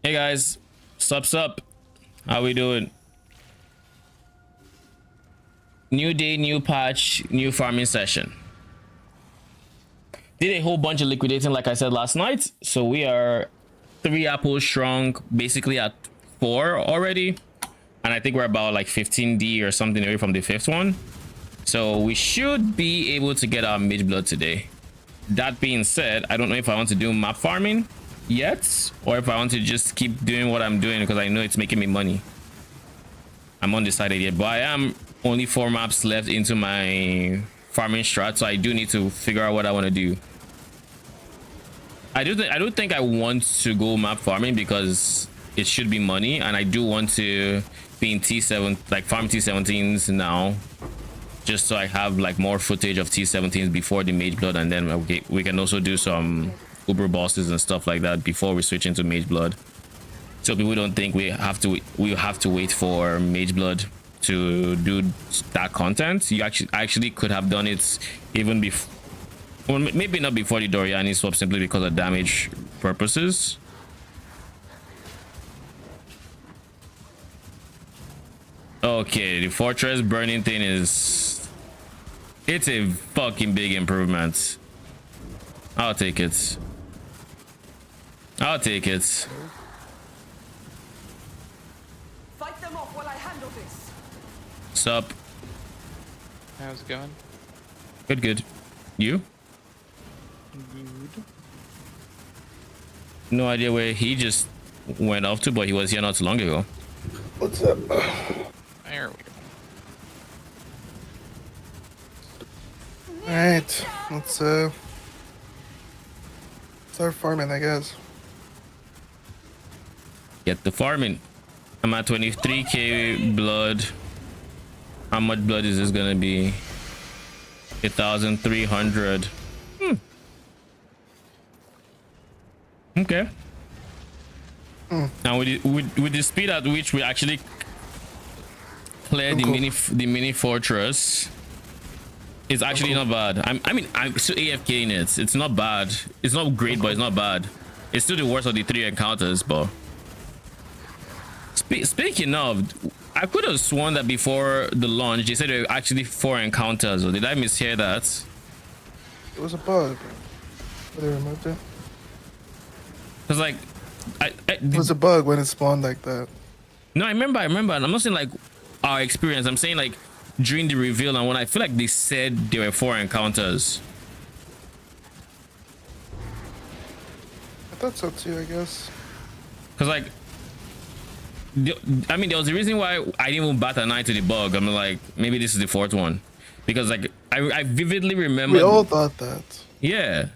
Hey guys, sup? How we doing? New day, new patch, new farming session. Did a whole bunch of liquidating like I said last night. So we are 3 apples strong, basically at 4 already. And I think we're about like 15D or something away from the 5th one. So we should be able to get our Mageblood today. That being said, I don't know if I want to do map farming yet or if I want to just keep doing what I'm doing because I know it's making me money. I'm undecided yet, but I am only 4 maps left into my farming strat, so I do need to figure out what I want to do. I don't think I want to go map farming because it should be money, and I do want to be in T7, like farm T17s now, just so I have like more footage of T17s before the Mageblood, and then we can also do some Uber bosses and stuff like that before we switch into Mageblood. So people don't think we have to wait for Mageblood to do that content. You actually could have done it even before, well, maybe not before the Doriani swap, simply because of damage purposes. Okay, the fortress burning thing it's a fucking big improvement. I'll take it. Fight them off while I handle this. Sup? How's it going? Good. You? Good. No idea where he just went off to, but he was here not too long ago. What's up? There we go. Alright, let's start farming, I guess. Get the farming. I'm at 23k blood. How much blood is this gonna be? 1,300. Okay. Now with the speed at which we actually clear the mini fortress, it's actually not bad. I mean I'm still AFK in it. It's not bad. It's not great, but it's not bad. It's still the worst of the 3 encounters, but speaking of, I could have sworn that before the launch they said there were actually 4 encounters, or did I mishear that? It was a bug. They removed it. Because like It was a bug when it spawned like that. no, I remember, and I'm not saying like our experience, I'm saying like during the reveal, and when I feel like they said there were 4 encounters. I thought so too, I guess. Because like I mean there was a reason why I didn't even bat an eye to the bug. I'm like, maybe this is the 4th one, because like I vividly remember We all thought that. yeah.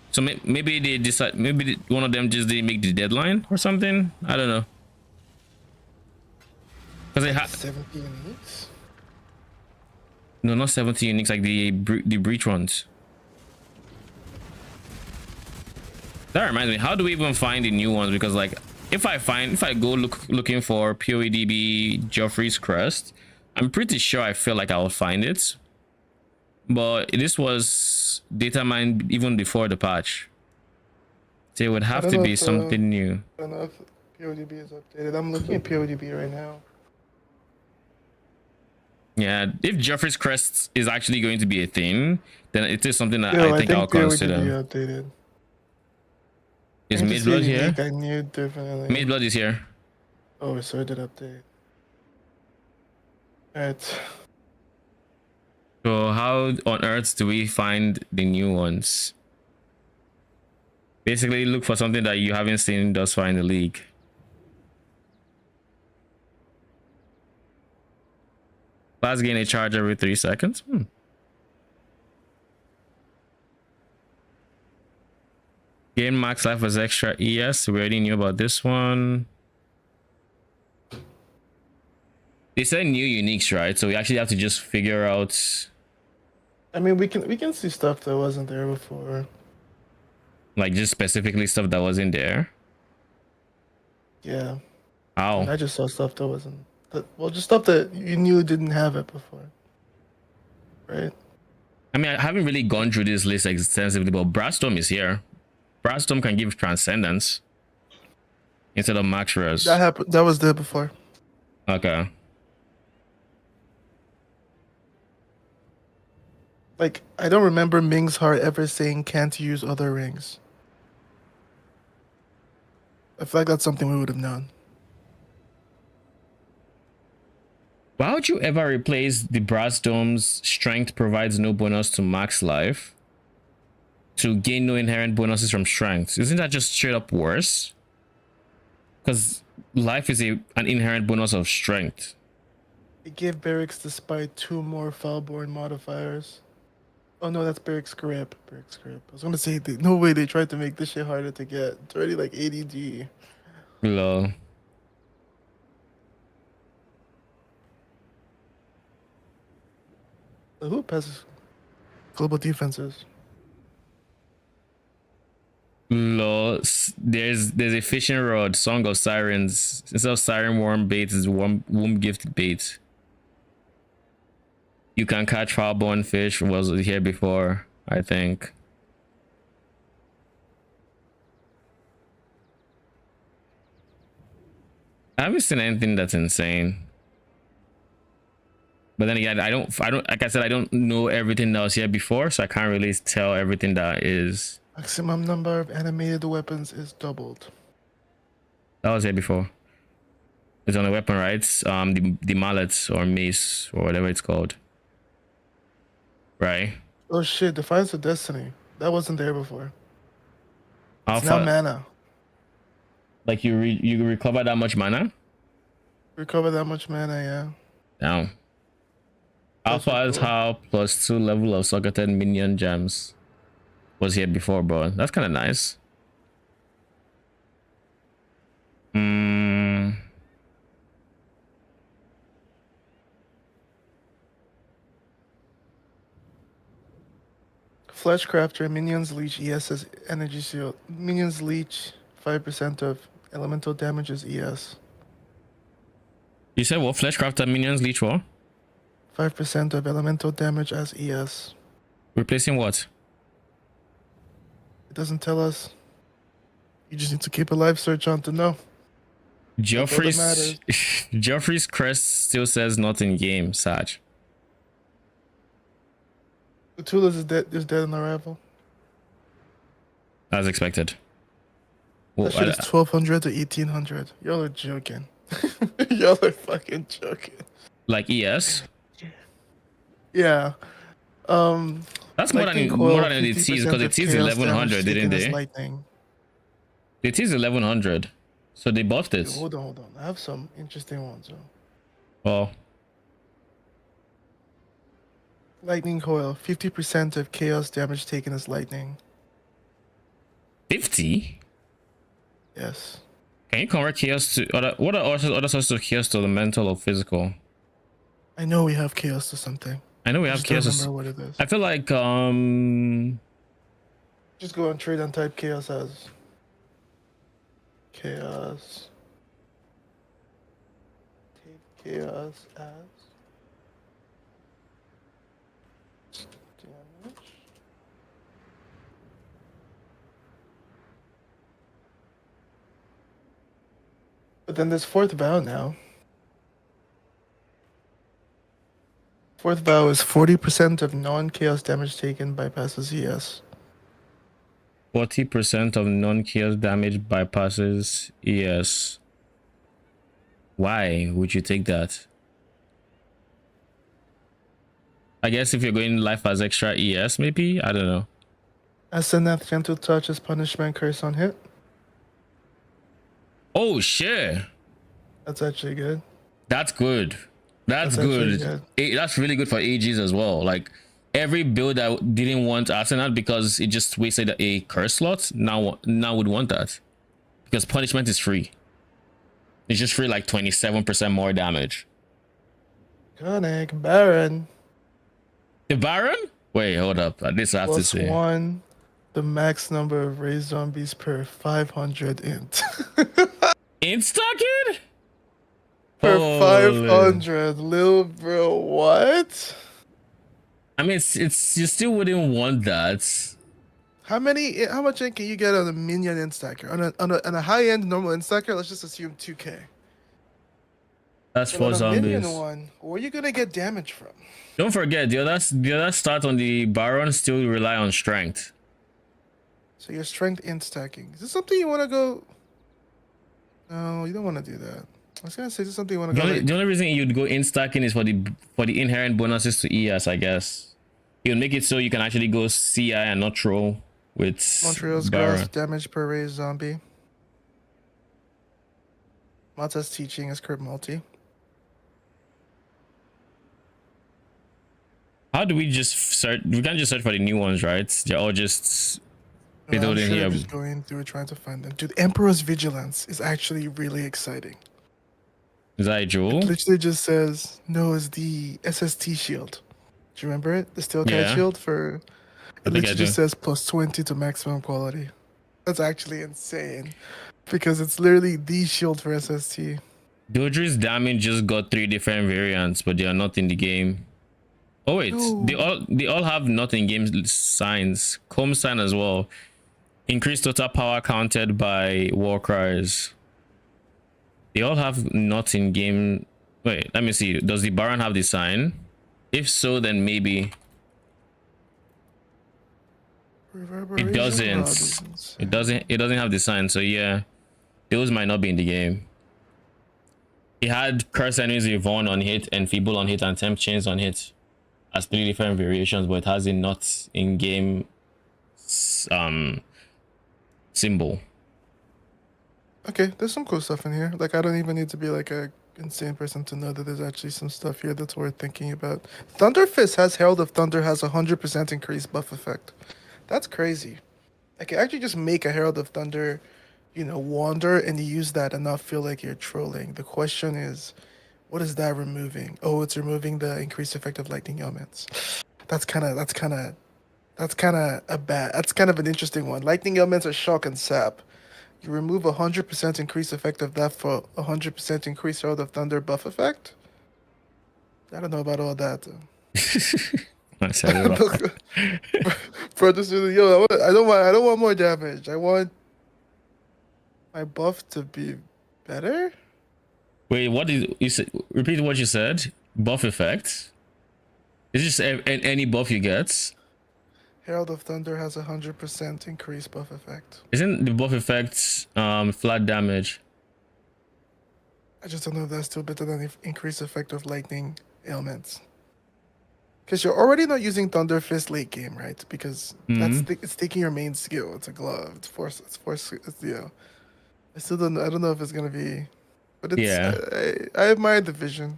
So maybe they decide, maybe one of them just didn't make the deadline or something. I don't know. Because they had 70 uniques? no, not 70 uniques, like the breach ones. That reminds me, how do we even find the new ones? Because like if I go looking for POEDB Joffrey's Crest, I'm pretty sure I feel like I'll find it. But this was data mined even before the patch, so it would have to be something new. I don't know if PODB is updated. I'm looking at PODB right now. Yeah, if Joffrey's Crest is actually going to be a thing, then it is something that I think I'll consider. PODB updated. Is Mageblood here? I knew definitely. Mageblood is here. Oh, so it did update. Alright. So how on earth do we find the new ones? Basically look for something that you haven't seen thus far in the league. Class gain a charge every 3 seconds. Gain max life as extra ES. We already knew about this one. They said new uniques, right? So we actually have to just figure out. I mean, we can see stuff that wasn't there before. Like just specifically stuff that wasn't there. Yeah. How? I just saw stuff that wasn't. Well, just stuff that you knew didn't have it before. Right? I mean, I haven't really gone through this list extensively, but Brastorm is here. Brastorm can give Transcendence. instead of max res. That happened. That was there before. Okay. Like, I don't remember Ming's Heart ever saying can't use other rings. I feel like that's something we would have known. Why would you ever replace the brass dome's strength provides no bonus to max life to gain no inherent bonuses from strength? Isn't that just straight up worse? Because life is an inherent bonus of strength. It gave Barracks despite 2 more Foulborn modifiers. Oh no, that's Barracks grip. Barracks grip. I was gonna say, no way they tried to make this shit harder to get. It's already like 80G. Lol. The hoop has global defenses. Lol. There's a fishing rod, Song of Sirens. Instead of siren worm bait, is womb gift bait. You can catch foulborn fish. Was here before, I think. I haven't seen anything that's insane. But then again, I don't, like I said, I don't know everything that was here before, so I can't really tell everything that is. Maximum number of animated weapons is doubled. That was here before. It's on the weapon, right? The mallet or mace or whatever it's called. Right? Oh shit, Defiance of Destiny. That wasn't there before. It's Alpha, now mana. like you recover that much mana? Recover that much mana, yeah. Down. That's Alpha is cool. how +2 level of socketed minion gems was here before, bro. That's kind of nice. Flesh Crafter, minions leech ES's energy shield. Minions leech 5% of elemental damage is ES. You said what? Fleshcrafter minions leech what? 5% of elemental damage as ES. Replacing what? It doesn't tell us. You just need to keep a live search on to know. Geoffrey's matters. Geoffrey's crest still says not in game, Saj. Tulas is dead on arrival. As expected. Well, That shit is 1200 to 1800. Y'all are joking. Y'all are fucking joking. like ES? Yeah. That's more Lightning than coil, it teased 50% because it of teased chaos 1100, damage didn't taken as they? lightning. They teased 1100, so they buffed Dude, it. hold on. I have some interesting ones. Oh, Lightning coil, 50% of chaos damage taken as lightning. 50? Yes. Can you convert chaos to what are other sources of chaos to elemental or physical? I know we have chaos to something. I know we I have just don't chaos. remember what it is. I feel like Just go on trade and type chaos as. Chaos. Take chaos as. Damage. But then there's fourth vow now. Fourth vow is 40% of non-chaos damage taken bypasses ES. 40% of non-chaos damage bypasses ES. Why would you take that? I guess if you're going life as extra ES, maybe? I don't know. Asenath Gentle Touch is punishment curse on hit. Oh shit. That's actually good. That's good. That's actually good. That's really good for AGs as well. Like every build that didn't want Arsenal because it just wasted a curse slot now would want that. Because punishment is free. It's just free like 27% more damage. Conic Baron. The Baron? Wait, hold up. This I have to Plus see. 1. The max number of raised zombies per 500 int. Insta kid? Per Holy. 500. Lil bro, what? I mean, it's you still wouldn't want that. How much ink can you get on a minion instacker? On a high end normal instacker, let's just assume 2K. That's But on 4 a minion zombies. one, where are you gonna get damage from? Don't forget, the other start on the Baron still rely on strength. So your strength instacking. Is this something you want to go? No, you don't want to do that. I was gonna say, is this something you want to The go only, like? the only reason you'd go in stacking is for the inherent bonuses to ES, I guess. You'll make it so you can actually go CI and not troll with Montreal's Baron. grasp, damage per raised zombie. Mata's teaching is crit multi. How do we just search? We can't just search for the new ones, right? They're all just No, fiddled I'm in sure here. I'm just going through trying to find them. Dude, Emperor's Vigilance is actually really exciting. Is that a It jewel? literally just says, no, it's the SST shield. Do you remember it? The steel cat Yeah. shield for. I It think I literally do. just says plus 20 to maximum quality. That's actually insane. Because it's literally the shield for SST. Dodri's damage just got 3 different variants, but they are not in the game. Oh wait, they No. all have not in game signs. Comb sign as well. Increased total power counted by war cries. They all have not in game. Wait, let me see. Does the Baron have the sign? If so, then maybe it Reverberation rod doesn't. is insane. It doesn't have the sign. So yeah, those might not be in the game. It had curse enemies with Vaughn on hit, and Feeble on hit, and Temp Chains on hit as 3 different variations, but it has a not in game symbol. Okay, there's some cool stuff in here. Like, I don't even need to be like a insane person to know that there's actually some stuff here that's worth thinking about. Thunder Fist has Herald of Thunder has 100% increased buff effect. That's crazy. I can actually just make a Herald of Thunder, wander, and you use that and not feel like you're trolling. The question is, what is that removing? Oh, it's removing the increased effect of lightning elements. That's kind of that's kind of an interesting one. Lightning elements are shock and sap. You remove 100% increase effect of that for 100% increase Herald of Thunder buff effect. I don't know about all that. I said it wrong. For this, I don't want more damage. I want my buff to be better. Wait, what did you say? Repeat what you said. Buff effect. It's just any buff you get. Herald of Thunder has 100% increase buff effect. Isn't the buff effect flat damage? I just don't know if that's still better than the increased effect of lightning ailments. Because you're already not using Thunder Fist late game, right? Because it's taking your main skill. It's a glove. It's force. I still don't. I don't know if it's gonna be, but it's. Yeah. I admire the vision.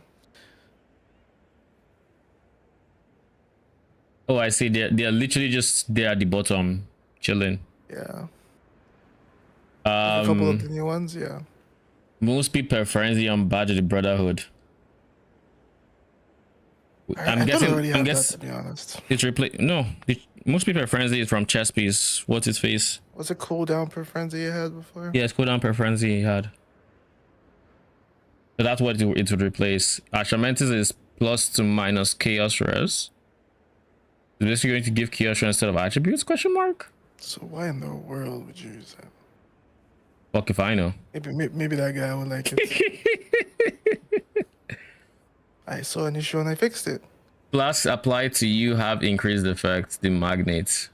Oh, I see. They're literally just there at the bottom, chilling. Yeah. A couple of the new ones, yeah. Most people frenzy on Badge of the Brotherhood. I thought I already had that, to be honest. It's replaced. No, most people frenzy is from chess piece. What's his face? Was it cooldown per frenzy you had before? Yeah, it's cooldown per frenzy he had. So that's what it would replace. Ashamentis is plus to minus chaos res. Is this going to give chaos res instead of attributes? Question mark. So why in the world would you use that? Fuck if I know. Maybe that guy would like it. I saw an issue and I fixed it. Flasks applied to you have increased effect. The magnets.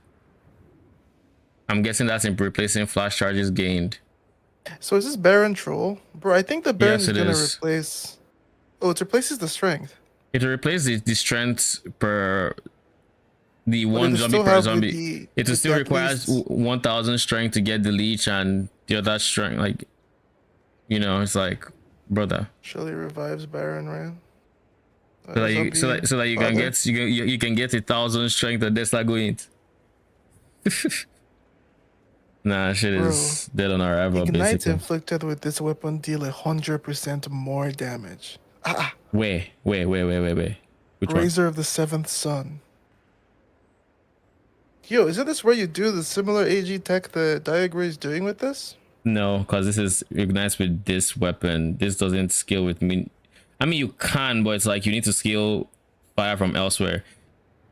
I'm guessing that's in replacing flash charges gained. So is this Baron troll? Bro, I think the Baron Yes, is it gonna is. replace. Oh, it replaces the strength. It will replace the strength per the But one it'll zombie still per have zombie. It will with still at requires least- 1,000 strength to get the leech and the other strength. Like, it's like, brother. Surely revives Baron, right? So that you can get you can get 1,000 strength and that's not going. Nah, shit is dead on arrival. Ignites Basically. inflicted with this weapon deal 100% more damage. Wait. Which one? Razor of the Seventh Sun. Yo, isn't this where you do the similar AG tech that Diagray is doing with this? No, because this is ignites with this weapon. This doesn't scale with me. I mean, you can, but it's like you need to scale fire from elsewhere.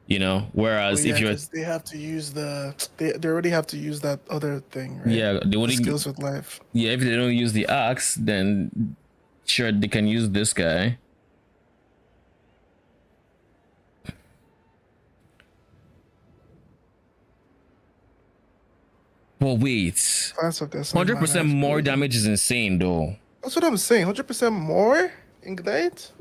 you know. Oh Whereas yeah, if you're, because they have to use they already have to use that other thing, right? yeah, they The only, skills with life. yeah, if they don't use the axe, then sure they can use this guy. But wait, Class of Destiny might 100% more actually. damage is insane though. That's what I'm saying. 100% more ignite.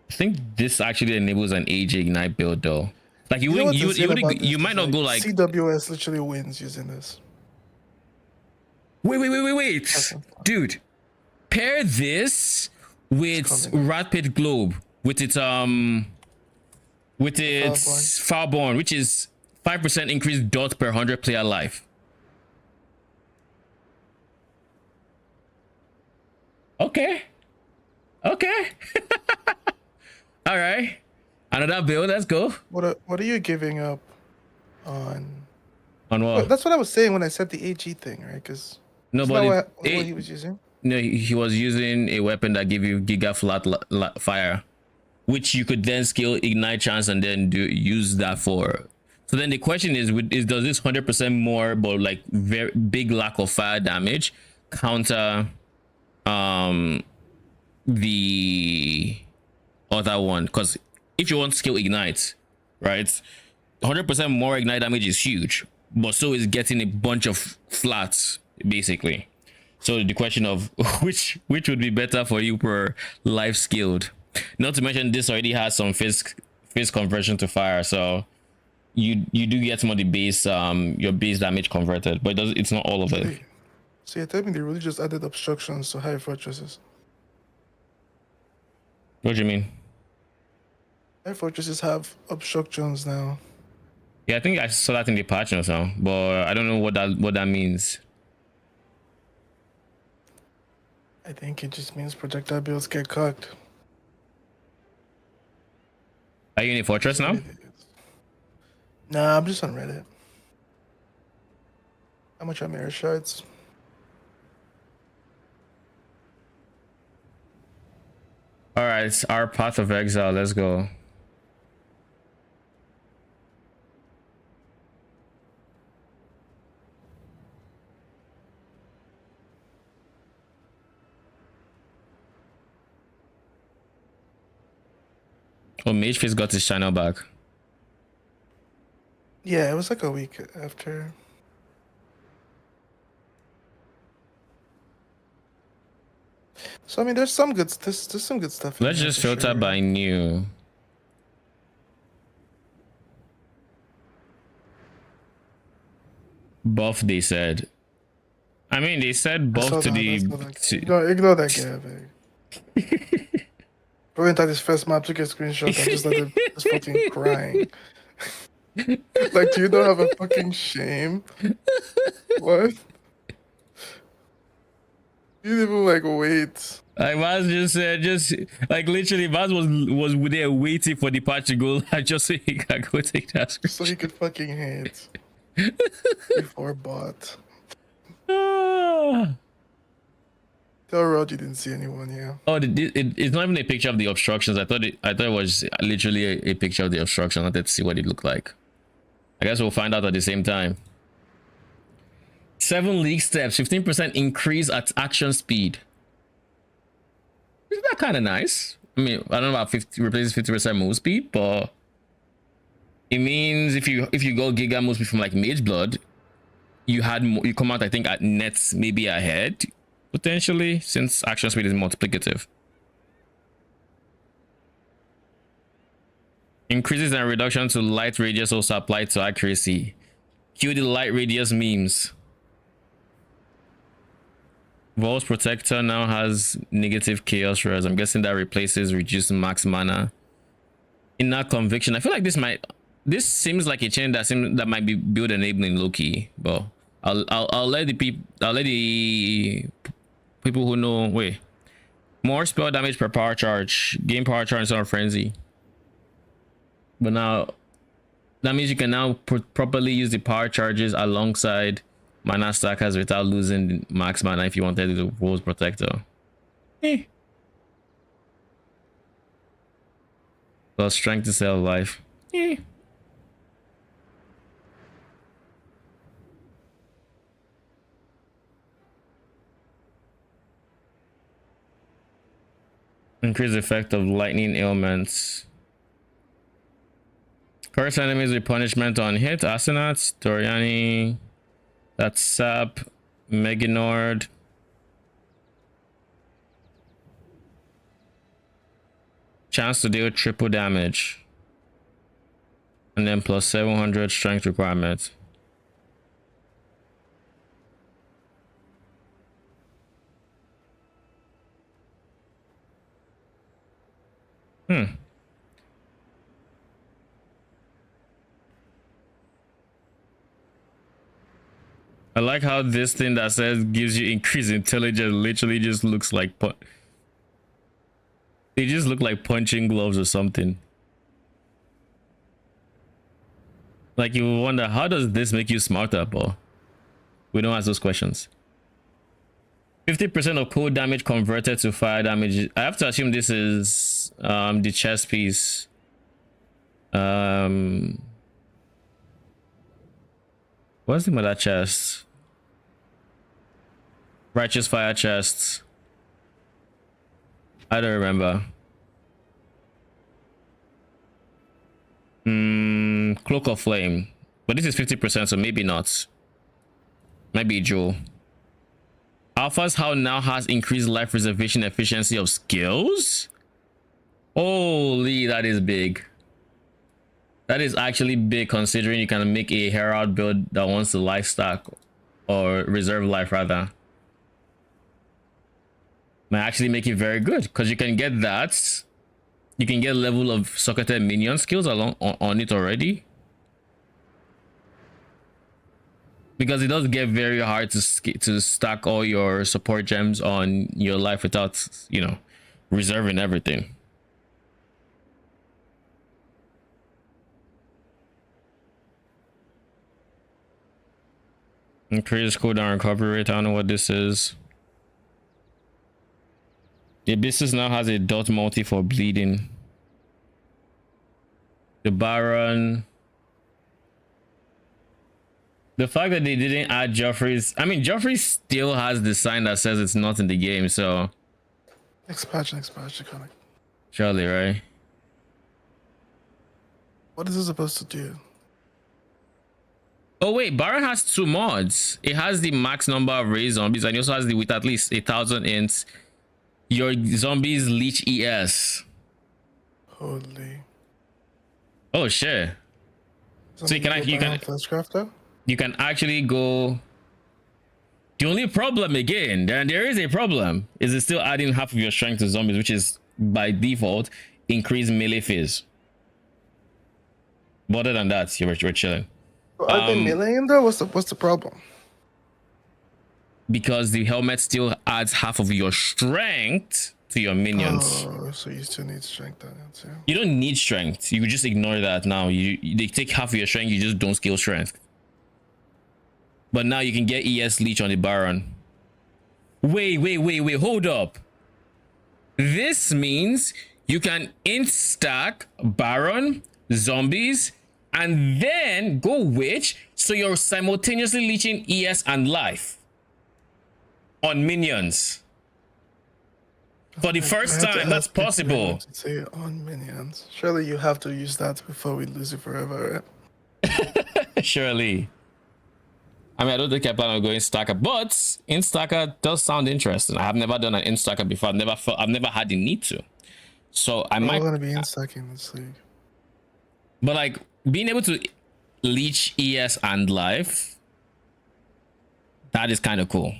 I think this actually enables an age ignite build though. Like you You know wouldn't, what's insane about this you might is not like go like, CWS literally wins using this. wait, dude. Pair this with coming. Rapid Globe with its Firborn, which is 5% increased dot per 100 player life. Okay. Okay. All right. Another build. Let's go. What are you giving up on? On Well, what? that's what I was saying when I said the AG thing, right? Because No, isn't but that what it, he was using? no, he was using a weapon that give you Giga Flat Fire, which you could then scale Ignite Chance and then use that for. So then the question is does this 100% more, but like very big lack of fire damage, counter the other one? Because if you want skill Ignite, right, 100% more Ignite damage is huge, but so is getting a bunch of flats basically. So the question of which would be better for you per life skilled. Not to mention this already has some phase conversion to fire, so you do get some of the base your base damage converted, but it's not all of it. So you're telling me they really just added obstructions to high fortresses? What do you mean? High fortresses have obstructions now. Yeah, I think I saw that in the patch or so, but I don't know what that means. I think it just means projectile builds get cocked. Are you in a fortress now? Nah, I'm just on Reddit. How much are mirror shards? All right, it's our Path of Exile. Let's go. Oh, Mageface got his channel back. Yeah, it was like a week after. So I mean, there's some good stuff. Let's just filter by new. Buff, they said. I mean, they said buff to the. Ignore that guy, man. Bro went at his first map, took a screenshot, and just let him just fucking crying. Like, do you not have a fucking shame? What? You didn't even like wait. Like Vaz just said, just like literally, Vaz was there waiting for the patch to go. I just so he can go take that screenshot. So he could fucking hate before bot. Ah. Tell Rod you didn't see anyone, yeah. Oh, it's not even a picture of the obstructions. I thought it was literally a picture of the obstruction. I wanted to see what it looked like. I guess we'll find out at the same time. 7 league steps, 15% increase at action speed. Isn't that kind of nice? I mean, I don't know about 50 replaces 50% move speed, but it means if you go giga move speed from like Mageblood, you come out I think at nets maybe ahead potentially, since action speed is multiplicative. Increases and reduction to light radius also apply to accuracy. Cue the light radius memes. Vault's Protector now has negative chaos res. I'm guessing that replaces reduced max mana. Inner Conviction. I feel like this seems like a chain that might be build enabling low-key, but I'll let the people who know. Wait, more spell damage per power charge, gain power charge instead of frenzy. But now that means you can now properly use the power charges alongside mana stackers without losing max mana if you wanted to do Vault's Protector. Plus strength to sell life. Increase the effect of lightning ailments. Curse enemies with punishment on hit. Asenats, Doriani, that's Sap, Meginord. Chance to deal triple damage. And then plus 700 strength requirement. I like how this thing that says gives you increased intelligence literally just looks like they just look like punching gloves or something. Like you wonder, how does this make you smarter, Paul? We don't ask those questions. 50% of cold damage converted to fire damage. I have to assume this is the chest piece. What's the name of that chest? Righteous fire chests. I don't remember. Cloak of Flame. But this is 50%, so maybe not. Maybe Joe. Alpha's How now has increased life preservation efficiency of skills. Holy, that is big. That is actually big considering you can make a Herald build that wants to life stack or reserve life rather. Might actually make it very good because you can get that. You can get level of socketed minion skills along on it already. Because it does get very hard to stack all your support gems on your life without, you know, reserving everything. Increase cooldown recovery rate. I don't know what this is. The Abyssus now has a dot multi for bleeding. The Baron. The fact that they didn't add Joffrey's, I mean, Joffrey still has the sign that says it's not in the game, so. Next patch, Iconic. Surely, right? What is it supposed to do? Oh wait, Baron has 2 mods. It has the max number of raised zombies, and it also has the with at least 1,000 ints. Your zombies leech ES. Holy. Oh shit. So you can actually go. The only problem again, there is a problem, is it's still adding half of your strength to zombies, which is by default increased melee phase. But other than that, we're chilling. Are they meleeing though? What's the problem? Because the helmet still adds half of your strength to your minions. Oh, so you still need strength on it too. You don't need strength. You just ignore that now. They take half of your strength, you just don't scale strength. But now you can get ES Leech on the Baron. Wait, hold up. This means you can instack Baron, zombies, and then go Witch, so you're simultaneously leeching ES and life on minions. For the first time, that's possible. Say on minions. Surely you have to use that before we lose it forever, right? Surely. I mean, I don't think I plan on going stacker, but instacker does sound interesting. I have never done an instacker before. I've never had the need to. So I might. I'm gonna be instacking this league. But like being able to leech ES and life, that is kind of cool.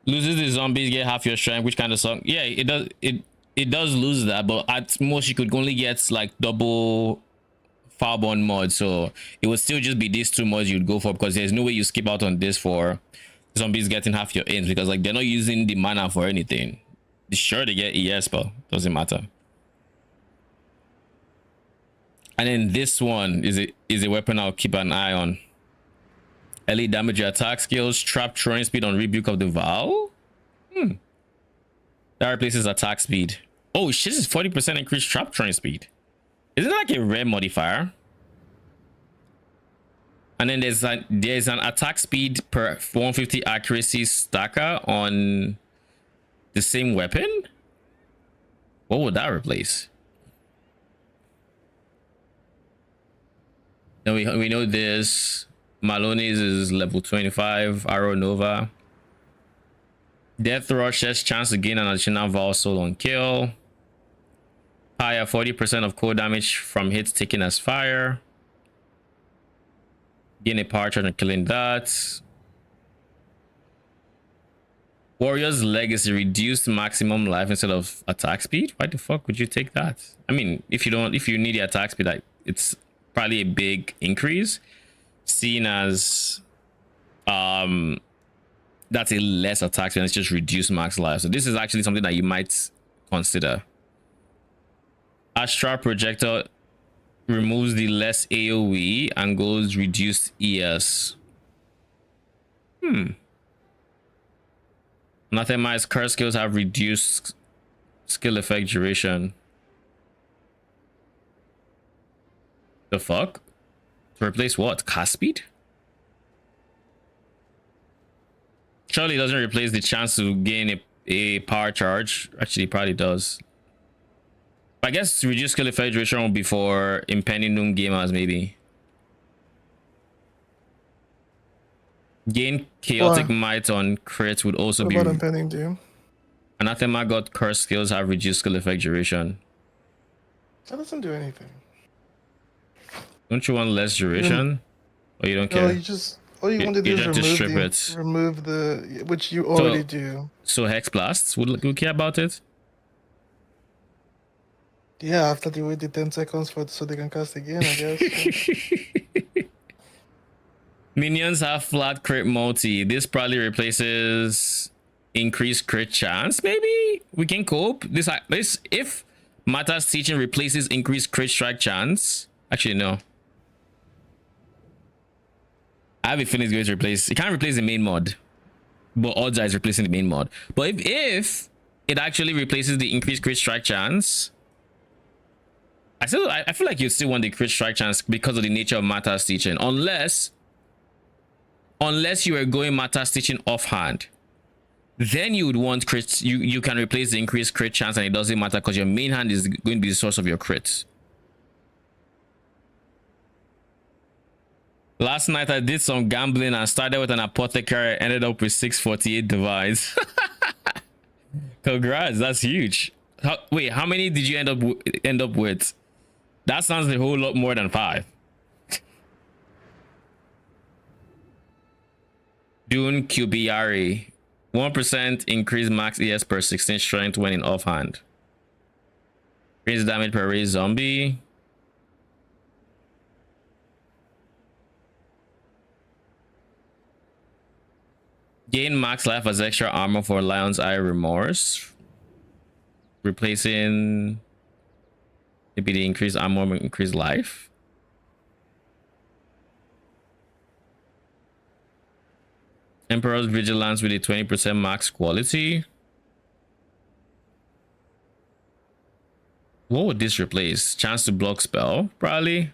Loses the zombies, get half your strength, which kind of song? Yeah, it does. It does lose that, but at most you could only get like double Fireborn mod, so it would still just be these 2 mods you'd go for, because there's no way you skip out on this for zombies getting half your ins, because like they're not using the mana for anything. Sure, they get ES, but doesn't matter. And then this one is a weapon I'll keep an eye on. Elite damage your attack skills, trap throwing speed on rebuke of the vow. That replaces attack speed. Oh shit, this is 40% increased trap throwing speed. Isn't that like a rare modifier? And then there's an attack speed per 150 accuracy stacker on the same weapon. What would that replace? Then we know this. Maloney's is level 25. Arrow Nova. Death Rush's chance to gain an additional Vol Soul on kill. Higher 40% of cold damage from hits taken as fire. Gain a power charge on killing that. Warrior's Legacy, reduced maximum life instead of attack speed. Why the fuck would you take that? I mean, if you need the attack speed, like, it's probably a big increase, seen as that's a less attack speed and it's just reduced max life. So this is actually something that you might consider. Astral Projector removes the less AoE and goes reduced ES. Anathema's curse skills have reduced skill effect duration. The fuck? To replace what? Cast speed? Surely it doesn't replace the chance to gain a power charge. Actually, it probably does. I guess reduced skill effect duration will be for impending noon gamers, maybe. Gain chaotic might on crits would also What be. about impending doom? Anathema got curse skills have reduced skill effect duration. That doesn't do anything. Don't you want less duration? Or you don't No, care? you just all you want to do You is just strip it. remove the which you already do. So Hex Blasts, would care about it? Yeah, after they wait the 10 seconds for so they can cast again, I guess. Minions have flat crit multi. This probably replaces increased crit chance. Maybe we can cope. This if Mata's teaching replaces increased crit strike chance. Actually, no. I have a feeling it's going to replace. It can't replace the main mod, but odds are it's replacing the main mod. But if it actually replaces the increased crit strike chance, I feel like you still want the crit strike chance because of the nature of Mata's teaching, unless you are going Mata's teaching offhand. Then you would want crits. You can replace the increased crit chance, and it doesn't matter because your main hand is going to be the source of your crits. Last night I did some gambling and started with an apothecary. Ended up with 648 divides. Congrats, that's huge. Wait, how many did you end up with? That sounds a whole lot more than 5. Dune Kubiari. 1% increase max ES per 16 strength when in offhand. Increase damage per raised zombie. Gain max life as extra armor for Lion's Eye Remorse. Replacing maybe the increased armor, increased life. Emperor's Vigilance with a 20% max quality. What would this replace? Chance to block spell, probably.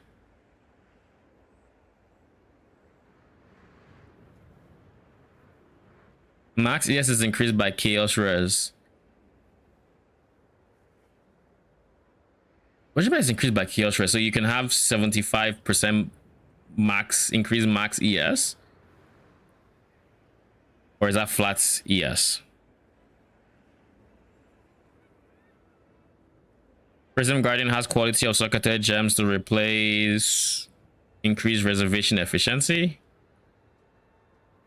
Max ES is increased by Chaos Res. What do you mean it's increased by Chaos Res? So you can have 75% max, increased max ES? Or is that flat ES? Prism Guardian has quality of socketed gems to replace increased reservation efficiency.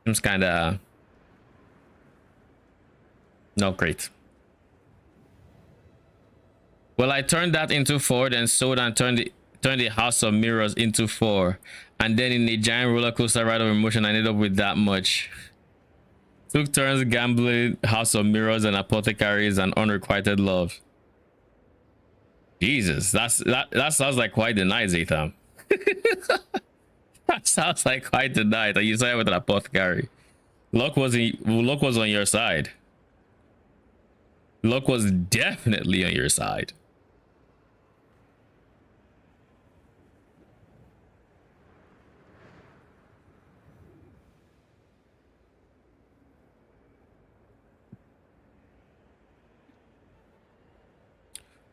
Seems kind of not great. Well, I turned that into 4, then sold and turned the House of Mirrors into 4, and then in a giant roller coaster ride of emotion, I ended up with that much. Took turns gambling, House of Mirrors, and Apothecaries, and Unrequited Love. Jesus, that sounds like quite the night, Zatham. That sounds like quite the night. And you started with an Apothecary. Luck was on your side. Luck was definitely on your side.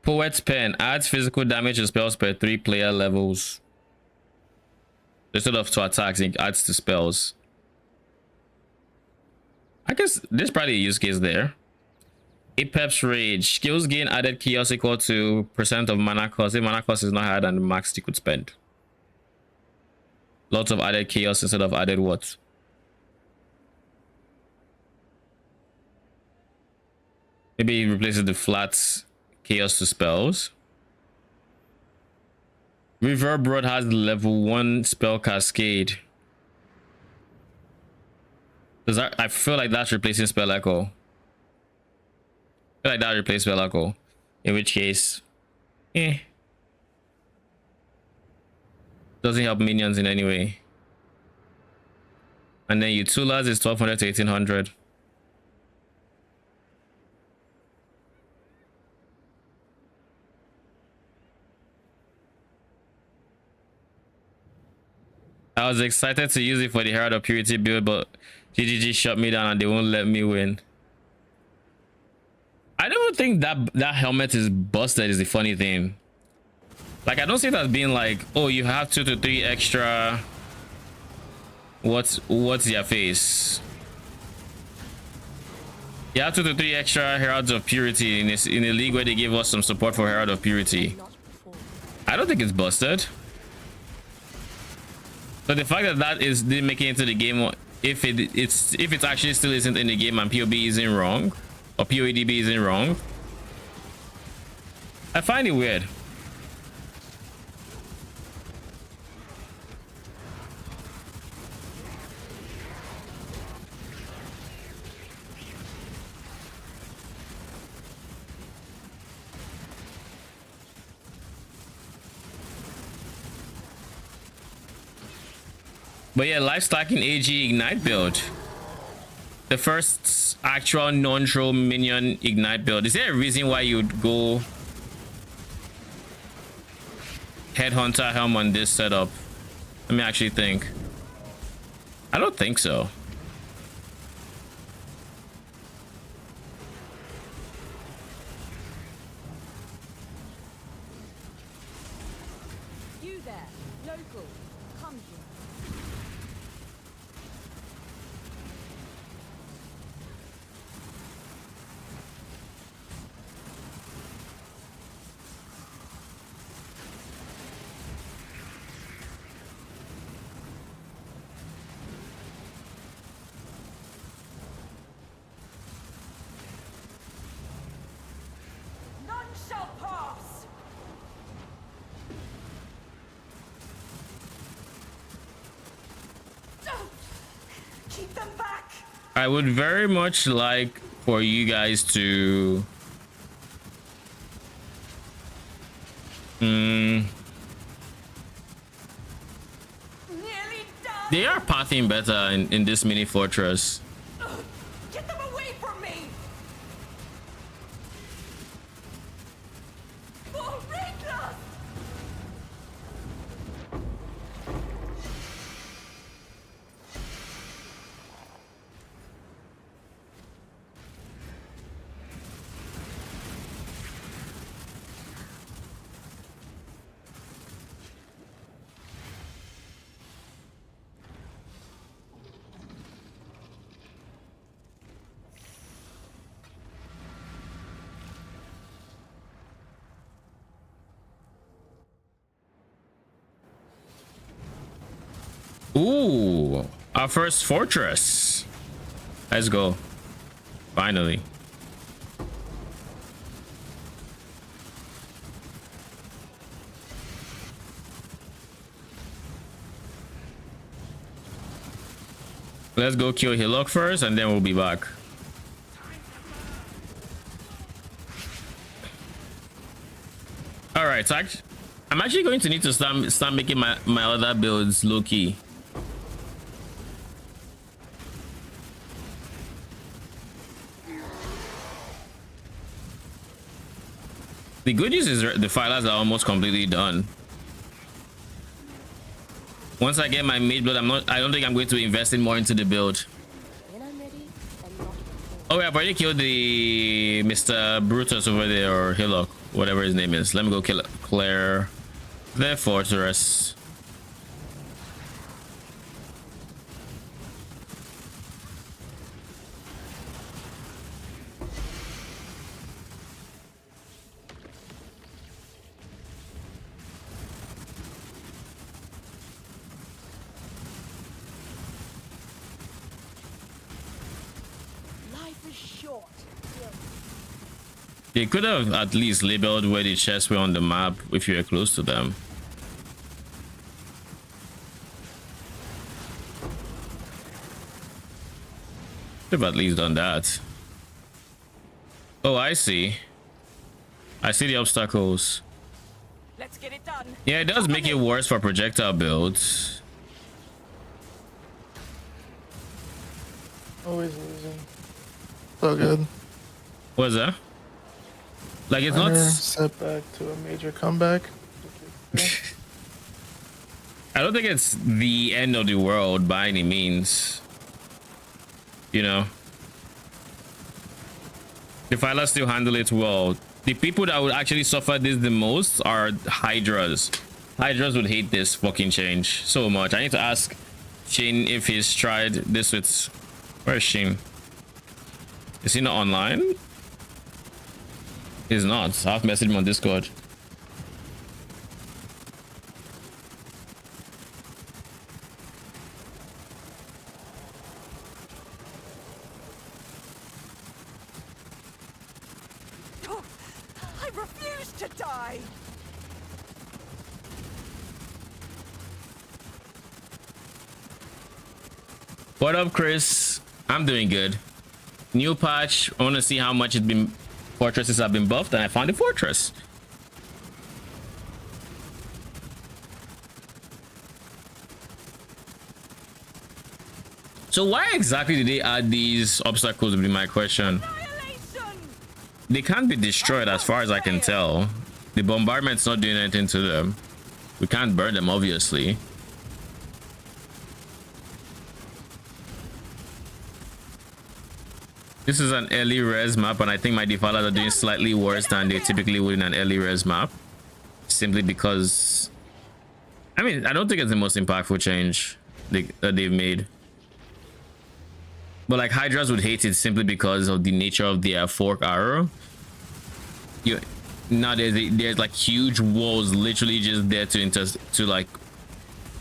Poet's Pen adds physical damage to spells per 3 player levels. Instead of to attacks, it adds to spells. I guess there's probably a use case there. Apep's Rage. Skills gain added chaos equal to % of mana cost. If mana cost is not higher than the max you could spend. Lots of added chaos instead of added what? Maybe it replaces the flat chaos to spells. Reverb Rod has the level 1 spell cascade. Does that, I feel like that's replacing spell echo. I feel like that replaces spell echo. In which case, doesn't help minions in any way. And then Utula's is 1200 to 1800. I was excited to use it for the Herald of Purity build, but GGG shut me down and they won't let me win. I don't think that helmet is busted is the funny thing. Like, I don't see it as being like, oh, you have 2 to 3 extra. What's your face? You have 2 to 3 extra Heralds of Purity in a league where they give us some support for Herald of Purity. I don't think it's busted. So the fact that that is didn't make it into the game, if it actually still isn't in the game and POB isn't wrong, or POEDB isn't wrong, I find it weird. But yeah, life stacking AG Ignite build. The first actual non-troll minion Ignite build. Is there a reason why you'd go Headhunter Helm on this setup? Let me actually think. I don't think so. You there, local, come here. None shall pass. Keep them back. I would very much like for you guys to Nearly done. they are pathing better in this mini fortress. Get them away from me. For Regla. Ooh, our first fortress. Let's go. Finally. Let's go kill Hillock first and then we'll be back. All right, so I'm actually going to need to start making my other builds low key. The good news is the Defilers are almost completely done. Once I get my Mageblood, I don't think I'm going to be investing more into the build. When I'm ready, I'm not before. Oh, I've already killed the Mr. Brutus over there, or Hillock. whatever his name is. Let me go clear their fortress. You could have at least labeled where the chests were on the map if you were close to them. Could have at least done that. Oh, I see. I see the obstacles. Let's get it done. Yeah, it does make it worse for projectile builds. Always losing. So good. What's that? Like, it's Minor not setback to a major comeback. I don't think it's the end of the world by any means. You know, Defilers still handle it well. The people that would actually suffer this the most are Hydras. Hydras would hate this fucking change so much. I need to ask Shane if he's tried this with... Where's Shane? Is he not online? He's not. I'll message him on Discord. I refuse to die. What up, Chris? I'm doing good. New patch. I want to see how much it's been... Fortresses have been buffed, and I found a fortress. So why exactly did they add these obstacles would be my question. They can't be destroyed as far as I can tell. The bombardment's not doing anything to them. We can't burn them, obviously. This is an early res map, and I think my Defilers are doing slightly worse than they typically would in an early res map. Simply because... I mean, I don't think it's the most impactful change that they've made. But like, Hydras would hate it simply because of the nature of their fork arrow. Now there's like huge walls literally just there to like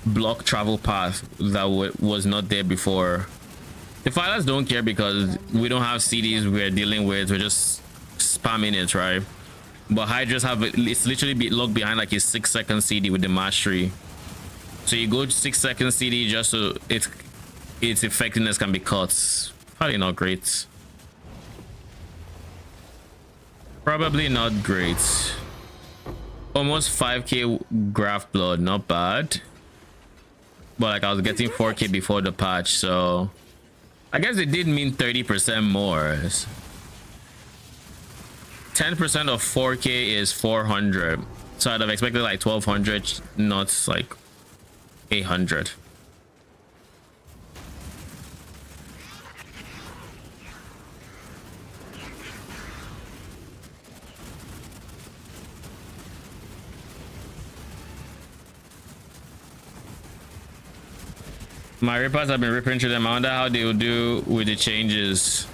block travel path that was not there before. Defilers don't care because we don't have CDs we're dealing with. We're just spamming it, right? But Hydras have it's literally locked behind like a 6-second CD with the mastery. So you go 6-second CD just so its effectiveness can be cut. Probably not great. Probably not great. Almost 5k graph blood, not bad. But like, I was getting 4k before the patch, so I guess it did mean 30% more. 10% of 4k is 400. So I'd have expected like 1200, not like 800. My rippers have been ripping through them. I wonder how they will do with the changes.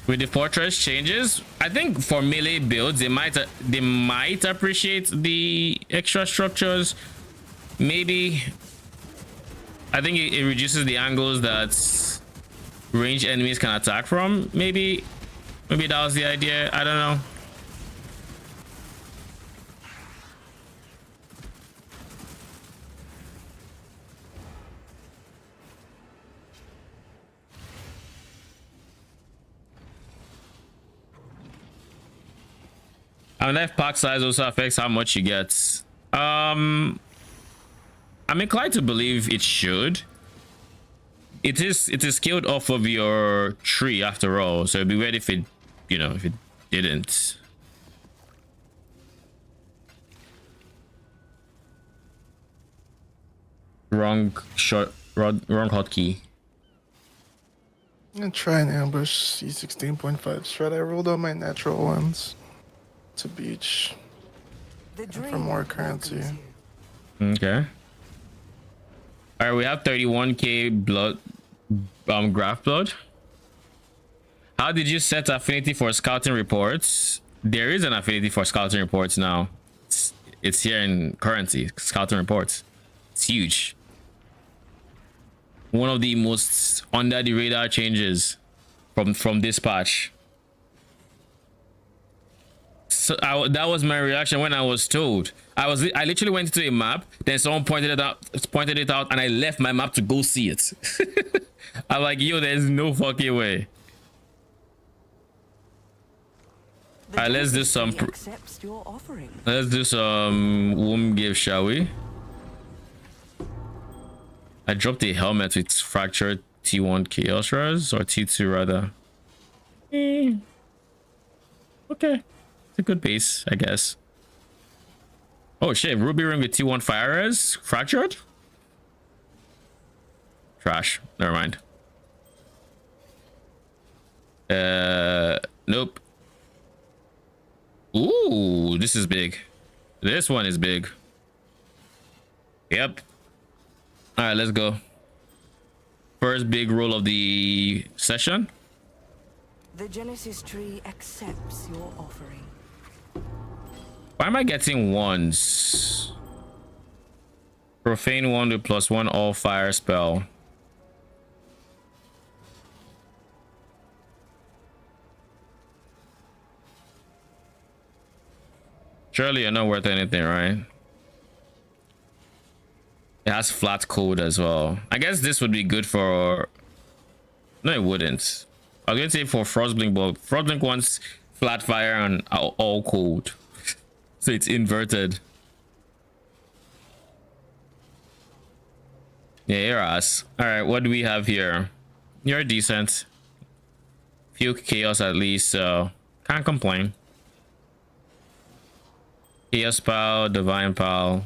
With the fortress changes, I think for melee builds, they might appreciate the extra structures. Maybe. I think it reduces the angles that ranged enemies can attack from. Maybe that was the idea. I don't know. I wonder if pack size also affects how much you get. I'm inclined to believe it should. It is scaled off of your tree after all, so it'd be weird if it, if it didn't. Wrong hotkey. I'm gonna try and ambush C16.5 shred. I rolled out my natural ones. to beach The dream for more welcomes currency. you. Okay. All right, we have 31k blood, graph blood. How did you set affinity for scouting reports? There is an affinity for scouting reports now. It's here in currency, scouting reports. It's huge. One of the most under the radar changes from this patch. So that was my reaction when I was told. I literally went into a map, then someone pointed it out, and I left my map to go see it. I'm like, yo, there's no fucking way. The Alright, let's do Genesis some. tree accepts your offering. Let's do some womb give, shall we? I dropped a helmet with fractured T1 chaos res, or T2 rather. Okay. It's a good base, I guess. Oh shit, ruby ring with T1 fire res? Fractured? Trash. Never mind. Nope. Ooh, this is big. This one is big. Yep. All right, let's go. First big roll of the session. The Genesis tree accepts your offering. Why am I getting ones? Profane 1 to +1 all fire spell. Surely you're not worth anything, right? It has flat code as well. I guess this would be good for... No, it wouldn't. I was going to say for Frostblink, but Frostblink wants flat fire and all code. So it's inverted. Yeah, you're ass. Alright, what do we have here? You're decent. Few chaos at least, so can't complain. Chaos Pal, Divine Pal.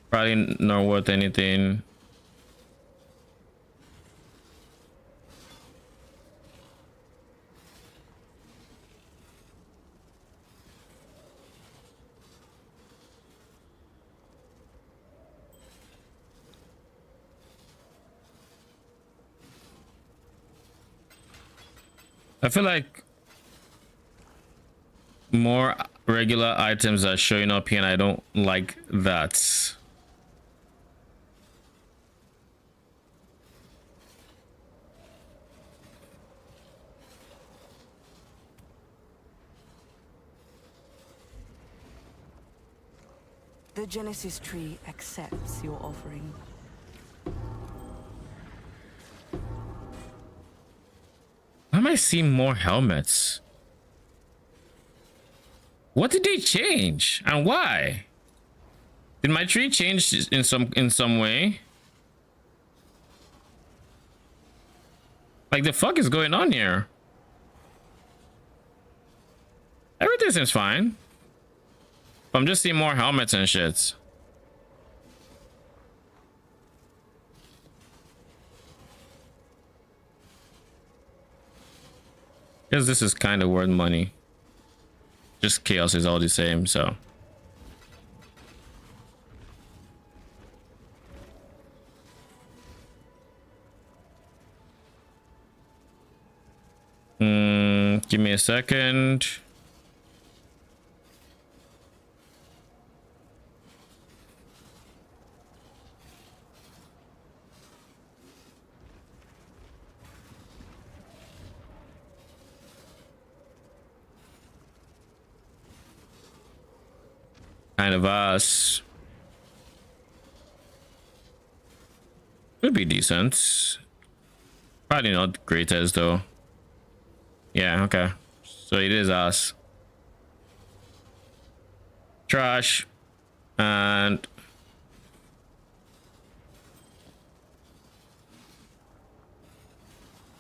Probably not worth anything. I feel like more regular items are showing up here and I don't like that. The Genesis tree accepts your offering. Why am I seeing more helmets? What did they change and why? Did my tree change in some way? Like the fuck is going on here? Everything seems fine. I'm just seeing more helmets and shit. Guess this is kind of worth money. Just chaos is all the same, so. Give me a second. Kind of us. Could be decent. Probably not greatest though. Yeah, okay. So it is us. Trash. And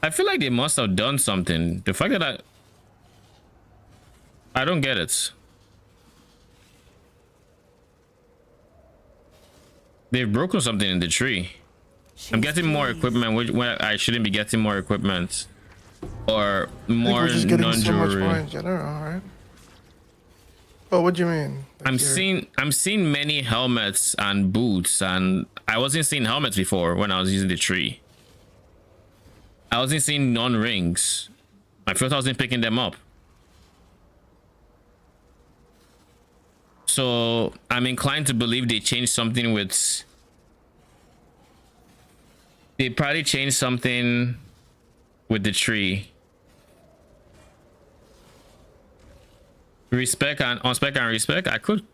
I feel like they must have done something. The fact that I don't get it. They've broken something in the tree. I'm getting more equipment, which when I shouldn't be getting more equipment or I think more we're just getting so much more non-jewelry. in general, right? Oh, what do you mean? Like I'm seeing many helmets and boots, and I wasn't seeing helmets before when I was using the tree. I wasn't seeing non-rings. I felt I wasn't picking them up. So I'm inclined to believe they changed something with. They probably changed something with the tree. Respect and on spec and respect. I could.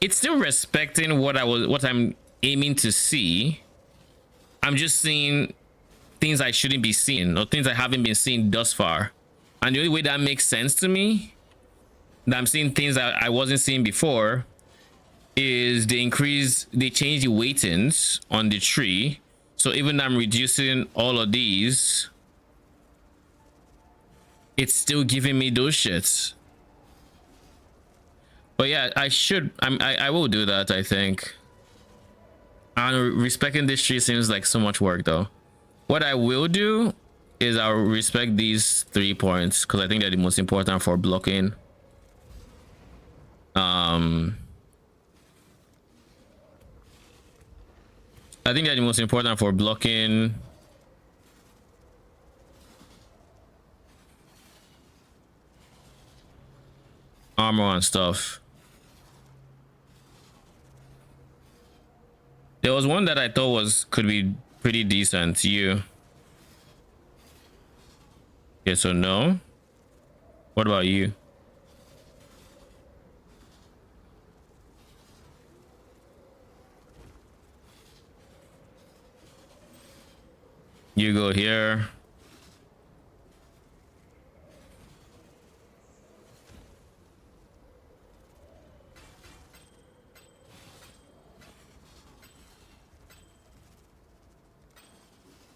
It's still respecting what I'm aiming to see. I'm just seeing things I shouldn't be seeing or things I haven't been seeing thus far. And the only way that makes sense to me, that I'm seeing things that I wasn't seeing before, is they change the weightings on the tree. So even though I'm reducing all of these, it's still giving me those shits. But yeah, I will do that, I think. And respecting this tree seems like so much work though. What I will do is I'll respect these 3 points because I think they're the most important for blocking. I think they're the most important for blocking armor and stuff. There was one that I thought could be pretty decent. You. Okay, so no. What about you? You go here.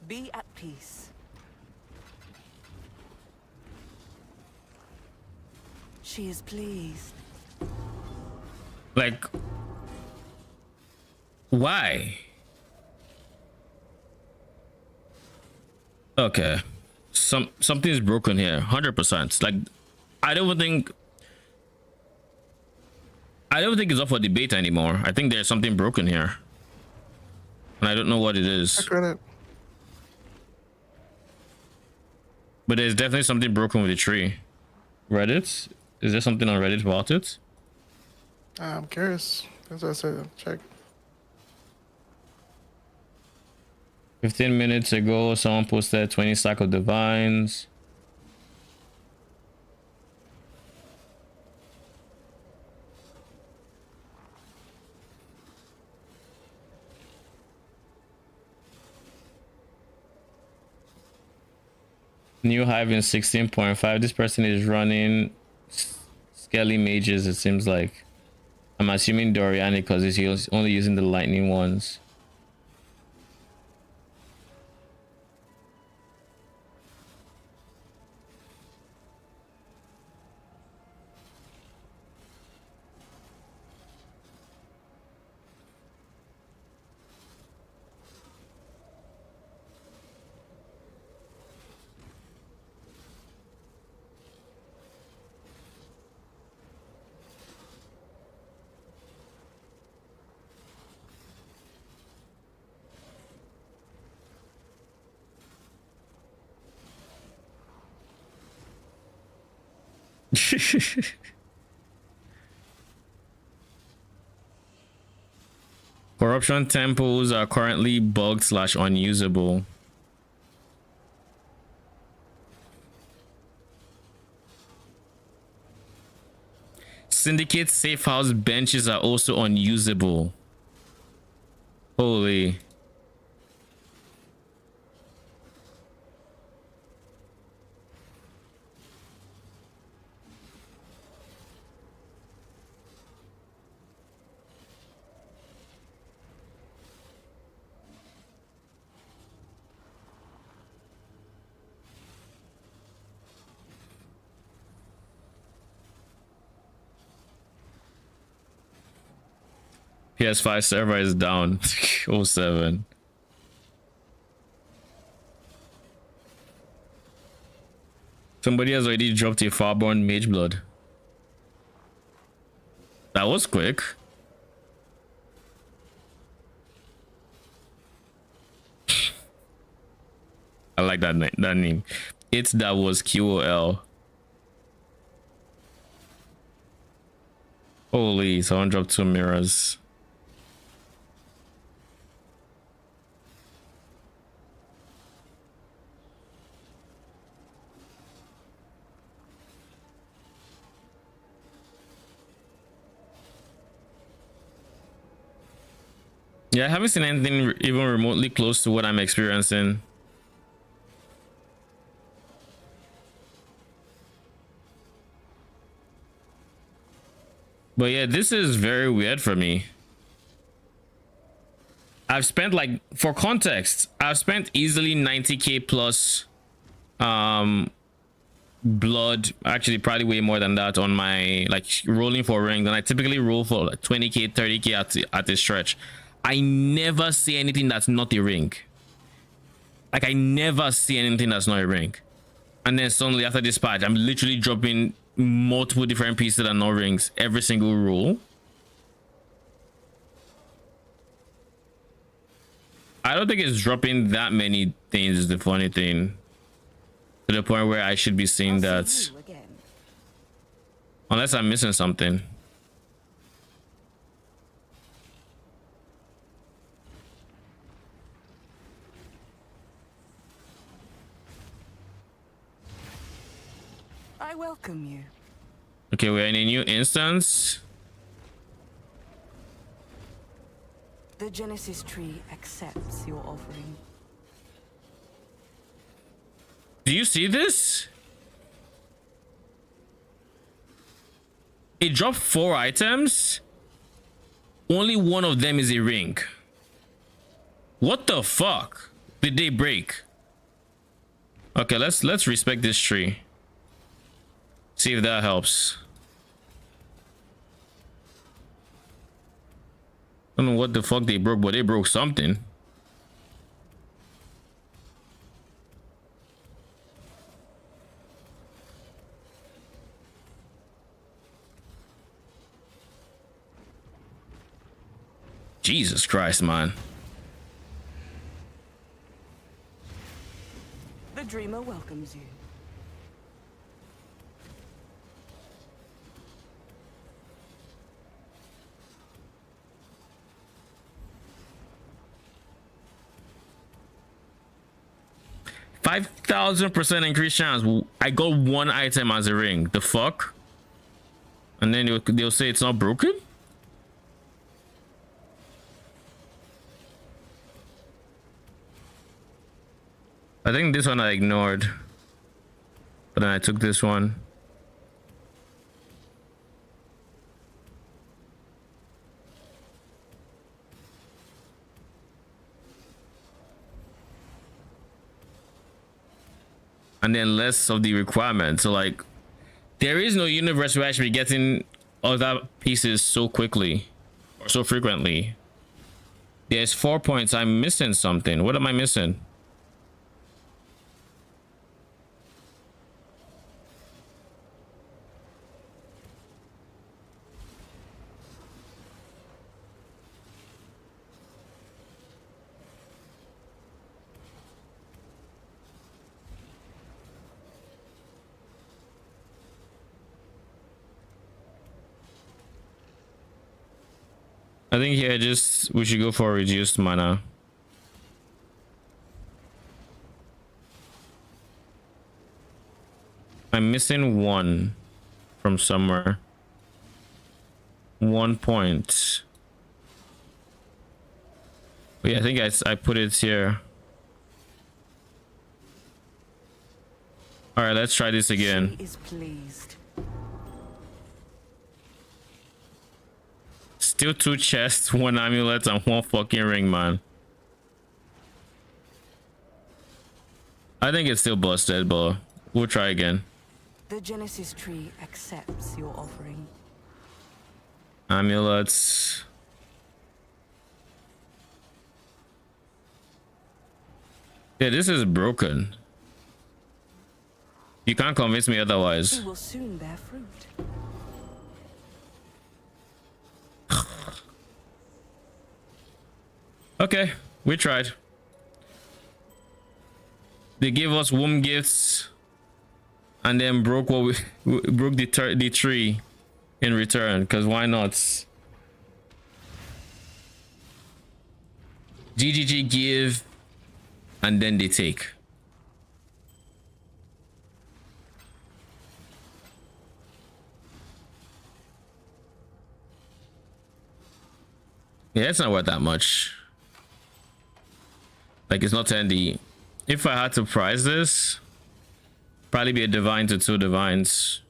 Be at peace. She is pleased. Like, why? Okay, something's broken here. 100%. Like, I don't think it's up for debate anymore. I think there's something broken here, and I don't know what it is. But there's definitely something broken with the tree. Reddit? Is there something on Reddit about it? I'm curious. As I said, check. 15 minutes ago, someone posted 20 stack of divines. New hive in 16.5. This person is running skelly mages, it seems like. I'm assuming Doriani because he's only using the lightning ones. Corruption temples are currently bugged / unusable. Syndicate safe house benches are also unusable. Holy. PS5 server is down. 07. Somebody has already dropped a Farborn Mageblood. That was quick. I like that name. It's that was QOL. Holy, someone dropped 2 mirrors. Yeah, I haven't seen anything even remotely close to what I'm experiencing. But yeah, this is very weird for me. I've spent, like, for context, I've spent easily 90k plus blood, actually probably way more than that, on my, like, rolling for ring. Then I typically roll for like 20k 30k at a stretch. I never see anything that's not a ring. Like, I never see anything that's not a ring. And then suddenly after this patch, I'm literally dropping multiple different pieces that are not rings every single roll. I don't think it's dropping that many things is the funny thing. To the point where I should be seeing that. Unless I'm missing something. I welcome you. Okay, we're in a new instance. The Genesis tree accepts your offering. Do you see this? It dropped 4 items. Only one of them is a ring. What the fuck did they break? Okay, let's respect this tree. See if that helps. I don't know what the fuck they broke, but they broke something. Jesus Christ, man. The dreamer welcomes you. %5,000% increased chance. I got 1 item as a ring. The fuck? And then they'll say it's not broken? I think this one I ignored. But then I took this one. And then less of the requirement. So, like, there is no universe where I should be getting other pieces so quickly or so frequently. There's 4 points. I'm missing something. What am I missing? I think here we should go for reduced mana. I'm missing 1 from somewhere. 1 point. Yeah, I think I put it here. All right, let's try this again. She is pleased. Still 2 chests, 1 amulet, and 1 fucking ring, man. I think it's still busted, but we'll try again. The Genesis tree accepts your offering. Amulets. Yeah, this is broken. You can't convince me He otherwise. will soon bear fruit. Okay, we tried. They gave us womb gifts and then broke what we broke the tree in return, because why not? GGG give and then they take. Yeah, it's not worth that much. Like, it's not 10D. If I had to price this, probably be a divine to 2 divines.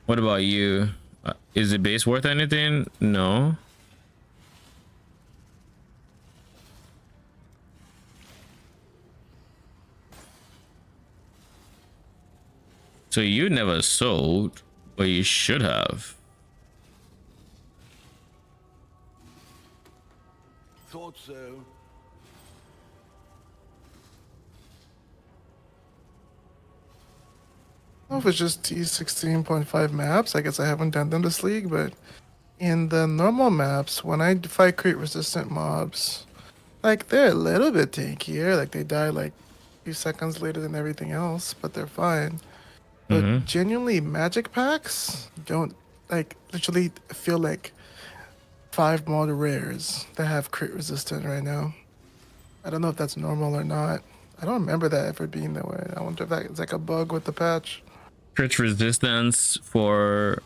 What about you? Is the base worth anything? No. So you never sold, but you should have. Thought so. I don't know if it's just T16.5 maps. I guess I haven't done them this league, but in the normal maps, when I fight crit resistant mobs, like they're a little bit tankier. Like they die like a few seconds later than everything else, but they're fine. But genuinely, magic packs don't like literally feel like 5 mod rares that have crit resistant right now. I don't know if that's normal or not. I don't remember that ever being that way. I wonder if that is like a bug with the patch. Crit resistance for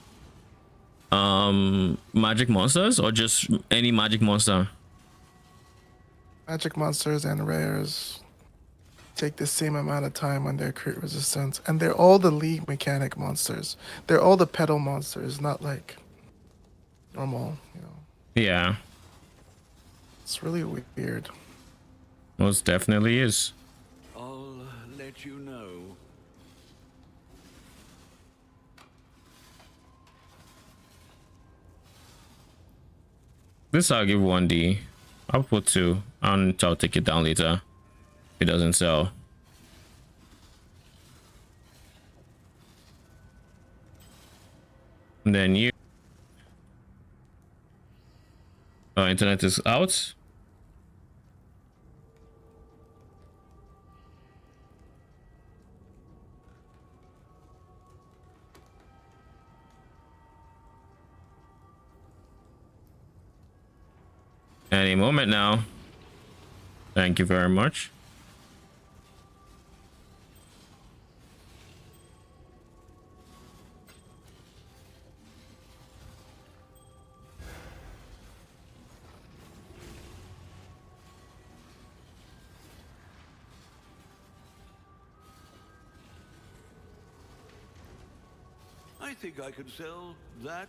magic monsters or just any magic monster? Magic monsters and rares take the same amount of time on their crit resistance, and they're all the league mechanic monsters. They're all the pedal monsters, not like normal. You know, Yeah, it's really weird. most definitely is. I'll let you know. This I'll give 1D. I'll put 2 and I'll take it down later if it doesn't sell. And then you. Oh, internet is out. Any moment now. Thank you very much. I think I could sell that.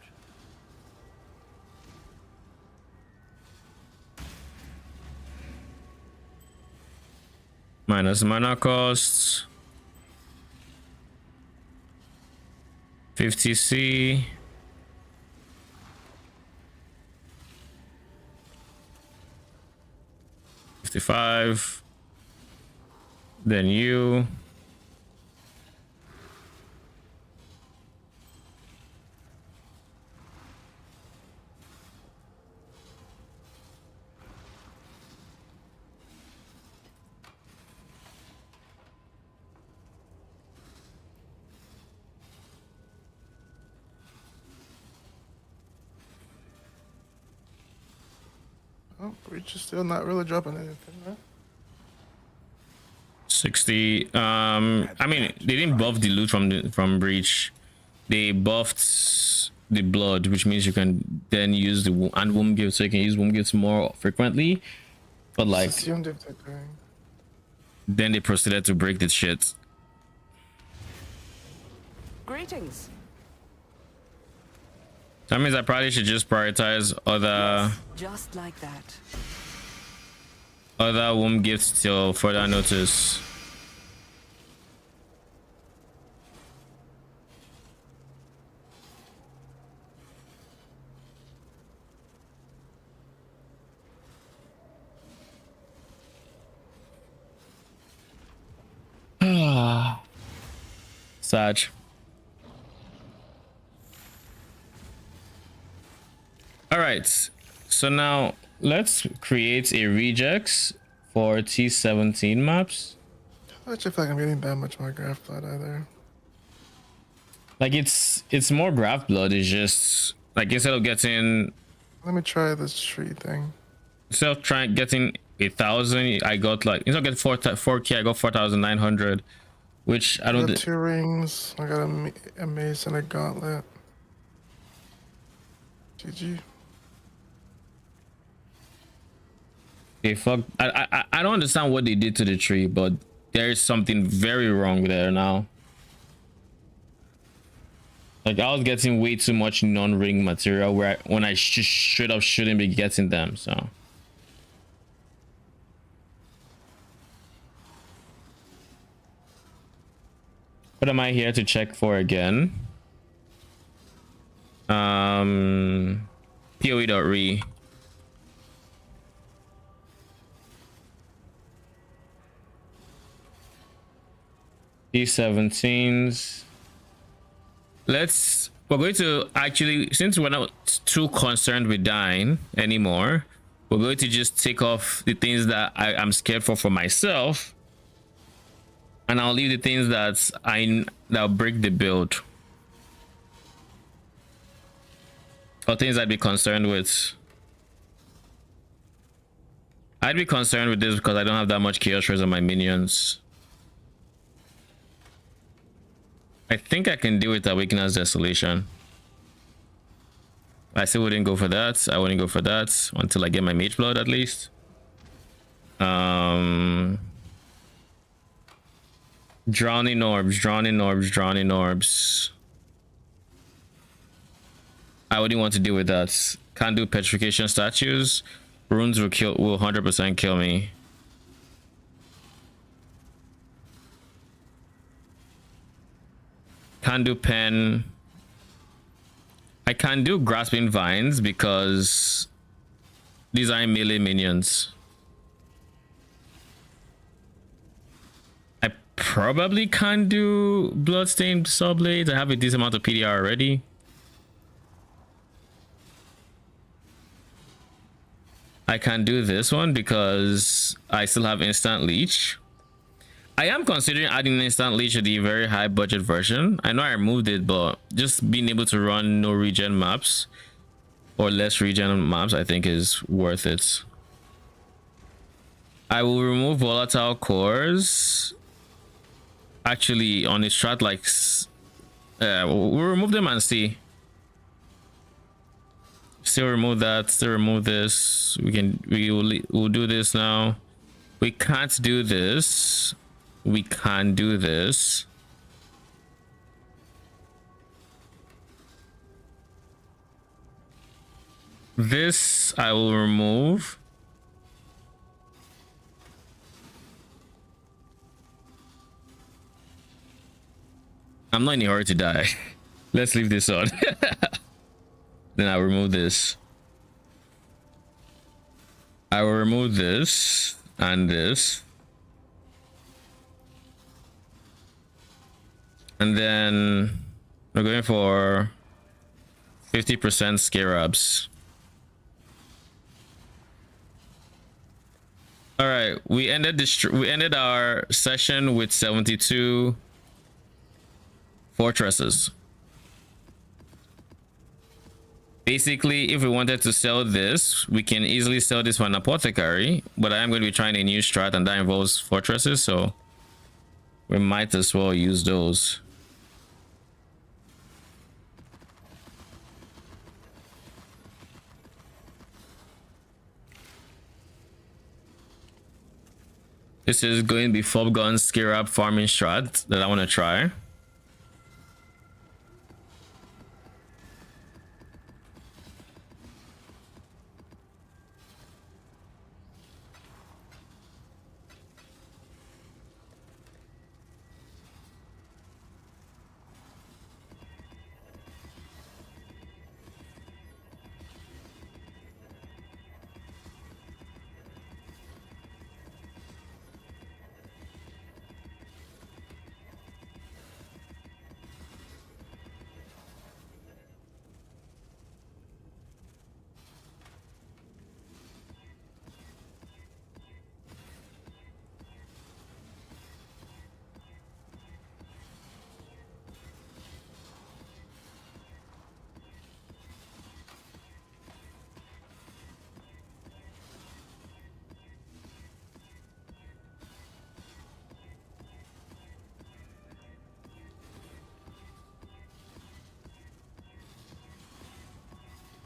Minus mana costs. 50C. $55. Then you. Oh, Breach is still not really dropping anything, right? 60. I mean, they didn't buff the loot from Breach. They buffed the blood, which means you can then use the womb gifts, so you can use womb gifts more frequently. But like, Assumed if they're doing. then they proceeded to break this shit. Greetings. That means I probably should just prioritize Just like that. other womb gifts till further notice. Sad. All right. So now let's create a regex for T17 maps. I don't feel like I'm getting that much more graph blood either. Like it's more graph blood. It's just like instead of getting Let me try this tree thing. instead of trying getting 1,000, I got like instead of getting 4K, I got 4,900, which I I don't. got 2 rings. I got a mace and a gauntlet. GG. Okay, fuck. I don't understand what they did to the tree, but there is something very wrong there now. Like I was getting way too much non-ring material when I straight up shouldn't be getting them. So what am I here to check for again? POE.re. T17s. We're going to actually, since we're not too concerned with dying anymore, we're going to just take off the things that I'm scared for myself, and I'll leave the things that'll break the build, or things I'd be concerned with. I'd be concerned with this because I don't have that much chaos rays on my minions. I think I can deal with Awakener's Desolation. I still wouldn't go for that. I wouldn't go for that until I get my Mageblood at least. Drowning Orbs, Drowning Orbs, Drowning Orbs. I wouldn't want to deal with that. Can't do Petrification Statues. Runes will 100% kill me. Can't do Pen. I can do Grasping Vines because these are melee minions. I probably can't do Bloodstained Sawblades. I have a decent amount of PDR already. I can do this one because I still have Instant Leech. I am considering adding Instant Leech to the very high budget version. I know I removed it, but just being able to run no regen maps or less regen maps, I think is worth it. I will remove Volatile Cores. Actually, on a strat like... we'll remove them and see. Still remove that, still remove this. We'll do this now. We can't do this. We can do this. This I will remove. I'm not in a hurry to die. Let's leave this on. Then I'll remove this. I will remove this and this. And then we're going for 50% scarabs. All right, we ended our session with 72 fortresses. Basically, if we wanted to sell this, we can easily sell this for an apothecary, but I am going to be trying a new strat and that involves fortresses, so we might as well use those. This is going to be Fob Gun Scarab farming strat that I want to try.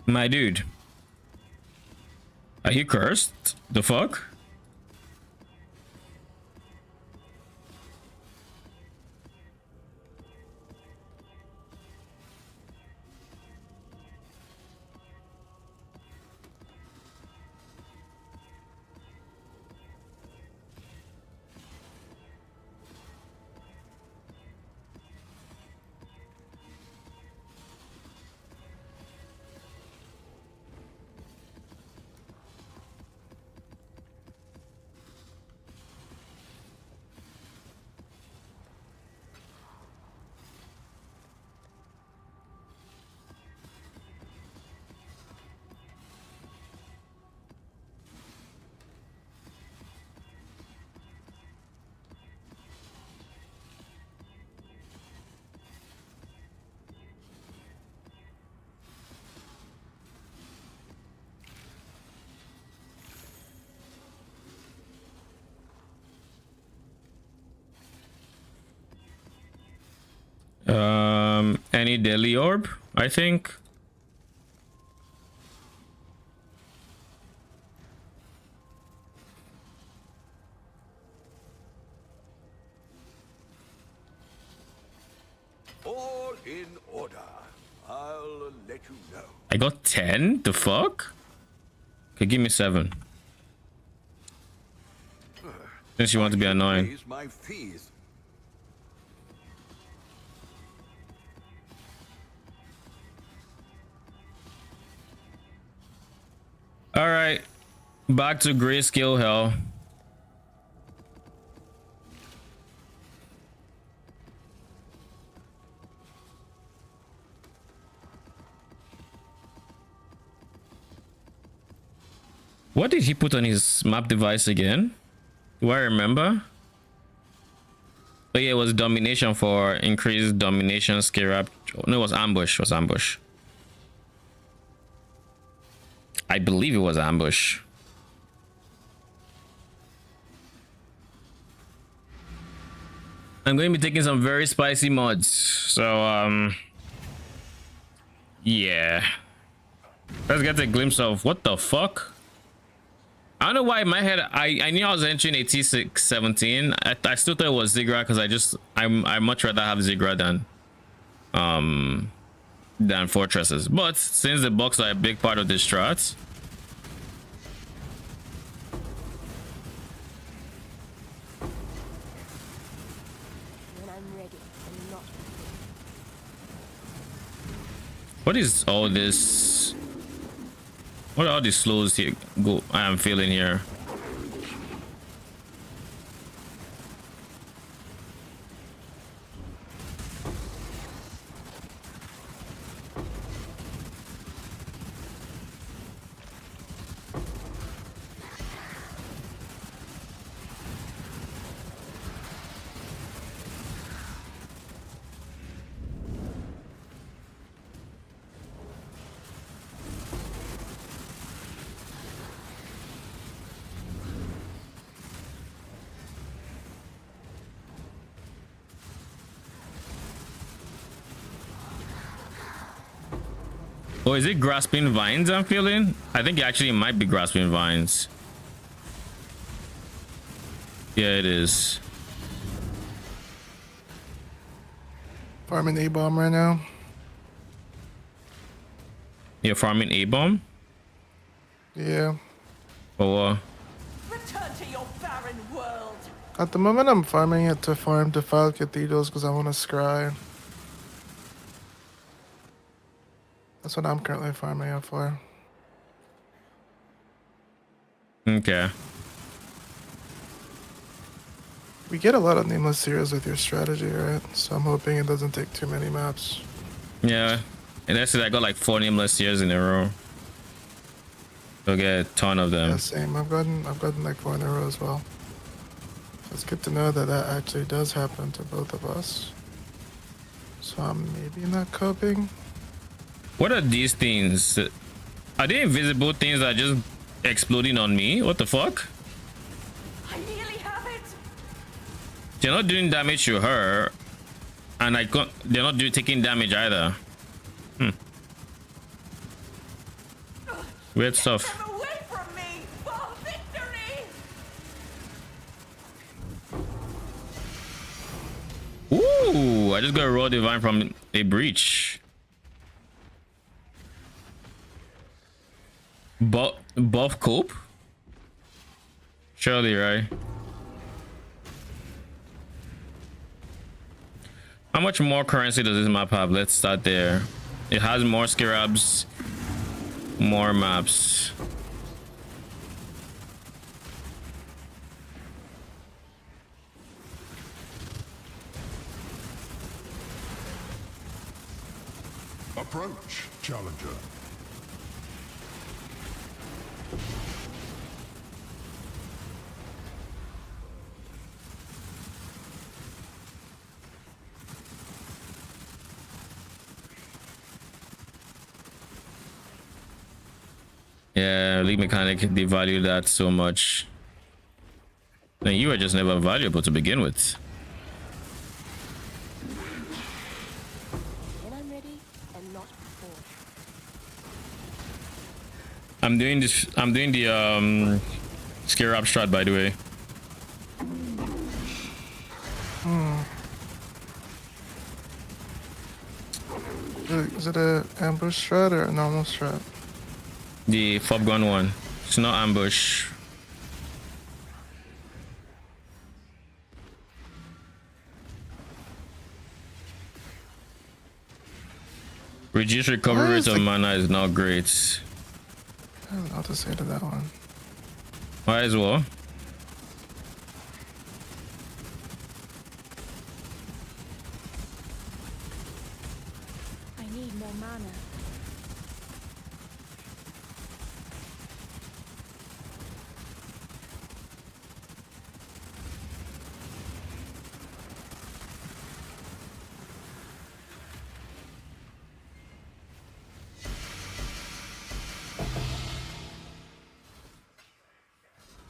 My dude. Are you cursed? The fuck? Any daily orb, I think. All in order. I'll let you know. I got 10? The fuck? Okay, give me 7. Since you want to be annoying. Raise my fees. Alright. Back to grayscale hell. What did he put on his map device again? Do I remember? Oh yeah, it was domination for increased domination scare up. No, it was ambush. It was ambush. I believe it was ambush. I'm going to be taking some very spicy mods. So yeah. Let's get a glimpse of what the fuck. I don't know why in my head I knew I was entering a T617. I still thought it was Zigra because I much rather have Zigra than fortresses. But since the bucks are a big part of the strat, When I'm ready, I'm not. what is all this? What are all these slows here? I am feeling here. Oh, is it grasping vines I'm feeling? I think actually it might be grasping vines. Yeah, it is. Farming A-bomb right now. You're farming A-bomb? Yeah. Or Return to your barren world. At the moment, I'm farming it to farm defiled cathedrals because I want to scry. That's what I'm currently farming it for. okay. We get a lot of nameless series with your strategy, right? So I'm hoping it doesn't take too many maps. Yeah. And that's it. I got like 4 nameless years in a row. You'll get a ton of them. Yeah, same. I've gotten like 4 in a row as well. So it's good to know that that actually does happen to both of us. So I'm maybe not coping. What are these things? Are they invisible things that are just exploding on me? What the fuck? I nearly have it. They're not doing damage to her, and they're not taking damage either. Weird stuff. Them away from me for victory! Ooh, I just got a raw divine from a breach. Buff cope? Surely, right? How much more currency does this map have? Let's start there. It has more scarabs, more maps. Approach, challenger. Yeah, league mechanic, they value that so much. And you are just never valuable to begin with. When I'm ready and not before. I'm doing the scare up strat, by the way. Is it a ambush strat or a normal strat? The fob gun one. It's not ambush. Reduce recovery rate of mana is not great. I don't know what to say to that one. Might as well. I need more mana.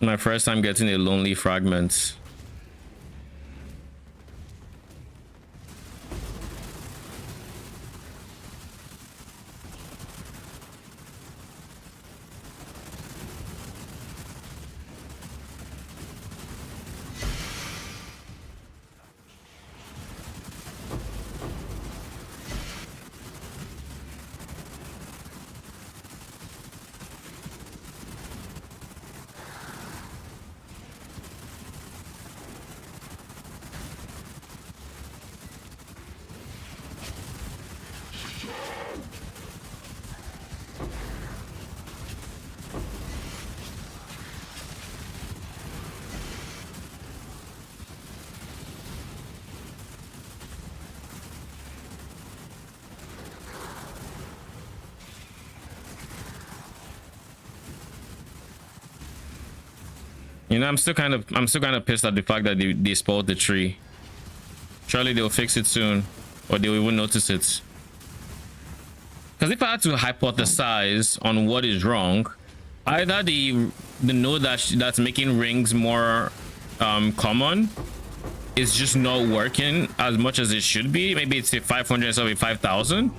My first time getting a lonely fragment. You know, I'm still kind of pissed at the fact that they spoiled the tree. Surely they'll fix it soon, or they'll even notice it. Because if I had to hypothesize on what is wrong, either the node that's making rings more common is just not working as much as it should be. Maybe it's a 500 instead of a 5,000.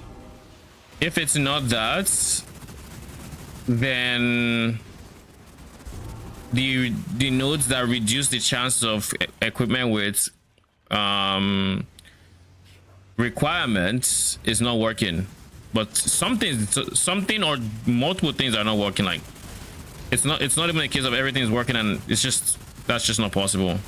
If it's not that, then the nodes that reduce the chance of equipment with requirements is not working. But something or multiple things are not working. Like it's not even a case of everything is working, and it's just that's just not possible.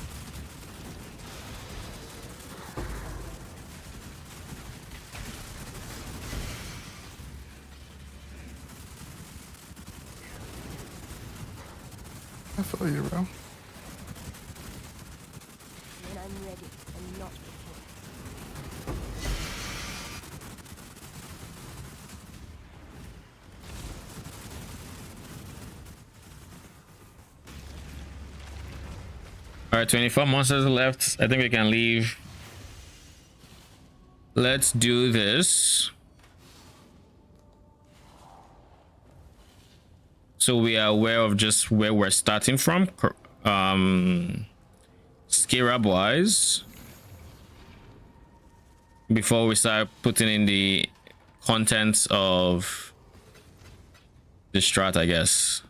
I feel you, bro. When I'm ready and not before. All right, 24 monsters left. I think we can leave. Let's do this. So we are aware of just where we're starting from, scarab wise, before we start putting in the contents of the strat, I guess.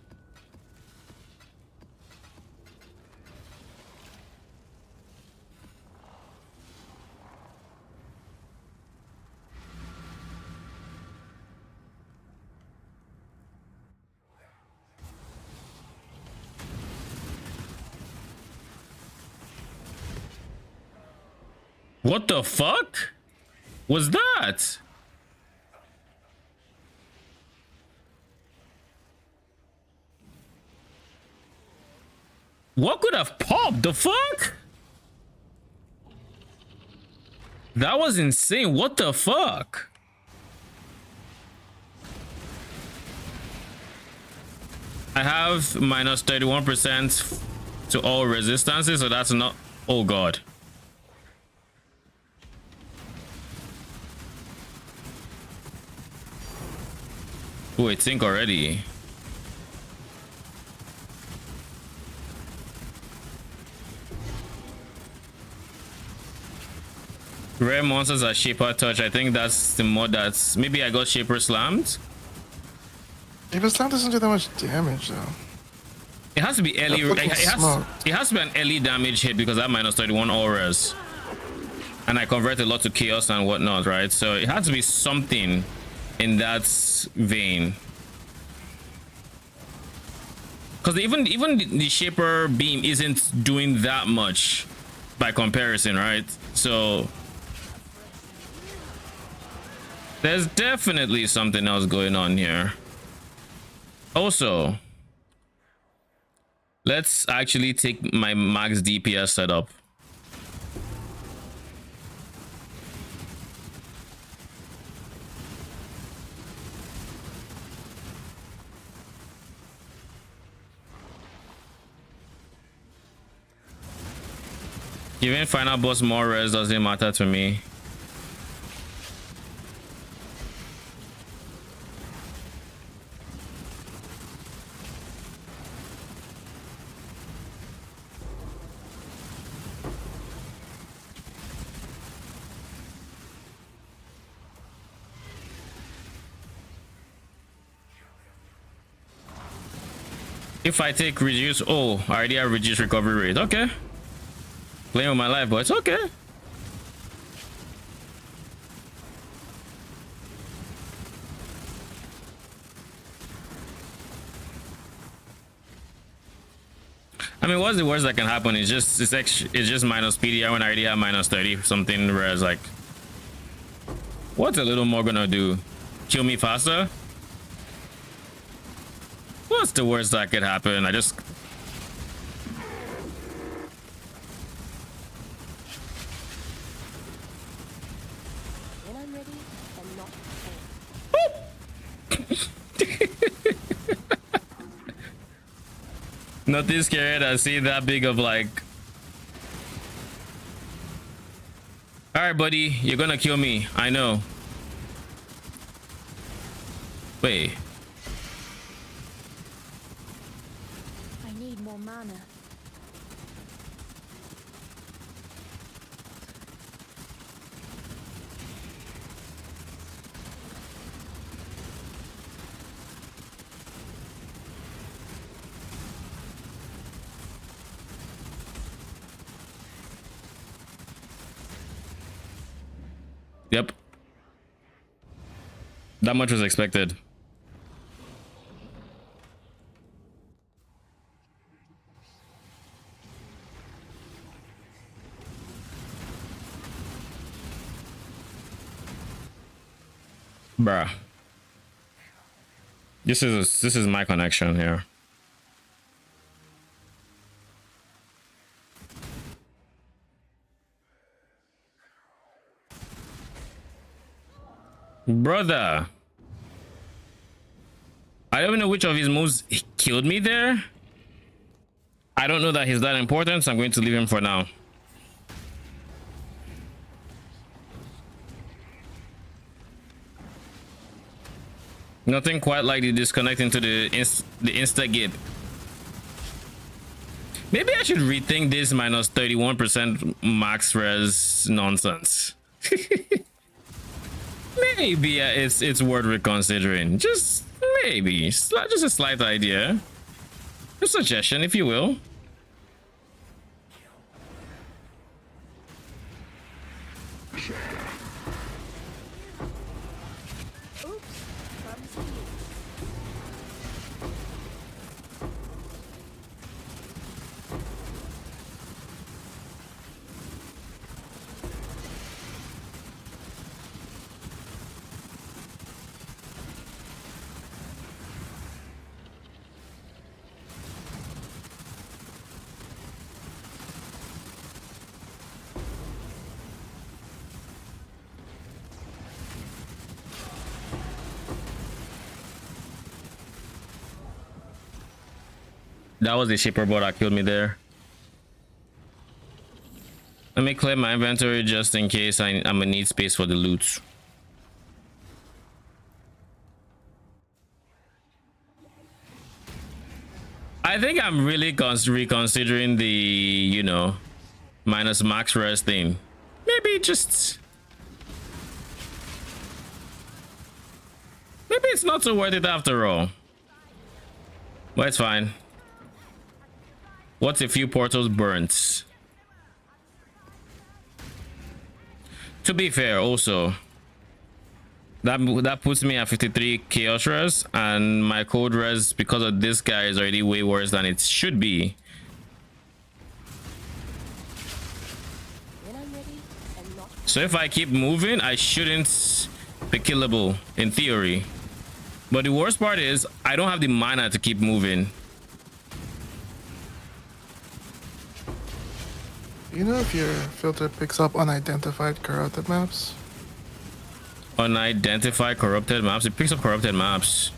What the fuck was that? What could have popped? The fuck? That was insane. What the fuck? I have minus 31% to all resistances, so that's not... Oh god. Oh, it's ink already. Rare monsters are Shaper Touch. I think that's the mod that's... Maybe I got Shaper Slammed. If it's not doesn't do that much damage though. It has to be early. It Has to be an early damage hit because I have minus 31 auras. And I convert a lot to chaos and whatnot, right? So it has to be something in that vein. Because even the Shaper Beam isn't doing that much by comparison, right? So there's definitely something else going on here. Also, let's actually take my max DPS setup. Giving final boss more res doesn't matter to me. If I take reduce, oh, I already have reduced recovery rate. Okay. Playing with my life, but it's okay. I mean, what's the worst that can happen? It's just minus PDI when I already have minus 30 something, whereas like, what's a little more gonna do? Kill me faster? What's the worst that could happen? I just... When I'm ready, I'm not prepared. Nothing scared. I see that big of like... Alright, buddy. You're gonna kill me. I know. Wait. I need more mana. Yep. That much was expected. Bruh. This is my connection here. Brother. I don't even know which of his moves killed me there. I don't know that he's that important, so I'm going to leave him for now. Nothing quite like the disconnect into the insta gib. Maybe I should rethink this minus 31% max res nonsense. Maybe it's worth reconsidering. Just Maybe. Just a slight idea. A suggestion, if you will. Oops, clumsy. That was the shipper boat that killed me there. Let me clear my inventory just in case I'm gonna need space for the loot. I think I'm really reconsidering the, you know, minus max rest thing. Maybe just... Maybe it's not so worth it after all. But it's fine. What's a few portals burnt? To be fair, also, that puts me at 53 chaos res, and my code res because of this guy is already way worse than it should be. When I'm ready and not So if I keep moving, I shouldn't be killable in theory. But the worst part is I don't have the mana to keep moving. You know if your filter picks up unidentified corrupted maps? Unidentified corrupted maps. It picks up corrupted maps.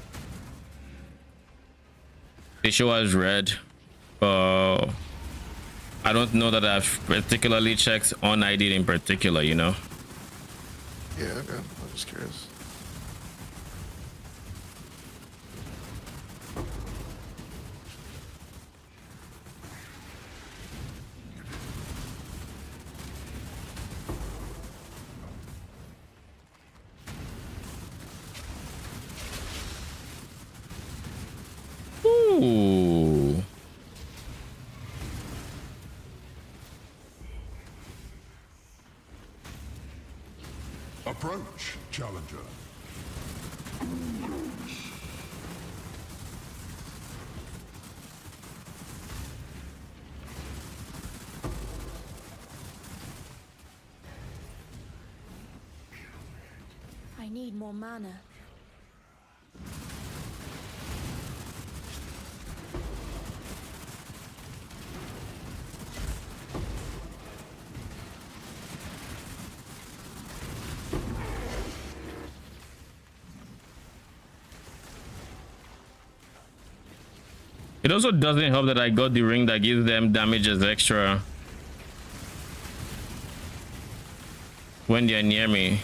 They show as red. I don't know that I've particularly checked on ID in particular, you know. Yeah, okay. I'm just curious. Ooh. Approach, challenger. I need more mana. It also doesn't help that I got the ring that gives them damage as extra when they're near me.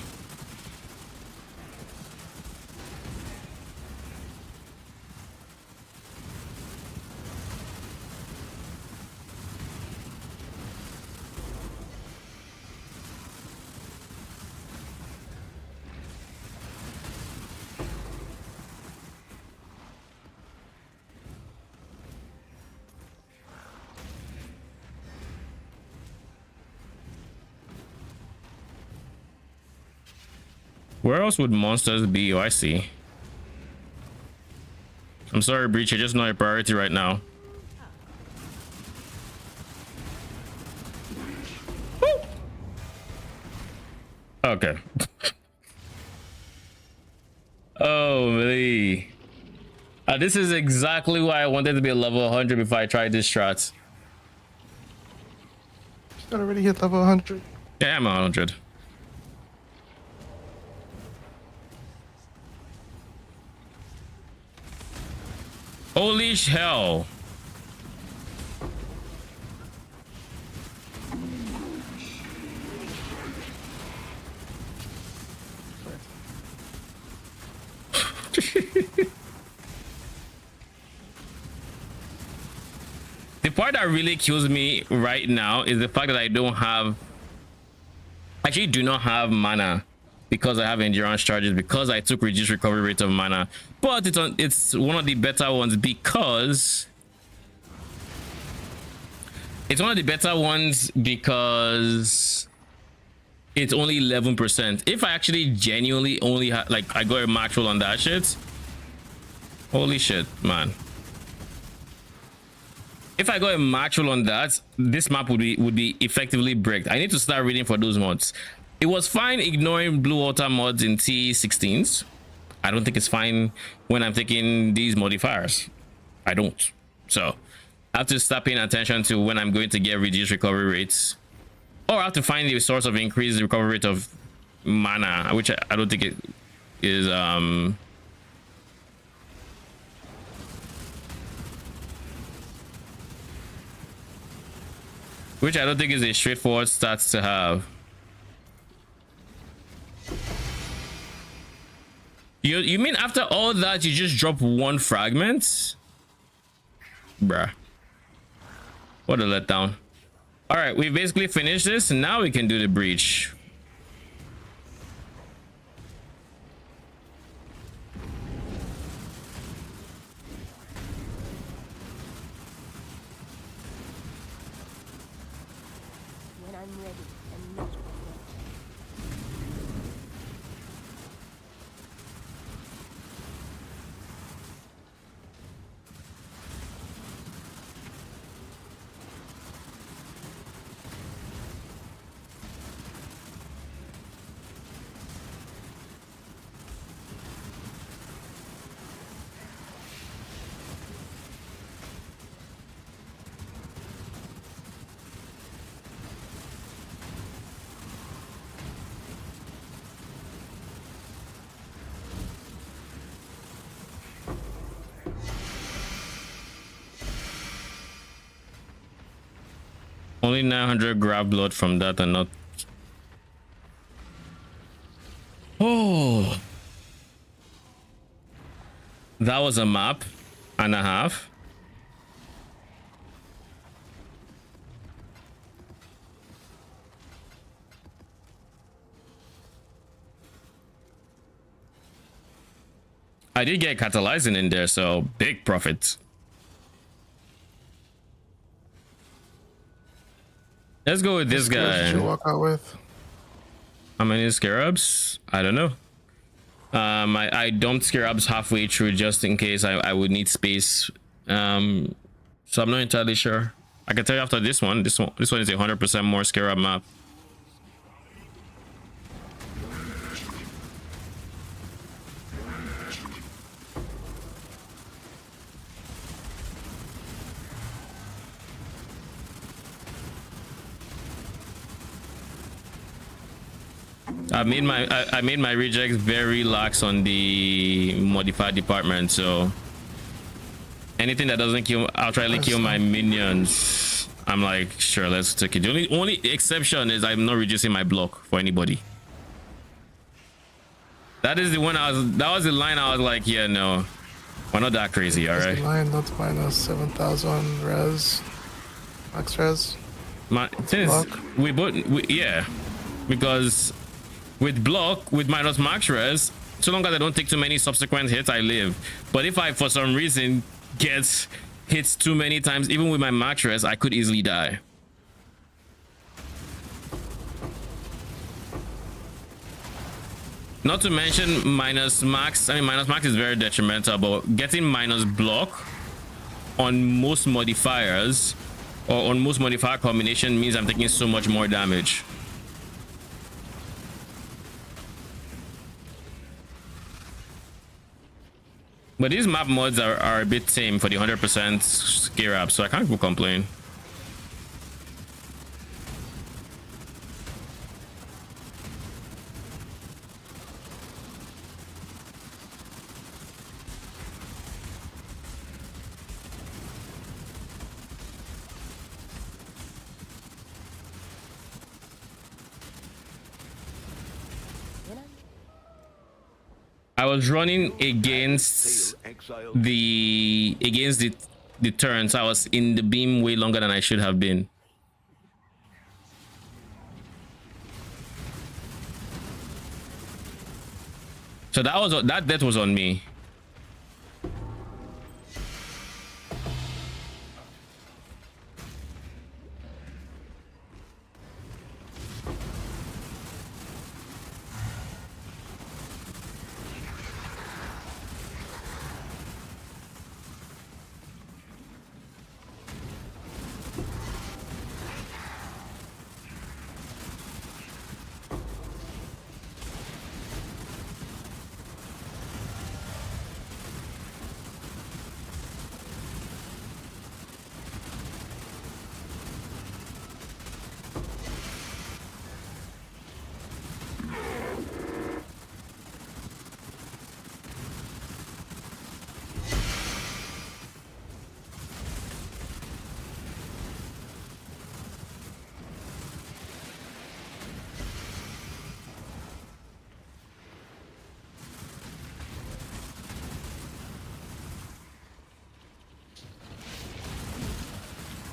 Where else would monsters be? Oh, I see. I'm sorry, Breach. You're just not a priority right now. Woo! Okay. Oh, me. This is exactly why I wanted to be a level 100 before I tried this strat. Should already hit level 100. Yeah, I'm 100. Holy hell. The part that really kills me right now is the fact that I don't have, actually do not have mana because I have endurance charges, because I took reduced recovery rate of mana, but it's one of the better ones because it's only 11%. If I actually genuinely only like I got a max roll on that shit, holy shit, man. If I got a max roll on that, this map would be effectively bricked. I need to start reading for those mods. It was fine ignoring blue water mods in T16s. I don't think it's fine when I'm taking these modifiers. I don't. So I have to start paying attention to when I'm going to get reduced recovery rates, or I have to find the source of increased recovery rate of mana, which I don't think it is which I don't think is a straightforward stats to have. You mean after all that you just drop one fragment? Bruh. What a letdown. All right, we basically finished this, and now we can do the breach. When I'm ready and not before. Only 900 grab blood from that and not. Oh, that was a map and a half. I did get catalyzing in there, so big profit. Let's go with this guy. Did you walk out with? How many scarabs? I don't know. I dumped scarabs halfway through just in case I would need space. So I'm not entirely sure. I can tell you after this one. This one is a 100% more scarab map. I made my rejects very lax on the modified department, so anything that doesn't kill, I'll try to kill my minions. I'm like, sure, let's take it. The only exception is I'm not reducing my block for anybody. That is the one that was the line I was like, yeah, no, we're not that crazy, all right. Line that's minus 7,000 res, max res. Yeah, because with block, with minus max res, so long as I don't take too many subsequent hits, I live. But if I, for some reason, get hits too many times, even with my max res, I could easily die. Not to mention minus max. I mean, minus max is very detrimental, but getting minus block on most modifiers or on most modifier combination means I'm taking so much more damage. But these map mods are a bit tame for the 100% scare up, so I can't complain. I was running against the turns. I was in the beam way longer than I should have been. So that death was on me.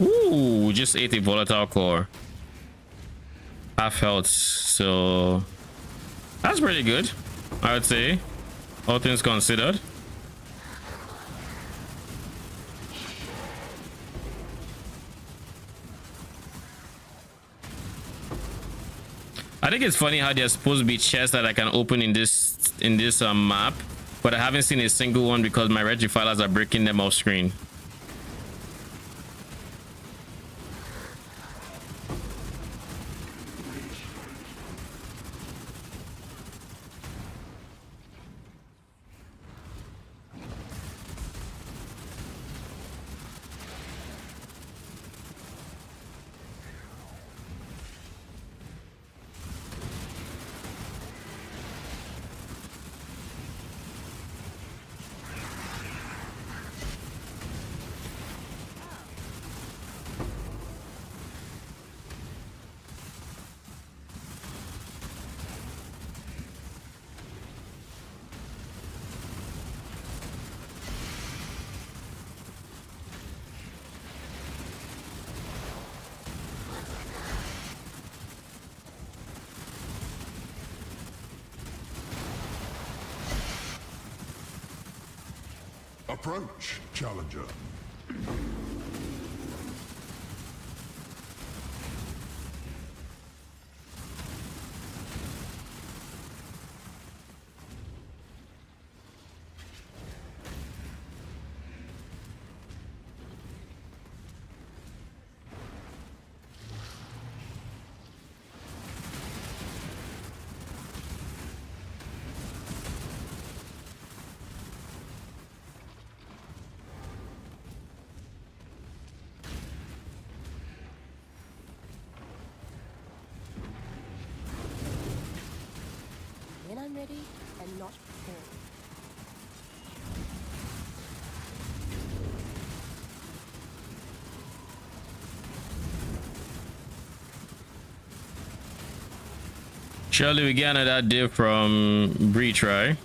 Ooh, just ate a volatile core. Half health, so that's pretty good, I would say, all things considered. I think it's funny how there's supposed to be chests that I can open in this map, but I haven't seen a single one because my red defilers are breaking them off screen. Approach, challenger. When I'm ready and not before. Surely we get another div from Breach, right?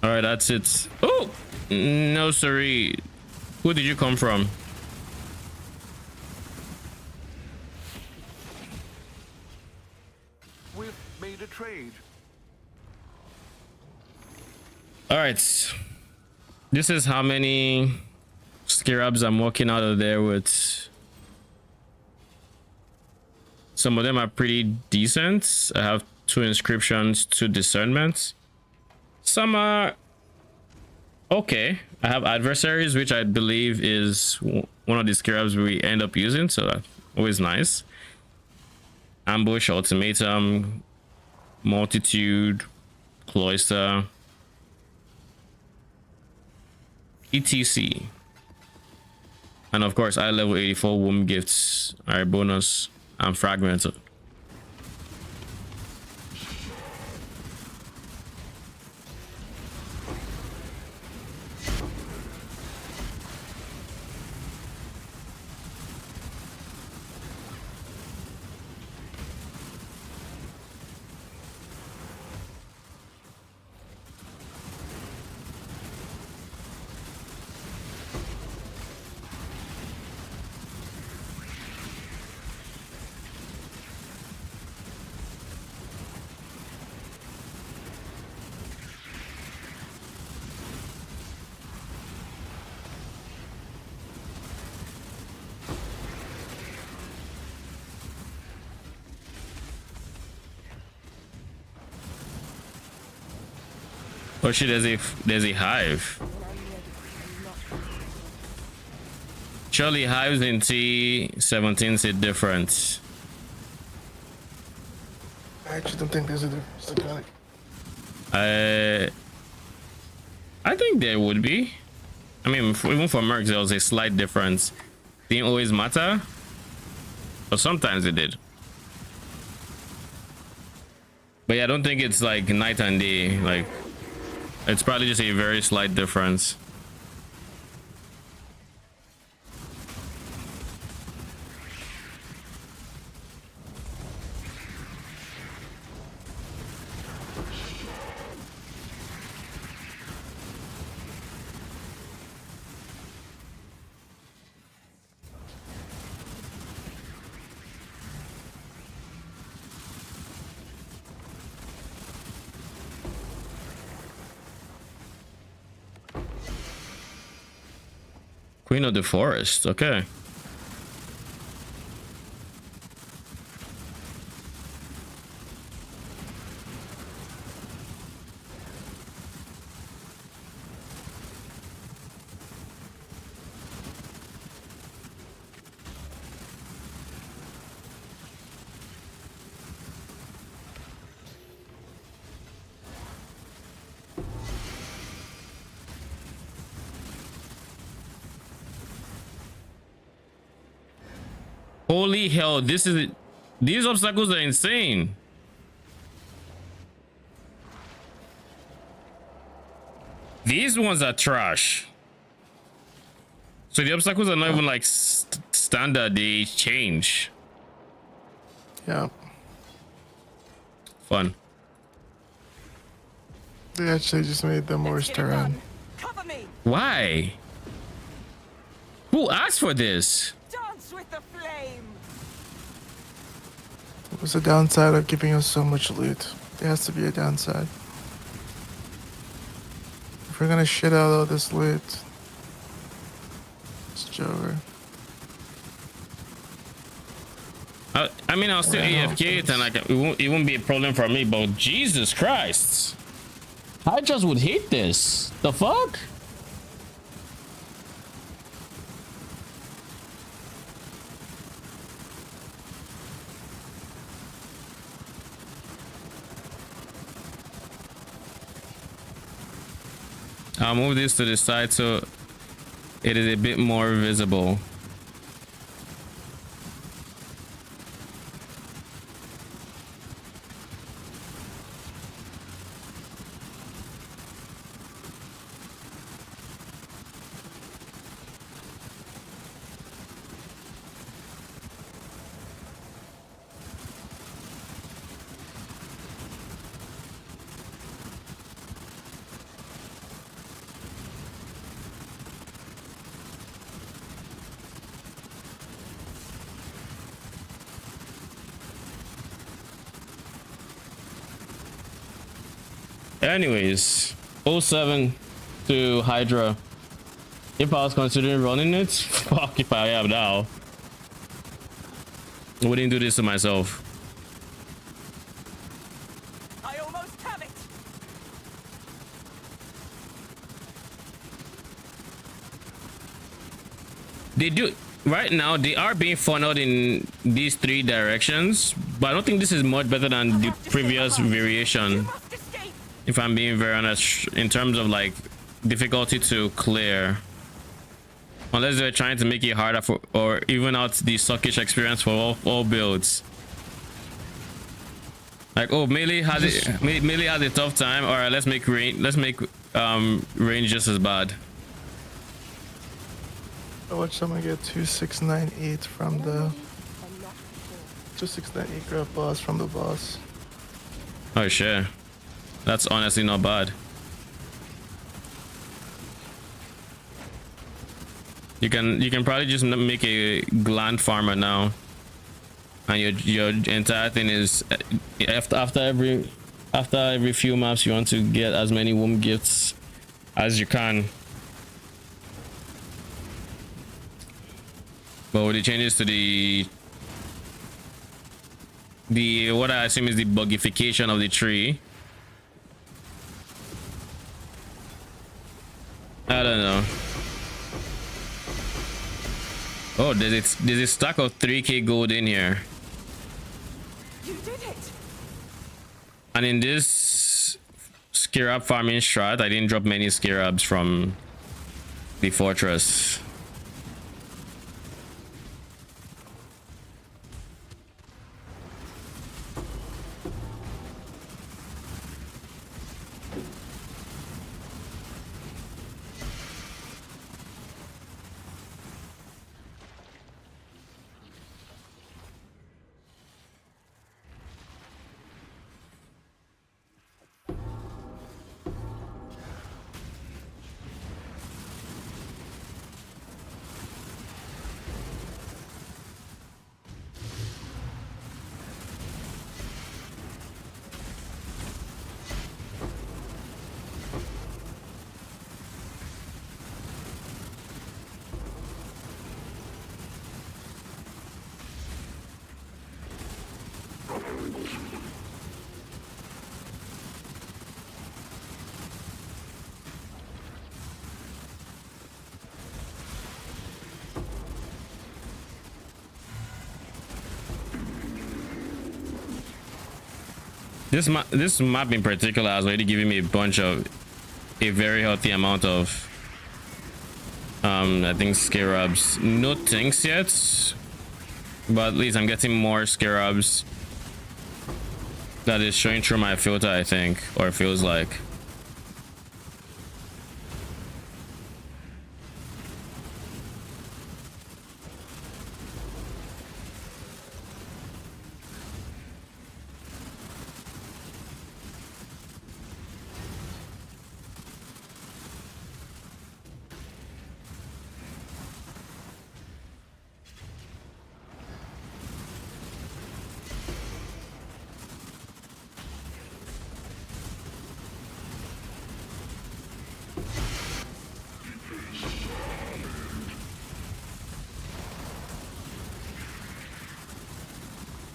All right, that's it. Oh, no, sorry. Who did you come from? We've made a trade. All right. This is how many scarabs I'm walking out of there with. Some of them are pretty decent. I have 2 inscriptions, 2 discernments. Some are okay. I have adversaries, which I believe is one of the scarabs we end up using, so that's always nice. Ambush, ultimatum, multitude, Cloister, etc. And of course, I level 84 womb gifts are bonus and fragmented. Oh shit, there's a hive. Surely hives in T17 is different. I actually don't think there's a difference. To kind I think there would be. I mean, even for mercs, there was a slight difference. Didn't always matter, but sometimes it did. But yeah, I don't think it's like night and day. Like, it's probably just a very slight difference. Queen of the Forest, okay. Holy hell, these obstacles are insane. These ones are trash. So the obstacles are not even like standard, they change. yeah. Fun. They actually just made them worse Get it to done. run. Cover me. Why? Who asked for this? Dance with the flame. What's the downside of giving us so much loot? There has to be a downside. If we're gonna shit out all this loot, it's over. I mean, I'll still AFK it and like it won't be a problem for me, but Jesus Christ. I just would hate this. The fuck? I'll move this to the side so it is a bit more visible. Anyways, 07 to Hydra. If I was considering running it, fuck if I am now. I wouldn't do this to myself. I almost have it. They do right now, they are being funneled in these three directions, but I don't think this is much better than the previous You variation. must escape. if I'm being very honest, in terms of like difficulty to clear. Unless they're trying to make it harder for, or even out the suckish experience for all builds. Like, oh, melee has it. Melee has a tough time. All right, let's make range. Let's make range just as bad. I watched someone get 2698 from the And not before. 2698 grab boss from the boss. Oh shit, that's honestly not bad. You can probably just make a gland farmer now, and your entire thing is after every few maps you want to get as many womb gifts as you can. But with the changes to the what I assume is the bugification of the tree, I don't know. Oh, there's a stack of 3k gold in here. You did it! And in this scarab farming strat, I didn't drop many scarabs from the fortress. This map in particular has already given me a very healthy amount of I think scarabs. No things yet, but at least I'm getting more scarabs that is showing through my filter, I think, or it feels like.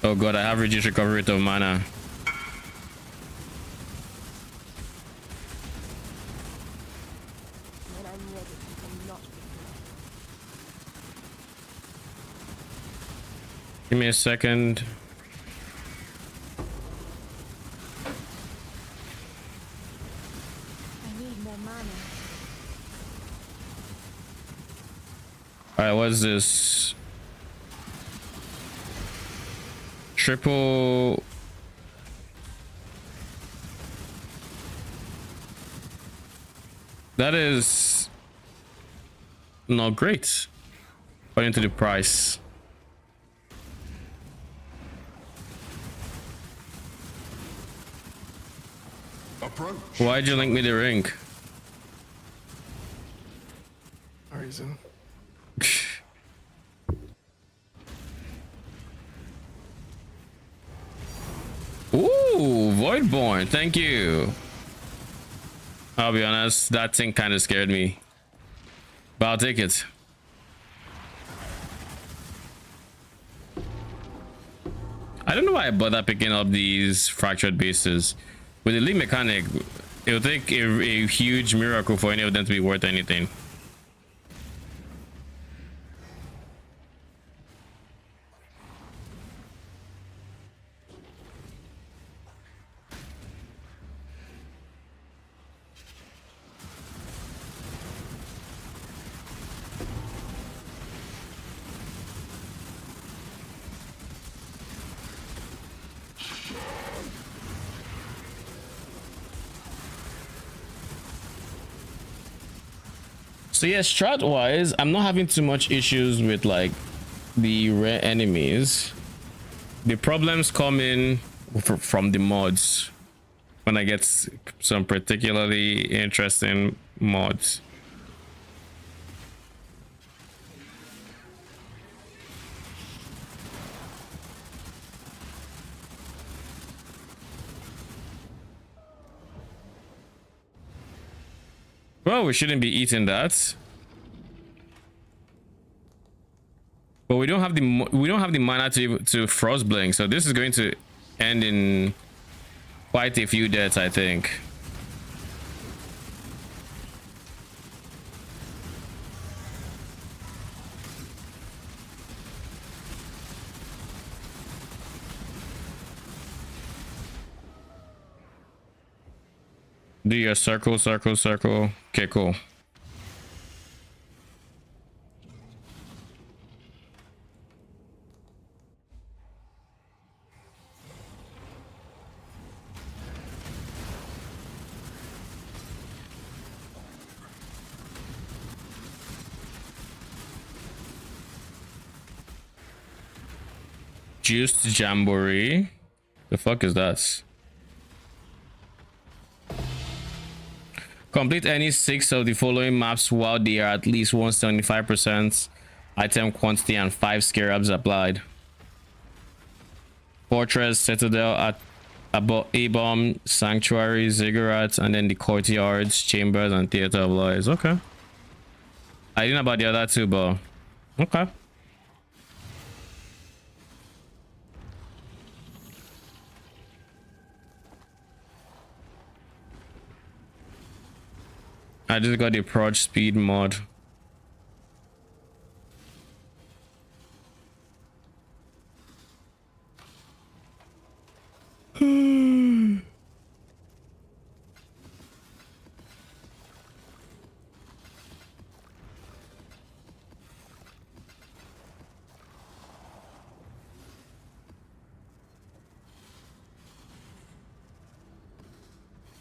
Oh god, I have reduced recovery rate of mana. When I'm ready and not before. Give me a second. I need more mana. Alright, what's this? Triple. That is not great according to the price. Approach. Why'd you link me the ring? No reason. Ooh, Voidborn, thank you. I'll be honest, that thing kind of scared me, but I'll take it. I don't know why I bother picking up these fractured bases. With the lead mechanic, it'll take a huge miracle for any of them to be worth anything. So yeah, strat wise, I'm not having too much issues with like the rare enemies. The problems come in from the mods when I get some particularly interesting mods. Well, we shouldn't be eating that. But we don't have the mana to frostblink, so this is going to end in quite a few deaths, I think. Do your circle, circle, circle. Okay, cool. Juiced Jamboree. The fuck is that? Complete any 6 of the following maps while they are at least 175% item quantity and 5 scarabs applied. Fortress, Citadel, at A-Bomb, Sanctuary, Ziggurat, and then the courtyards, chambers, and Theater of Lies. Okay. I didn't know about the other two, but okay. I just got the approach speed mod.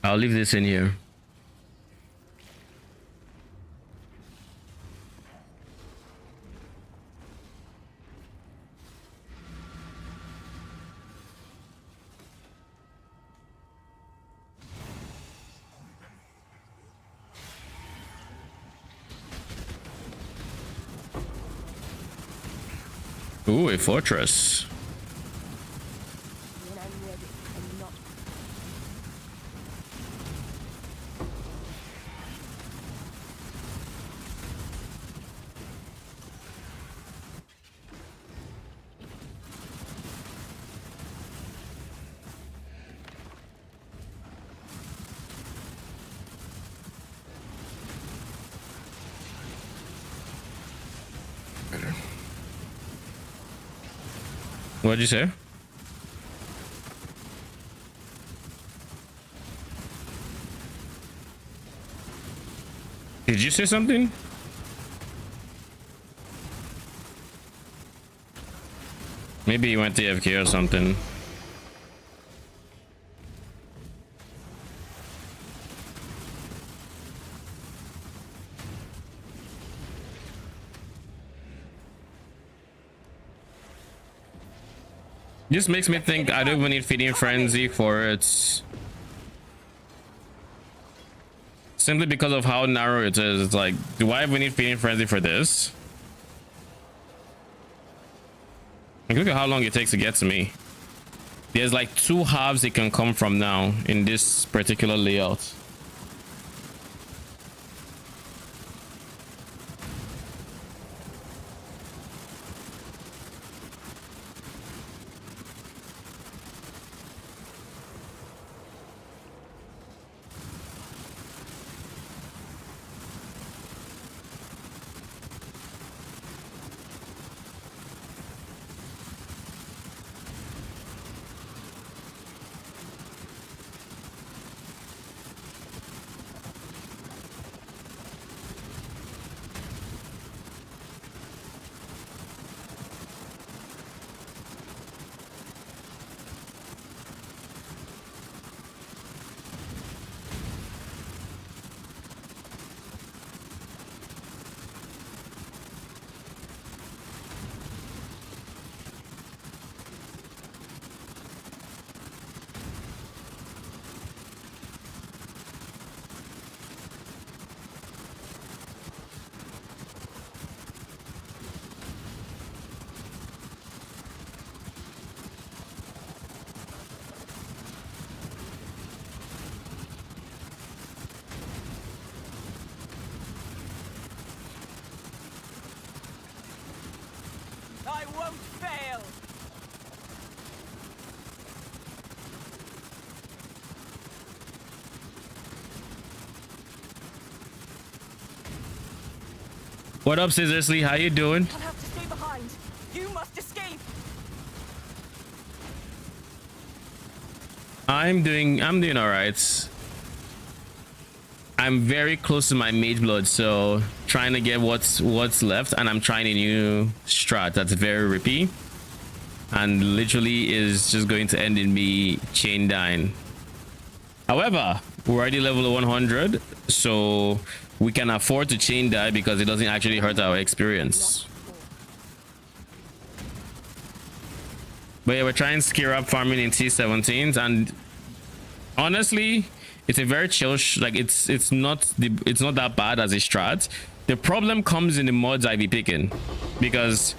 I'll leave this in here. Ooh, a fortress. When I'm ready and not What'd you say? Did you say something? Maybe you went to AFK or something. This makes me think I don't even need Feeding Frenzy for it. Simply because of how narrow it is. It's like, do I even need Feeding Frenzy for this? Like, look at how long it takes to get to me. There's like 2 halves it can come from now in this particular layout. What up, Scissorsley? How you doing? I'll have to stay behind. You must escape. I'm doing all right. I'm very close to my Mageblood, so trying to get what's left, and I'm trying a new strat that's very rippy and literally is just going to end in me chain dying. However, we're already level 100, so we can afford to chain die because it doesn't actually hurt our experience. But yeah, we're trying to gear up farming in T17s, and honestly, it's a very chill it's not that bad as a strat. The problem comes in the mods I be picking, because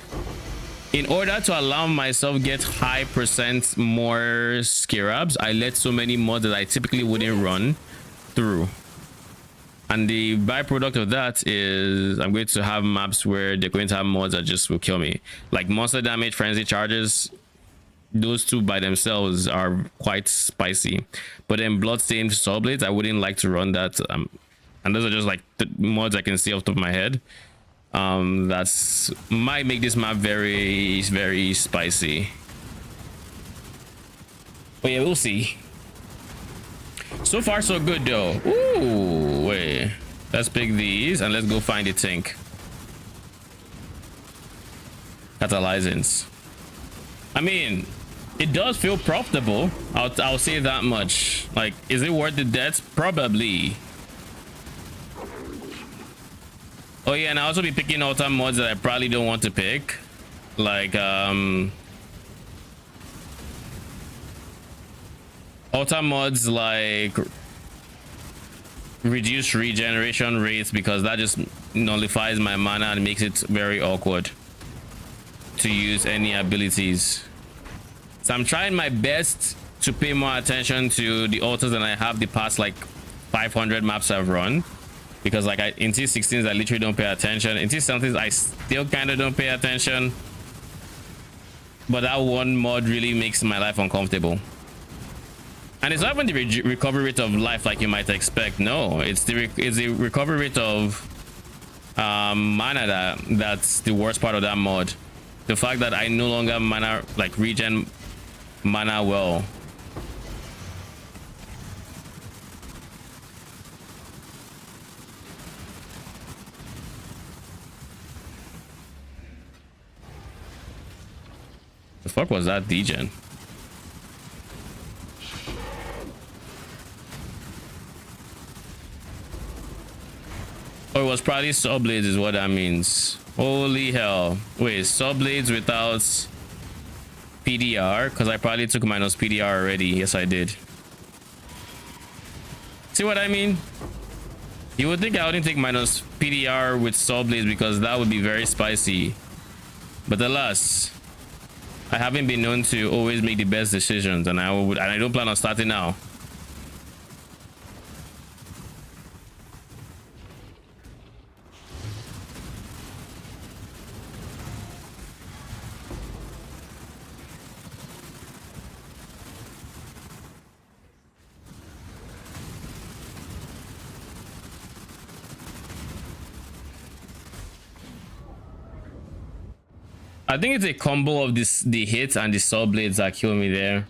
in order to allow myself get high percent more scarabs, I let so many mods that I typically wouldn't run through. And the byproduct of that is I'm going to have maps where they're going to have mods that just will kill me. Like monster damage, frenzy charges, those two by themselves are quite spicy. But then bloodstained saw blades, I wouldn't like to run that. And those are just like the mods I can see off the top of my head. That's might make this map very, very spicy. But yeah, we'll see. So far so good though. Ooh, wait, let's pick these and let's go find a tank. Catalyzins. I mean, it does feel profitable. I'll say that much. Like, is it worth the debt? Probably. Oh yeah, and I'll also be picking out some mods that I probably don't want to pick, like auto mods like reduce regeneration rates, because that just nullifies my mana and makes it very awkward to use any abilities. So I'm trying my best to pay more attention to the autos than I have the past like 500 maps I've run, because like in T16s I literally don't pay attention. In T17s I still kind of don't pay attention, but that one mod really makes my life uncomfortable. And it's not even the recovery rate of life like you might expect. No, it's the recovery rate of mana that's the worst part of that mod. The fact that I no longer mana like regen mana well. The fuck was that degen? Oh, it was probably saw blades is what that means. Holy hell. Wait, saw blades without PDR? Because I probably took minus PDR already. Yes, I did. See what I mean? You would think I wouldn't take minus PDR with saw blades because that would be very spicy. But alas, I haven't been known to always make the best decisions, and I don't plan on starting now. I think it's a combo of the hits and the saw blades that kill me there.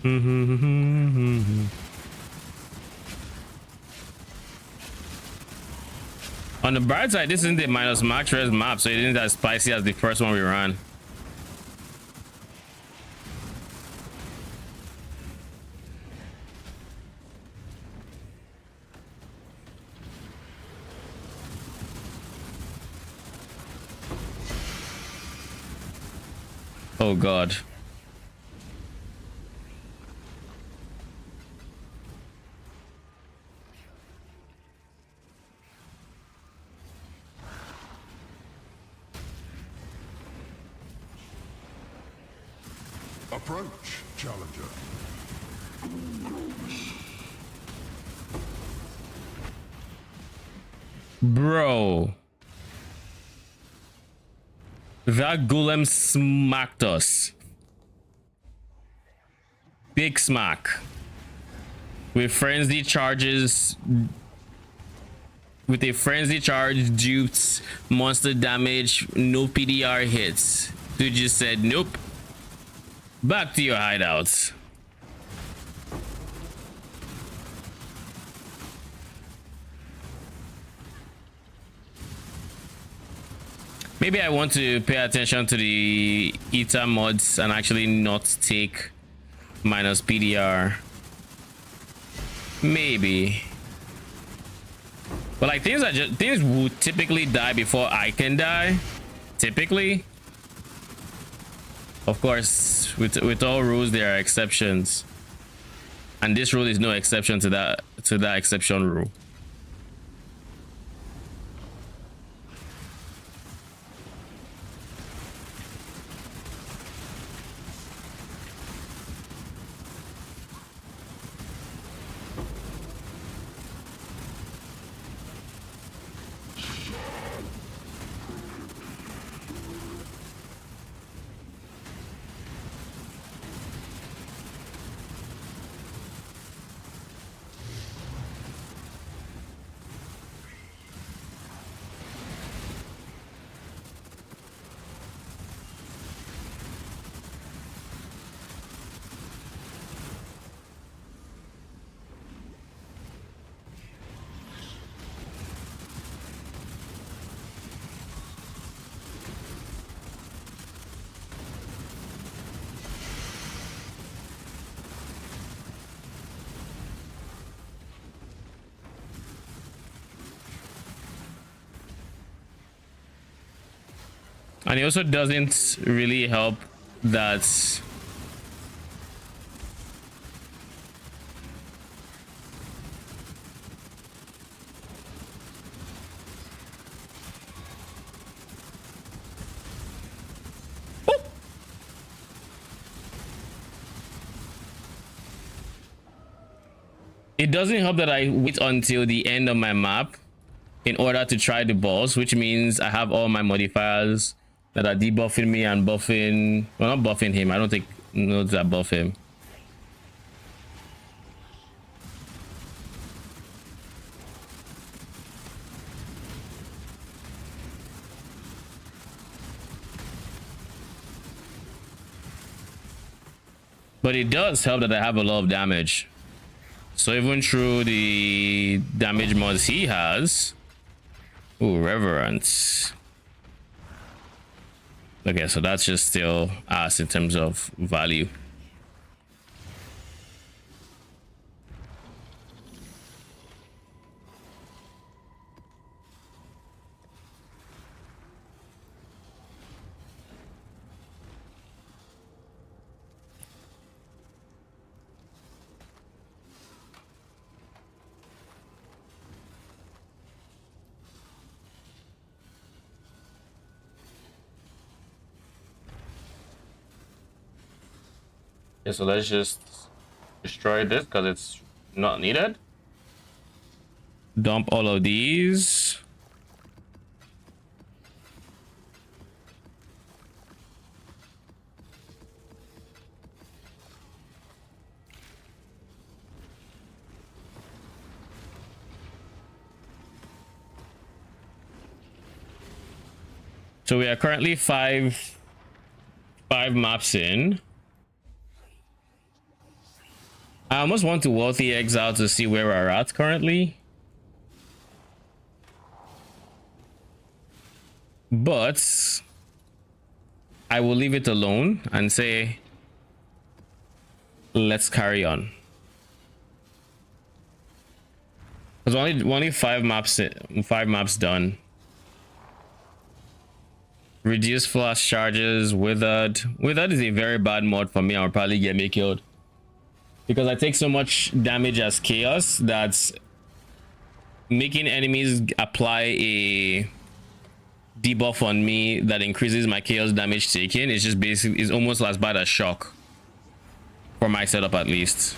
On the bright side, this isn't the minus max res map, so it isn't as spicy as the first one we ran. Oh god. Approach, challenger. Bro. That golem smacked us. Big smack. With frenzy charges. With a frenzy charge, duped monster damage, no PDR hits. Dude just said nope. Back to your hideouts. Maybe I want to pay attention to the ETA mods and actually not take minus PDR. Maybe. But like things would typically die before I can die. Typically. Of course, with all rules there are exceptions. And this rule is no exception to that exception rule. And it also doesn't really help that it doesn't help that I wait until the end of my map in order to try the boss, which means I have all my modifiers that are debuffing me and buffing, well, not buffing him. I don't think nodes that buff him. But it does help that I have a lot of damage. So even through the damage mods he has, ooh, Reverence. Okay, so that's just still us in terms of value. Yeah, so let's just destroy this because it's not needed. Dump all of these. So we are currently five maps in. I almost want to wealthy Exile to see where we're at currently. But I will leave it alone and say, let's carry on. There's only five maps done. Reduce flash charges, withered. Withered is a very bad mod for me. I'll probably get me killed. Because I take so much damage as chaos that's making enemies apply a debuff on me that increases my chaos damage taken. It's just basically, it's almost as bad as shock for my setup at least.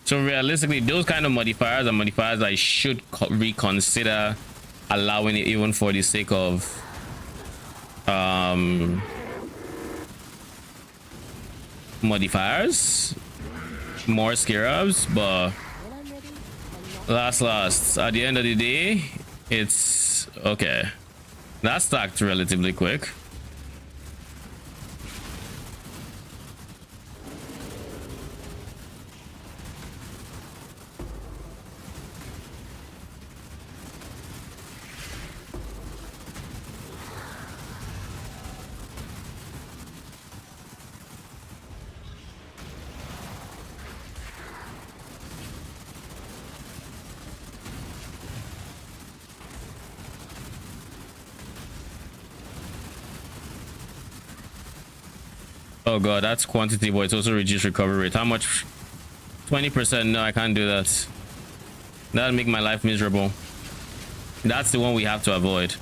So realistically, those kind of modifiers are modifiers I should reconsider allowing it even for the sake of modifiers, more scarabs, but When I'm ready, and not last at the end of the day, it's okay. That stacked relatively quick. Oh god, that's quantity, but it's also reduced recovery rate. How much? 20%. No, I can't do that. That'll make my life miserable. That's the one we have to avoid.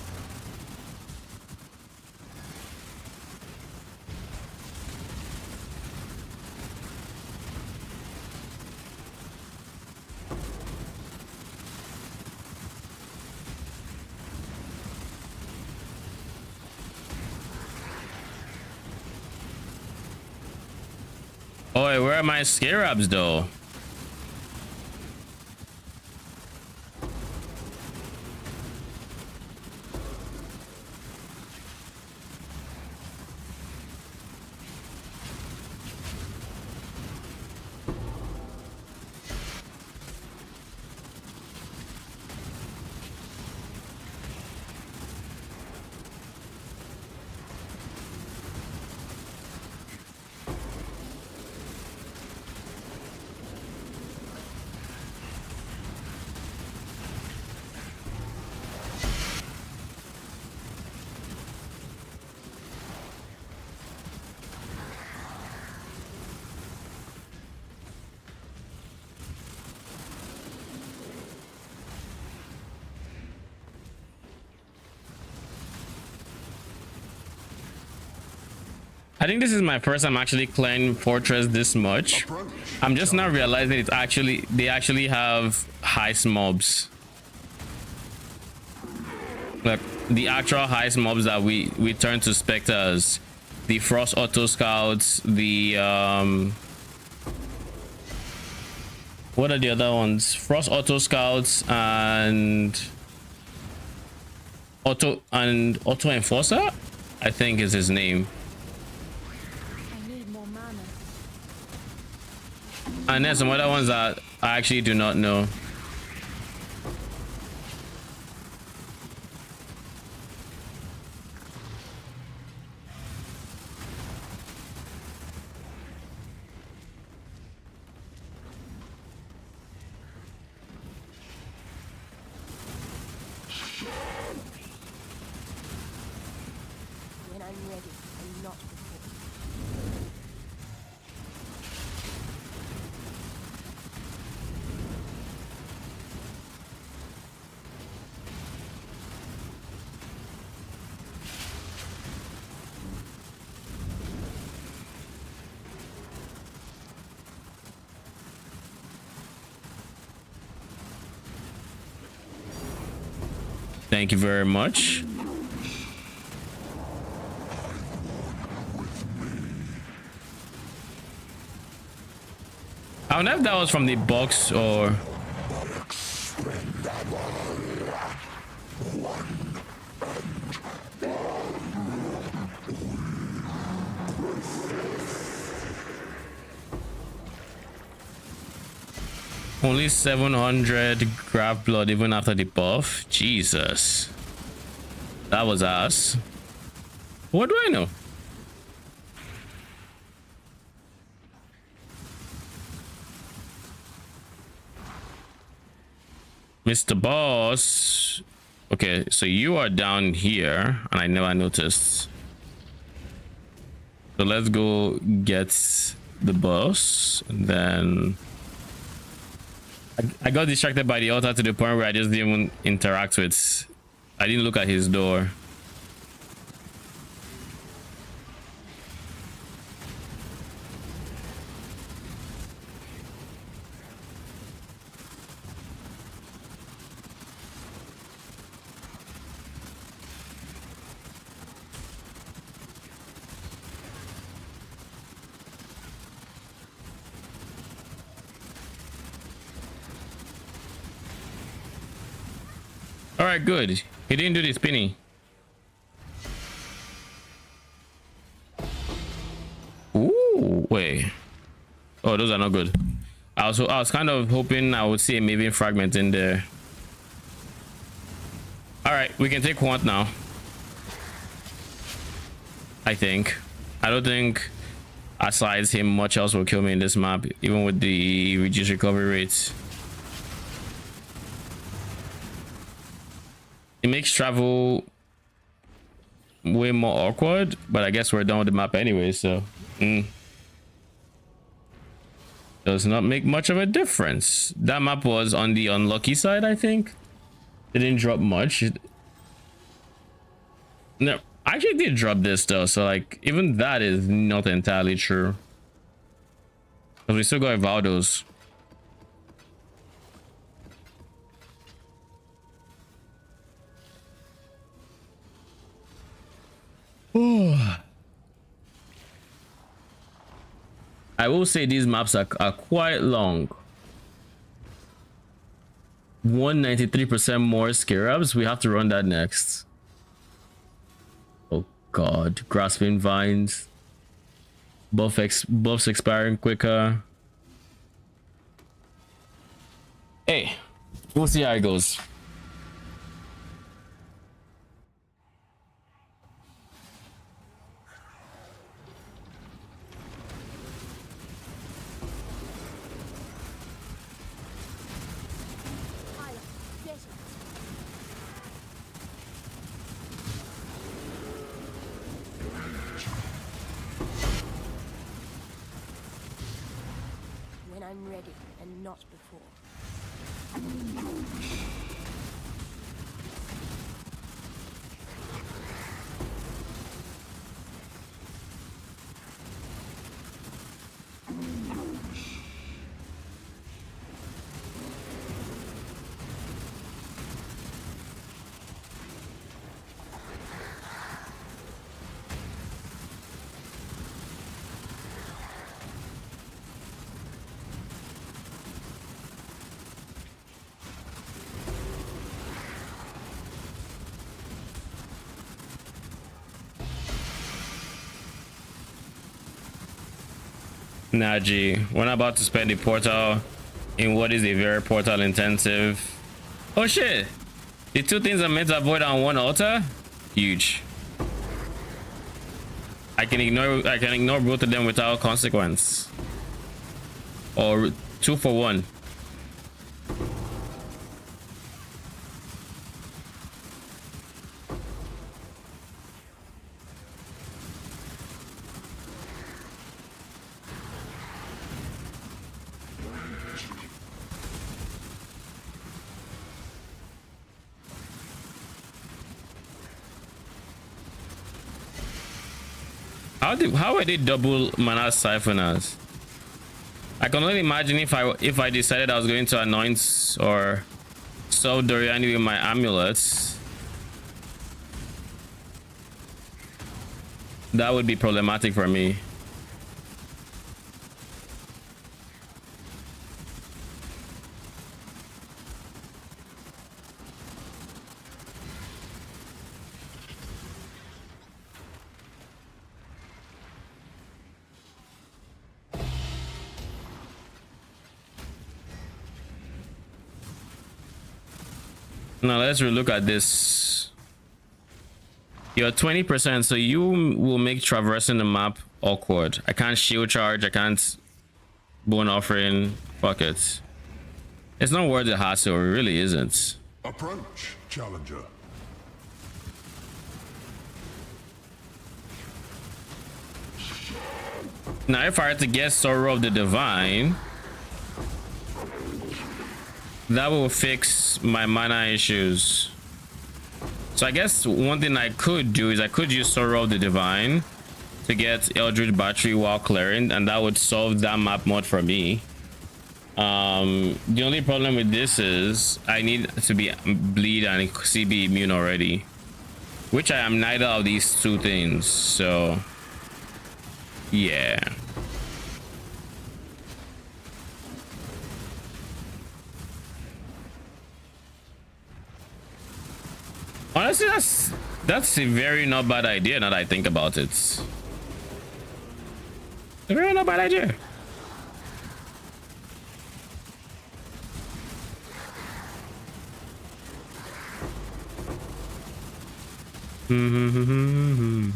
Oh, wait, where are my scarabs though? I think this is my first time actually clearing fortress this much. I'm just now realizing it's actually they actually have heist mobs. Like the actual heist mobs that we turn to specters, the frost auto scouts, the what are the other ones? Frost auto scouts and auto enforcer, I think is his name. I need more mana. And there's some other ones that I actually do not know. When I'm ready, and not before. Thank you very much. I don't know if that was from the box or only 700 graph blood even after the buff. Jesus, that was ass. What do I know? Mr. Boss. Okay, so you are down here and I never noticed. So let's go get the boss, and then I got distracted by the altar to the point where I just didn't even interact with. I didn't look at his door. All right, good. He didn't do the spinny. Ooh, wait. Oh, those are not good. I was kind of hoping I would see a Maven fragment in there. All right, we can take Quant now. I think. I don't think besides him much else will kill me in this map, even with the reduced recovery rates. It makes travel way more awkward, but I guess we're done with the map anyway, so does not make much of a difference. That map was on the unlucky side, I think. It didn't drop much. No, I actually did drop this though, so like even that is not entirely true. Because we still got Valdos. I will say these maps are quite long. 193% more scarabs. We have to run that next. Oh god, grasping vines. Buffs expiring quicker. Hey, we'll see how it goes. When I'm ready and not before. Nah, G, we're not about to spend the portal in what is a very portal intensive. Oh shit, the two things are meant to avoid on one altar. Huge. I can ignore both of them without consequence, or 2 for 1. How are they double mana siphoners? I can only imagine if I decided I was going to anoint or solve Doriani with my amulets. That would be problematic for me. Now let's relook at this. You're 20%, so you will make traversing the map awkward. I can't shield charge, I can't bone offering. Fuck it. It's not worth the hassle, it really isn't. Approach, challenger. Now if I were to get Sorrow of the Divine, that will fix my mana issues. So I guess one thing I could do is I could use Sorrow of the Divine to get Eldritch Battery while clearing, and that would solve that map mod for me. The only problem with this is I need to be bleed and CB immune already, which I am neither of these two things, so yeah. Honestly, that's a very not bad idea. Now that I think about it, a very not bad idea. When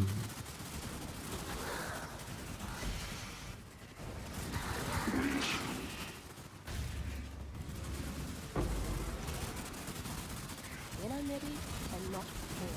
I'm ready and not before.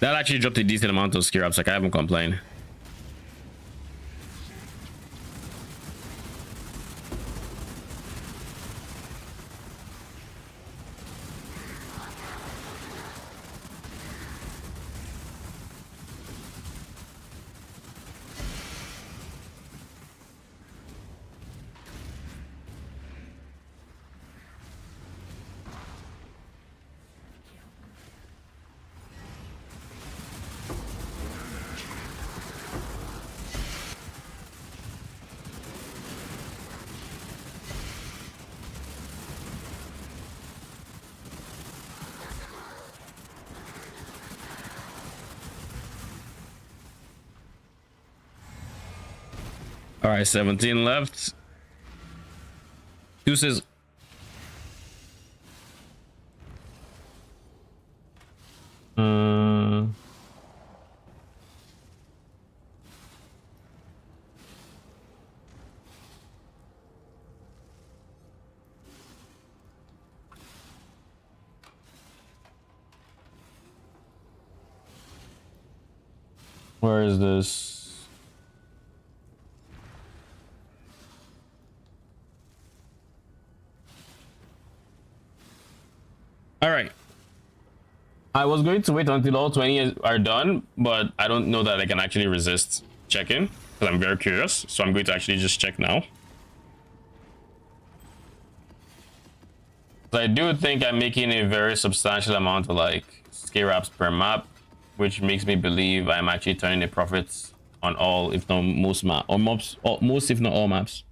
That actually dropped a decent amount of skill ups. Like I haven't complained. All right, 17 left. Deuces. Where is this? All right. I was going to wait until all 20 are done, but I don't know that I can actually resist checking because I'm very curious. So I'm going to actually just check now. So I do think I'm making a very substantial amount of like scale wraps per map, which makes me believe I'm actually turning a profit on all, if not most maps, or most if not all maps.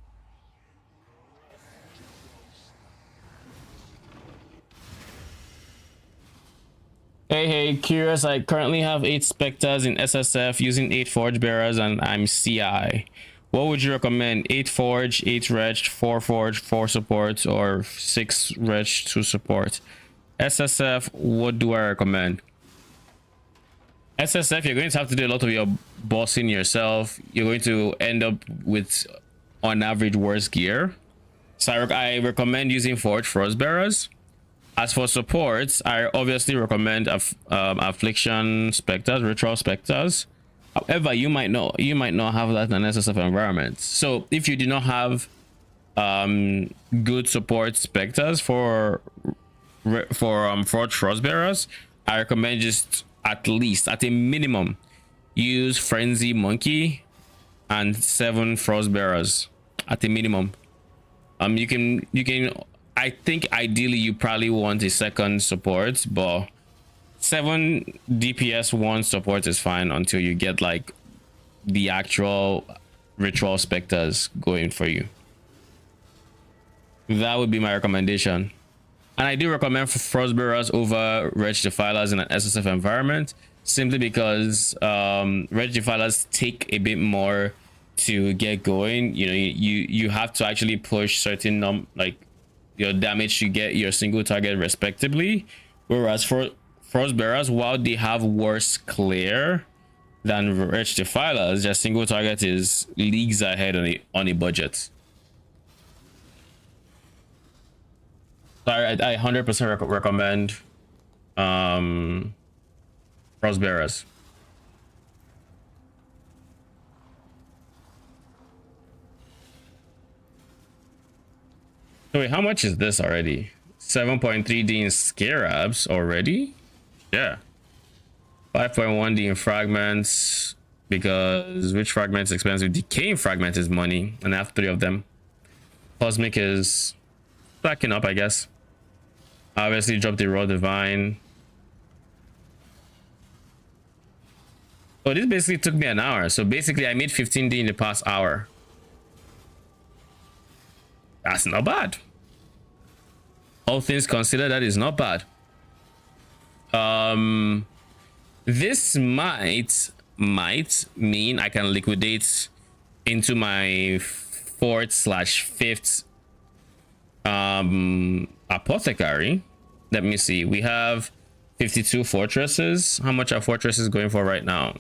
Hey, curious. I currently have 8 Spectres in SSF using 8 Forge Bearers, and I'm CI. What would you recommend? 8 Forge, 8 Wretched, 4 Forge, 4 Support, or 6 Wretched, 2 Support? SSF, what do I recommend? SSF, you're going to have to do a lot of your bossing yourself. You're going to end up with, on average, worse gear. So I recommend using Forge Frost Bearers. As for supports, I obviously recommend Affliction Spectres, Ritual Spectres. However, you might not have that in an SSF environment. So if you do not have good support Spectres for Forge Frostbearers, I recommend just at least, at a minimum, use Frenzy Monkey and 7 Frostbearers at a minimum. You can I think ideally you probably want a second support, but 7 DPS 1 support is fine until you get like the actual Ritual Spectres going for you. That would be my recommendation. And I do recommend Frostbearers over Wretched Defilers in an SSF environment, simply because Wretched Defilers take a bit more to get going. You know, you have to actually push certain like your damage to get your single target respectively. Whereas for Frostbearers, while they have worse clear than Wretched Defilers, their single target is leagues ahead on a budget. So I 100% recommend Frostbearers. So wait, how much is this already? 7.3D in Scarabs already? Yeah. 5.1D in Fragments, because which fragment is expensive? Decaying Fragment is money, and I have 3 of them. Cosmic is backing up, I guess. I obviously dropped the Raw Divine. Oh, this basically took me an hour. So basically I made 15D in the past hour. That's not bad. All things considered, that is not bad. This might mean I can liquidate into my 4th/5th apothecary. Let me see. We have 52 fortresses. How much are fortresses going for right now?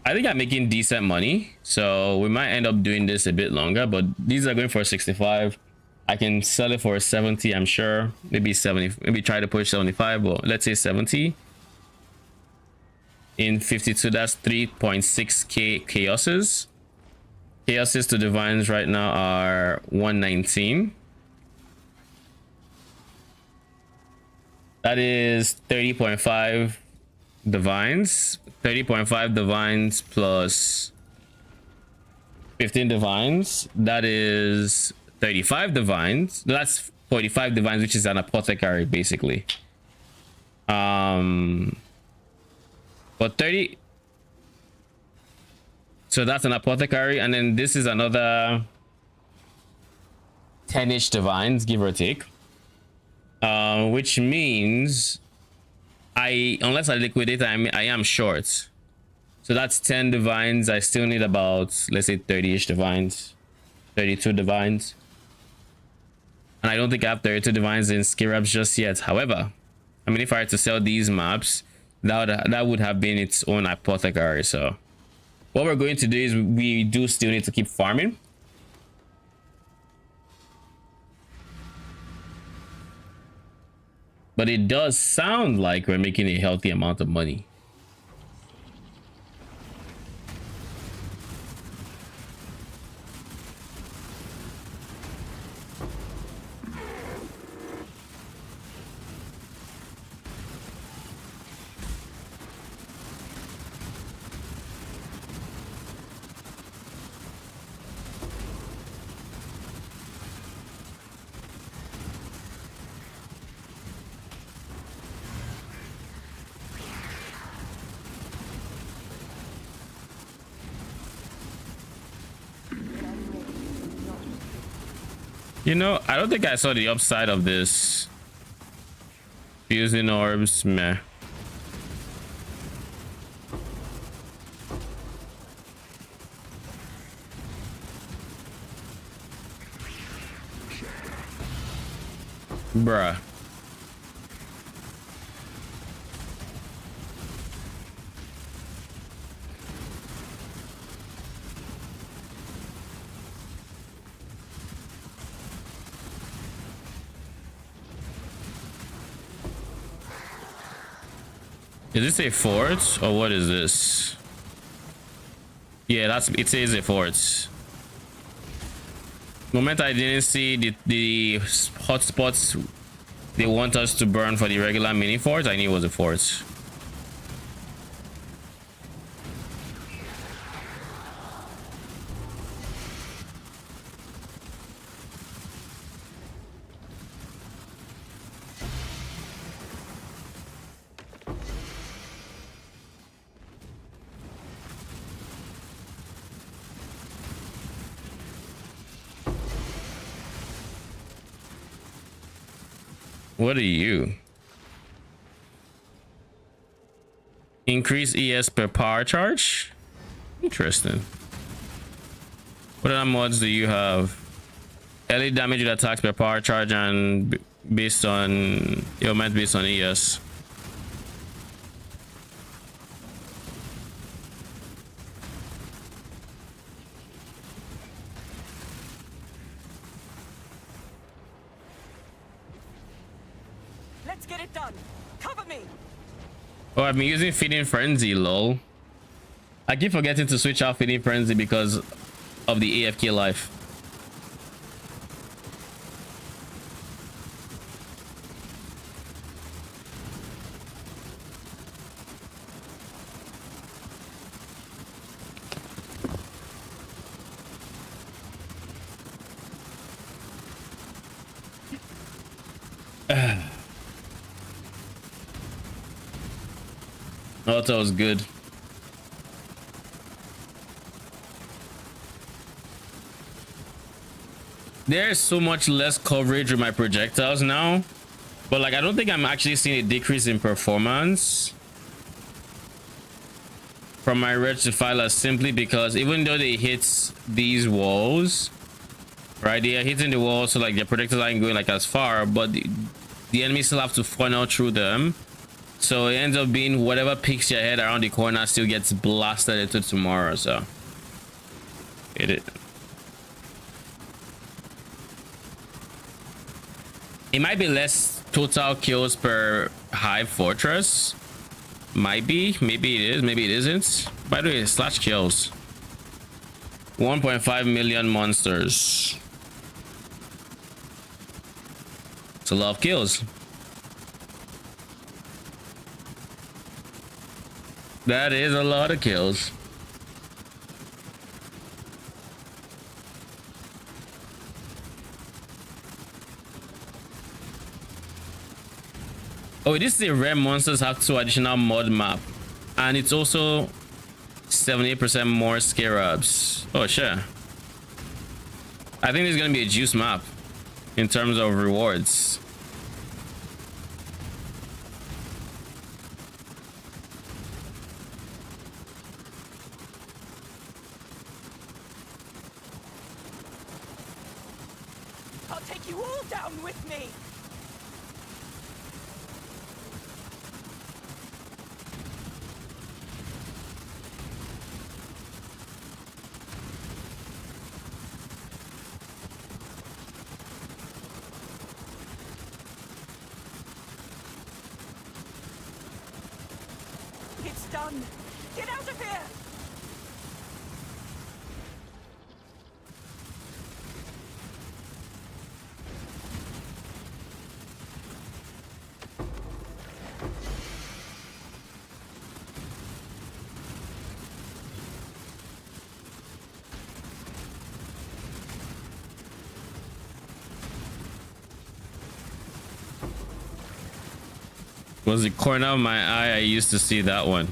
I think I'm making decent money, so we might end up doing this a bit longer, but these are going for 65. I can sell it for 70, I'm sure. Maybe 70, maybe try to push 75, but let's say 70. In 52, that's 3.6k chaoses. Chaoses to divines right now are 119. That is 30.5 divines. 30.5 divines plus 15 divines. That is 35 divines. That's 45 divines, which is an apothecary basically. But 30, so that's an apothecary, and then this is another 10-ish divines, give or take, which means unless I liquidate, I am short. So that's 10 divines. I still need about, let's say, 30-ish divines, 32 divines. And I don't think I have 32 divines in Scarabs just yet. However, I mean, if I had to sell these maps, that would have been its own apothecary. So what we're going to do is we do still need to keep farming. But it does sound like we're making a healthy amount of money. You know, I don't think I saw the upside of this. Fusing orbs, meh. Bruh. Is this a fort or what is this? Yeah, it says a fort. Moment I didn't see the hotspots they want us to burn for the regular mini fort, I knew it was a fort. What are you? Increase ES per power charge? Interesting. What other mods do you have? LA damage with attacks per power charge and based on your math based on ES. Let's get it done. Cover me. Oh, I've been using Feeding Frenzy, lol. I keep forgetting to switch out Feeding Frenzy because of the AFK life. Oh, that was good. There's so much less coverage with my projectiles now, but like I don't think I'm actually seeing a decrease in performance from my red Defilers, simply because even though they hit these walls, right, they are hitting the walls, so like their projectiles aren't going like as far, but the enemy still have to funnel through them. So it ends up being whatever picks your head around the corner still gets blasted into tomorrow. So it might be less total kills per Hive Fortress. Might be, maybe it is, maybe it isn't. By the way, slash kills 1.5 million monsters. It's a lot of kills. That is a lot of kills. Oh, this is a rare monsters have 2 additional mod map, and it's also 78% more scarabs. Oh sure. I think there's gonna be a juice map in terms of rewards. I'll take you all down with me. It's done. Get out of here. Was the corner of my eye, I used to see that one.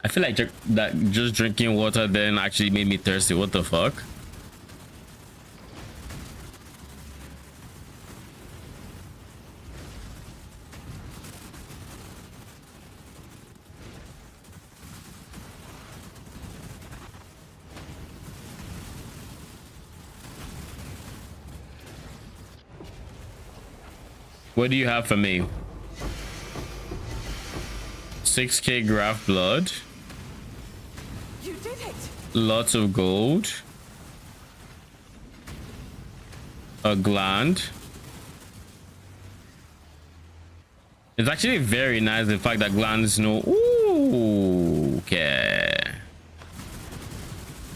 I feel like that just drinking water then actually made me thirsty. What the fuck? What do you have for me? 6k graft blood. You did it. Lots of gold. A gland. It's actually very nice, the fact that glands know. Ooh, okay.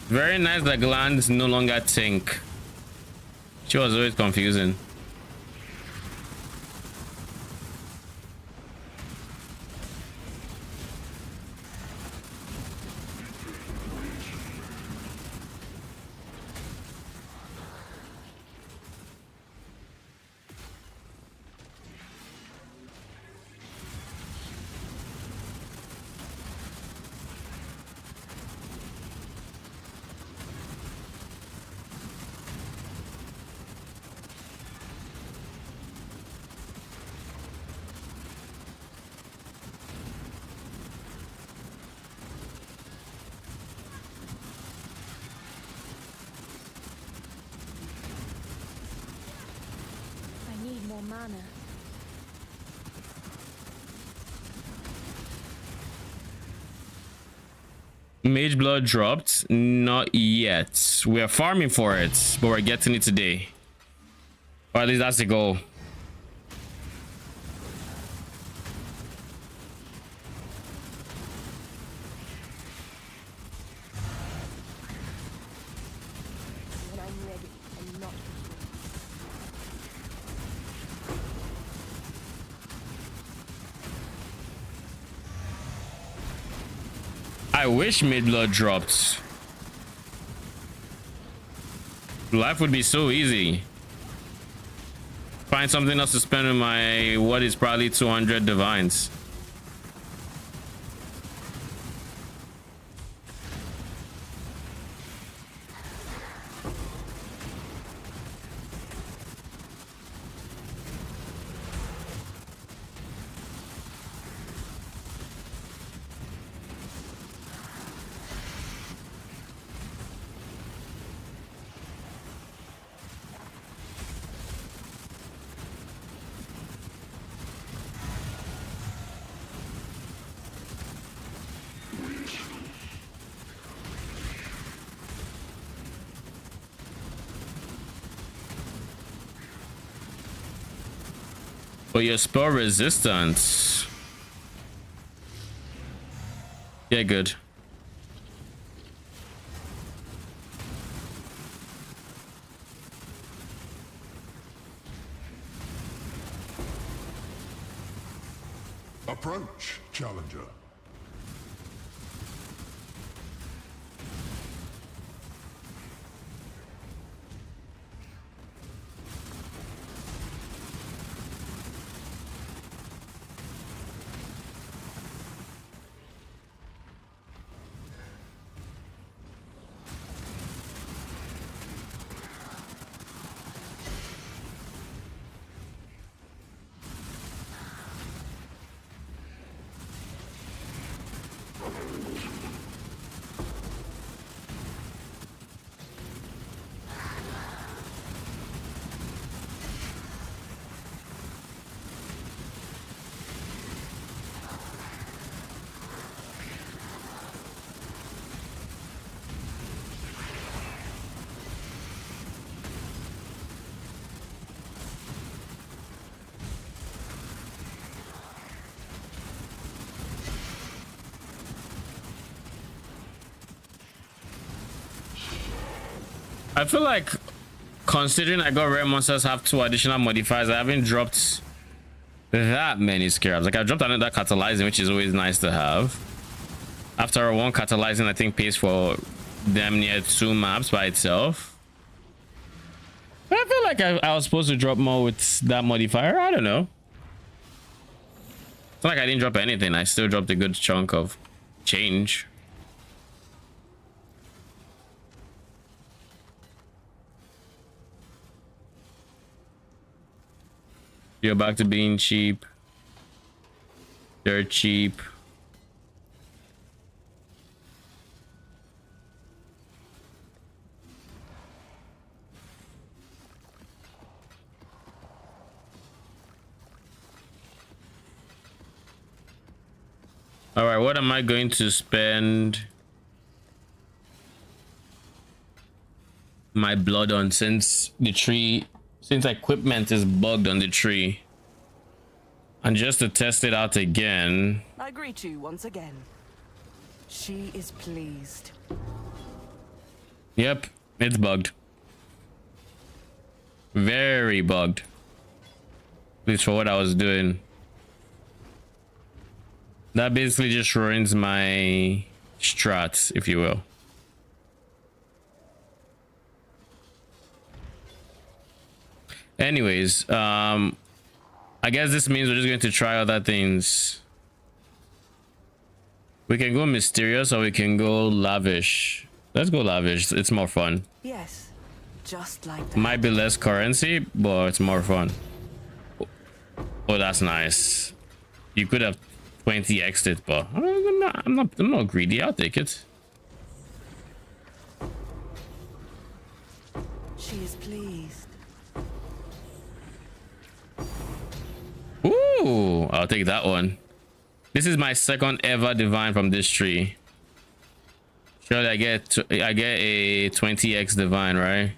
Very nice that glands no longer think. She was always confusing. mana. Mageblood dropped? Not yet. We are farming for it, but we're getting it today. Or at least that's the goal. When I'm ready and not before. I wish Mageblood dropped. Life would be so easy. Find something else to spend on my what is probably 200 divines. But your spell resistance. Yeah, good. Approach, challenger. I feel like considering I got rare monsters have 2 additional modifiers, I haven't dropped that many scarabs. Like I dropped another catalyzing, which is always nice to have. After 1 catalyzing, I think pays for damn near 2 maps by itself. But I feel like I was supposed to drop more with that modifier. I don't know. It's not like I didn't drop anything. I still dropped a good chunk of change. You're back to being cheap. They're cheap. All right, what am I going to spend my blood on since the tree, since equipment is bugged on the tree? And just to test it out again. I greet you once again. She is pleased. Yep, it's bugged. Very bugged. At least for what I was doing. That basically just ruins my strats, if you will. Anyways, I guess this means we're just going to try other things. We can go mysterious or we can go lavish. Let's go lavish. It's more fun. Yes, just like that. Might be less currency, but it's more fun. Oh, that's nice. You could have 20x'd it, but I'm not greedy. I'll take it. She is pleased. Ooh, I'll take that one. This is my second ever divine from this tree. Surely I get a 20x divine, right?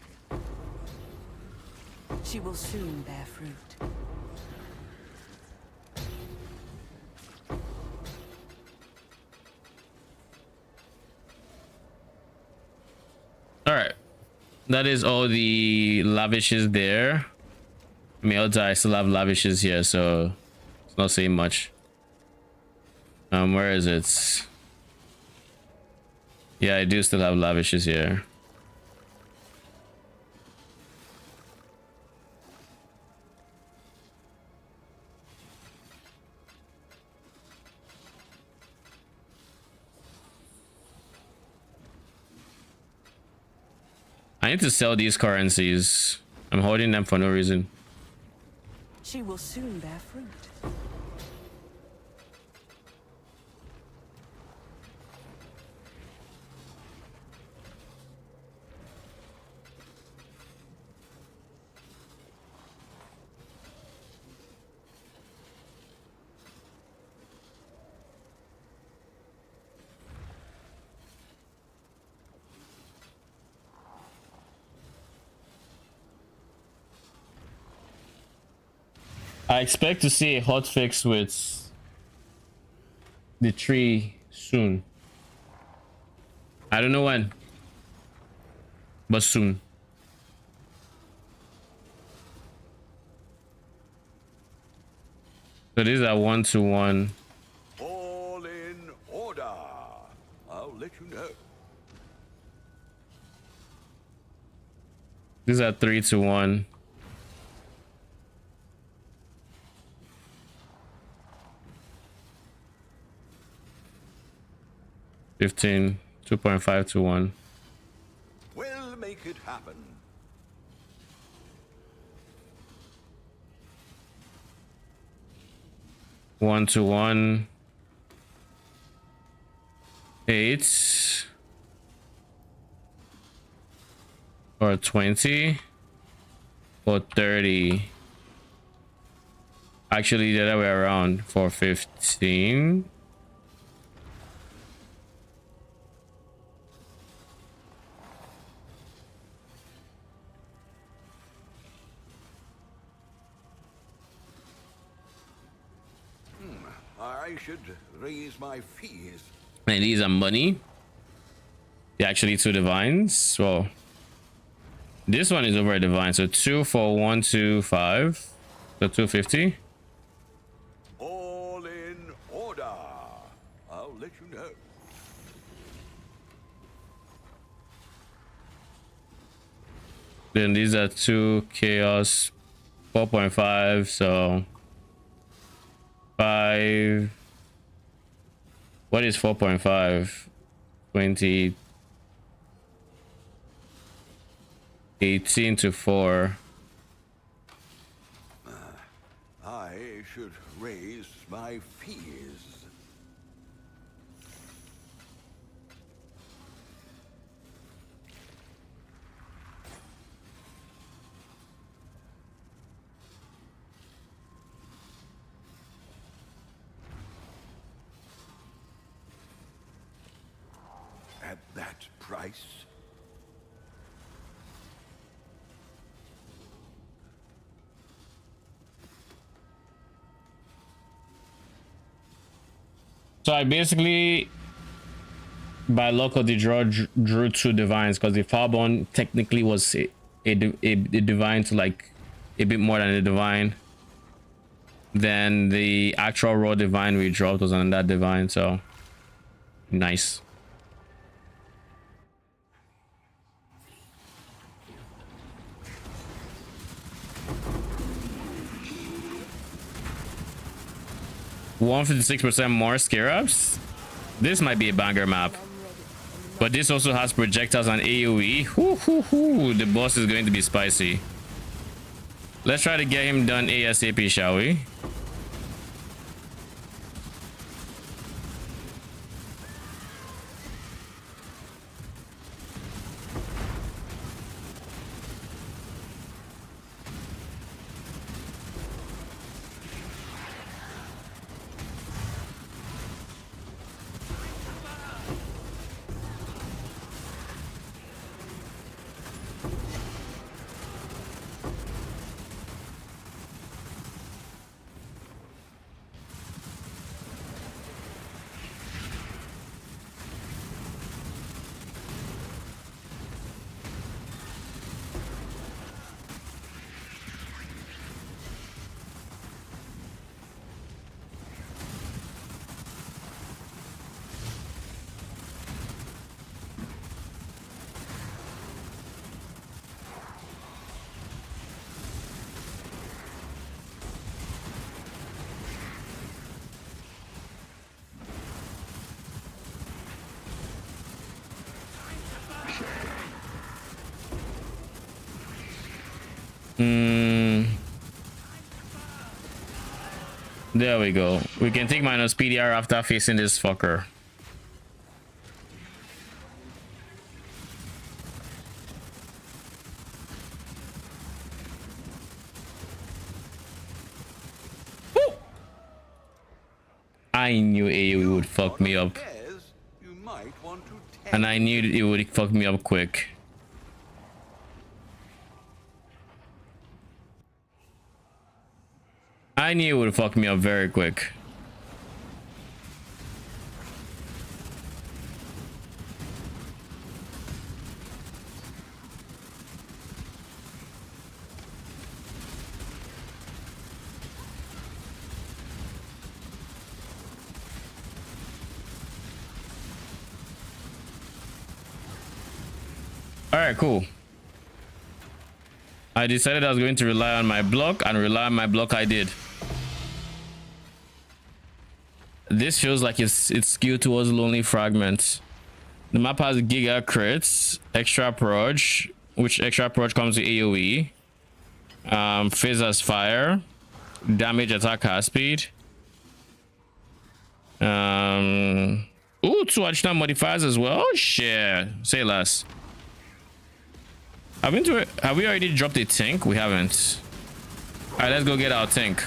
She will soon bear fruit. All right, that is all the lavishes there. I mean, although I still have lavishes here, so it's not saying much. Where is it? Yeah, I do still have lavishes here. I need to sell these currencies. I'm holding them for no reason. She will soon bear fruit. I expect to see a hotfix with the tree soon. I don't know when, but soon. So these are 1-to-1. All in order. I'll let you know. These are 3-to-1. $15, 2.5-to-1. We'll make it happen. One to one. 8 or 20 or 30. Actually, the other way around for 15. I should raise my fees. And these are money. They're actually 2 divines. Well, this one is over a divine, so 2 for 125, so 250. All in order. I'll let you know. Then these are 2 chaos, 4.5, so 5. What is 4.5? 20, 18 to 4. I should raise my fees. At that price? So I basically, by luck of the draw, drew 2 divines, because the Farbon technically was a divine to like a bit more than a divine. Then the actual raw divine we dropped was on that divine, so nice. $156% more scarabs. This might be a banger map, but this also has projectiles and AoE. The boss is going to be spicy. Let's try to get him done ASAP, shall we? Mm, there we go. We can take minus PDR after facing this fucker. Woo! I knew AoE would fuck me up. You might want to And I knew it would fuck me up quick. I knew it would fuck me up very quick. All right, cool. I decided I was going to rely on my block, and rely on my block I did. This feels like it's skewed towards lonely fragments. The map has giga crits, extra proj, which extra proj comes with AoE. Phase has fire, damage, attack, cast speed. Ooh, 2 additional modifiers as well. Shit, say less. Have we already dropped a tank? We haven't. All right, let's go get our tank.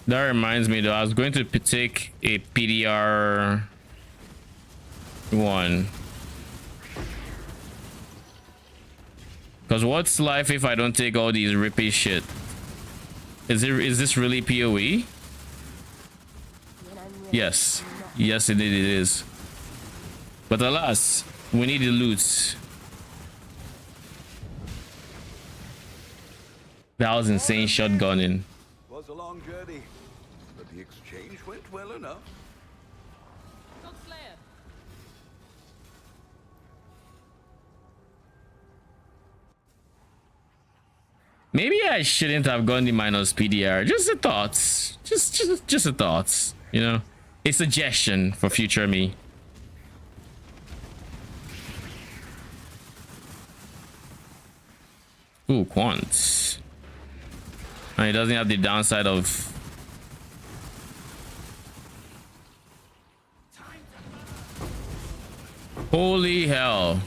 That reminds me though, I was going to take a PDR one. Because what's life if I don't take all these rippy shit? Is this really PoE? Yes. Yes, indeed it is. But alas, we need the loot. That was insane shotgunning. Was a long journey, but the exchange went well enough. Maybe I shouldn't have gone the minus PDR. Just a thoughts. Just a thoughts. You know, a suggestion for future me. Ooh, quants. And it doesn't have the downside of. Holy hell.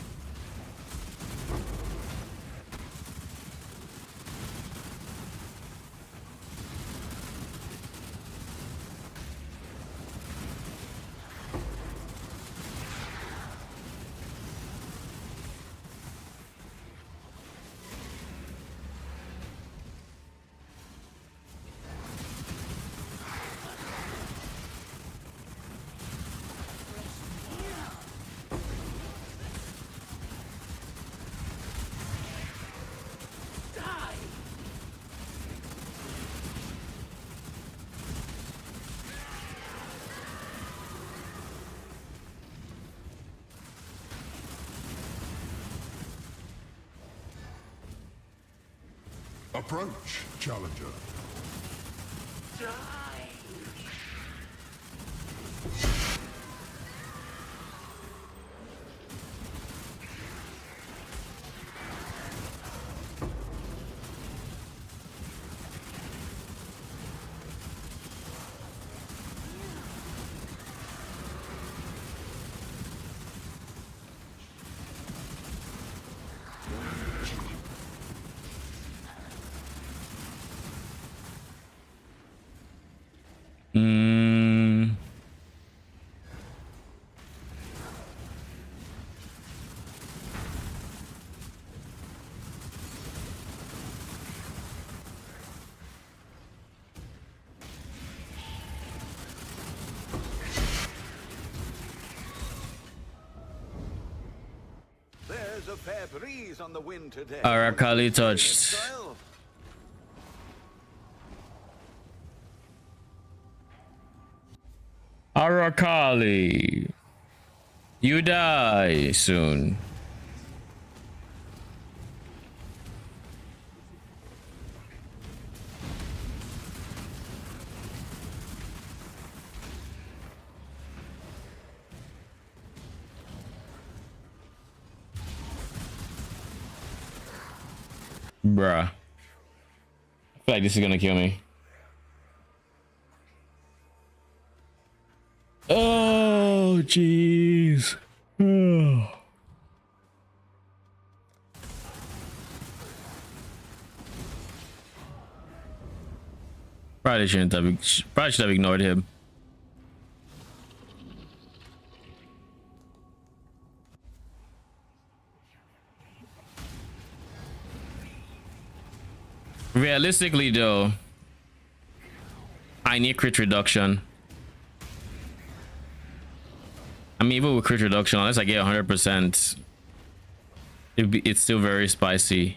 Approach, challenger. There's a fair breeze on the wind today. Arakali touched. Exile. Arakali. You die soon. Bruh. I feel like this is gonna kill me. Oh, jeez. Probably shouldn't have. Probably should have ignored him. Realistically, though, I need crit reduction. I mean, even with crit reduction, unless I get 100%, it's still very spicy.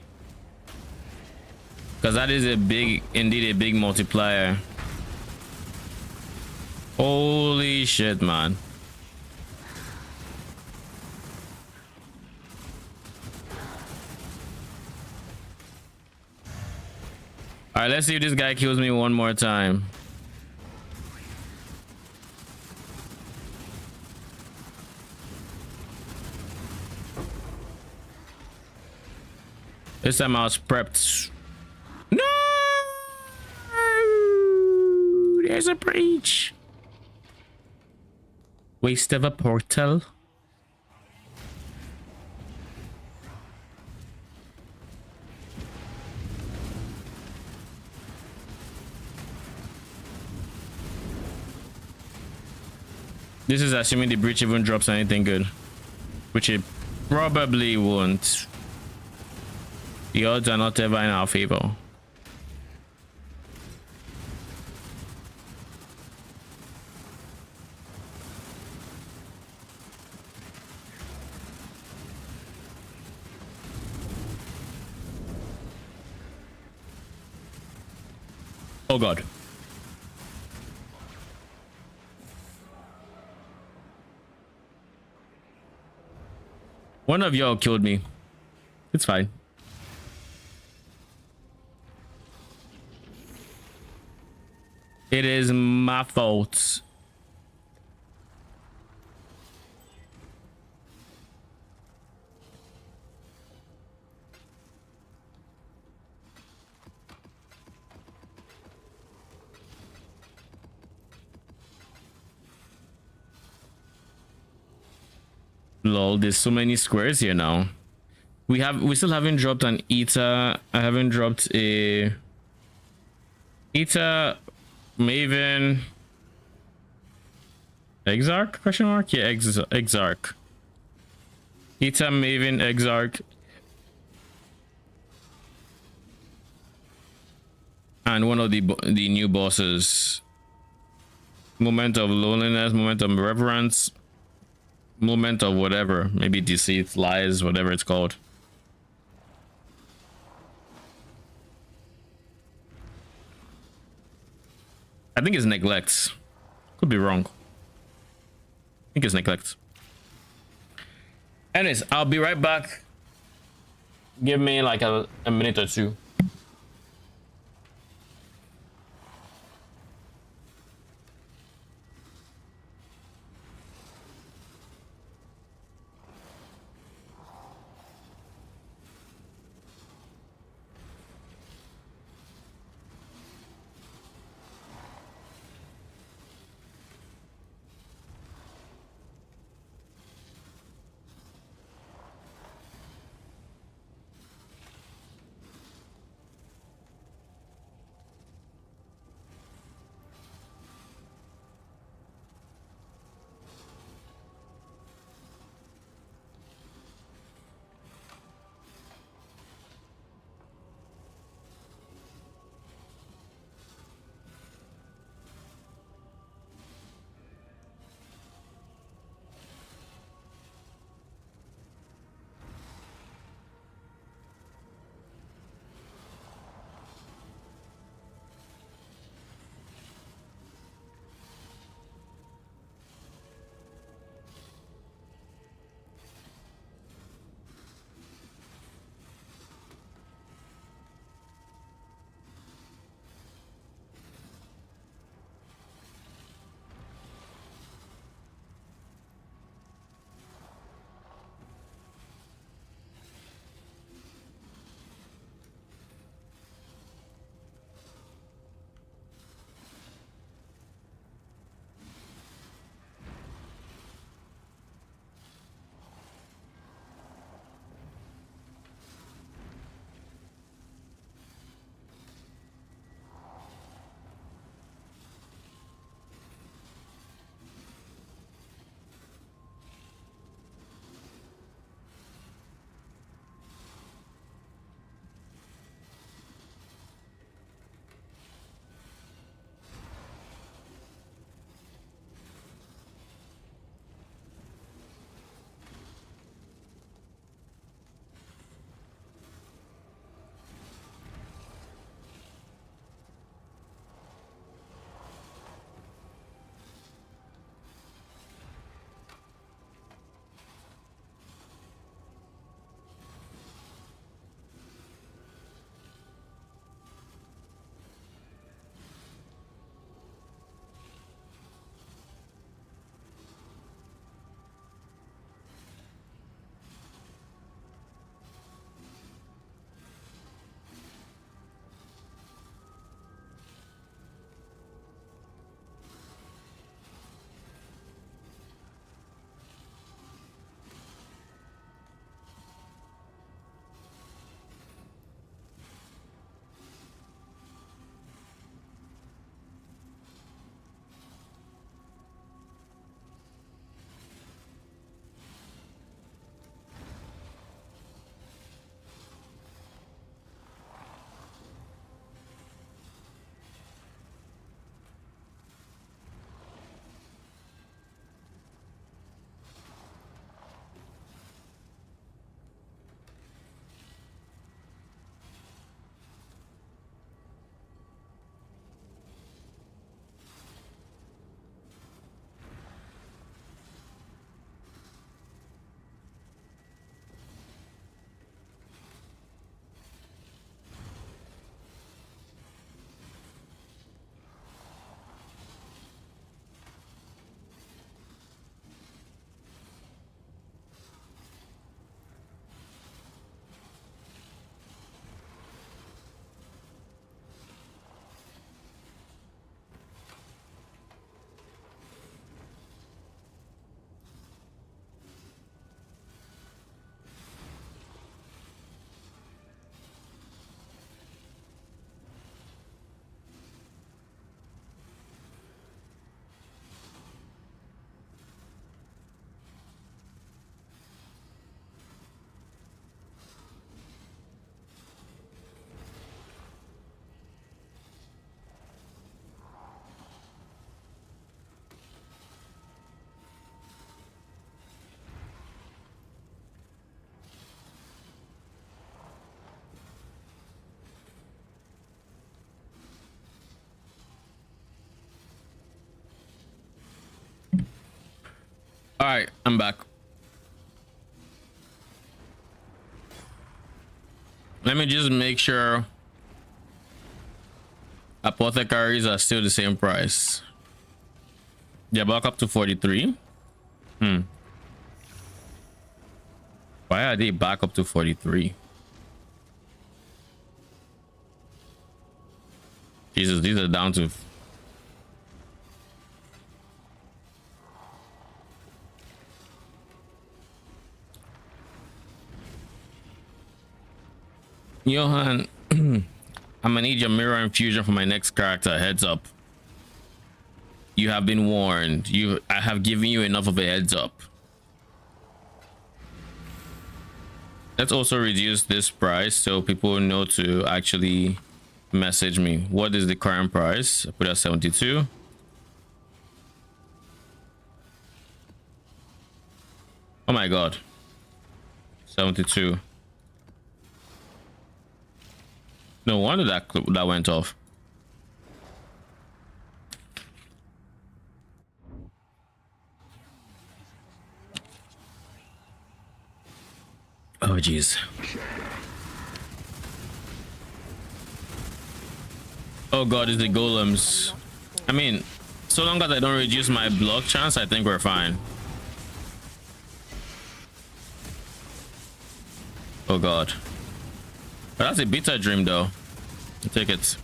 Because that is indeed a big multiplier. Holy shit, man. All right, let's see if this guy kills me one more time. This time I was prepped. No! There's a breach. Waste of a portal. This is assuming the breach even drops anything good, which it probably won't. The odds are not ever in our favor. Oh God. One of y'all killed me. It's fine. It is my fault. Lol, there's so many squares here now. We still haven't dropped an Eta. I haven't dropped a Eta Maven Exarch question mark? Yeah, Exarch. Eta Maven Exarch. And one of the new bosses. Moment of loneliness, moment of reverence, moment of whatever, maybe deceit, lies, whatever it's called. I think it's neglect. Could be wrong. I think it's neglect. Anyways, I'll be right back. Give me like a minute or two. All right, I'm back. Let me just make sure apothecaries are still the same price. They're back up to 43. Why are they back up to 43? Jesus, these are down to... Johan, I'm gonna need your mirror infusion for my next character. Heads up. You have been warned. I have given you enough of a heads up. Let's also reduce this price so people know to actually message me. What is the current price? I put it at 72. Oh my god. 72. No wonder that went off. Oh jeez. Oh god, it's the golems. I mean, so long as I don't reduce my block chance, I think we're fine. Oh god. But that's a beta dream though. I'll take it.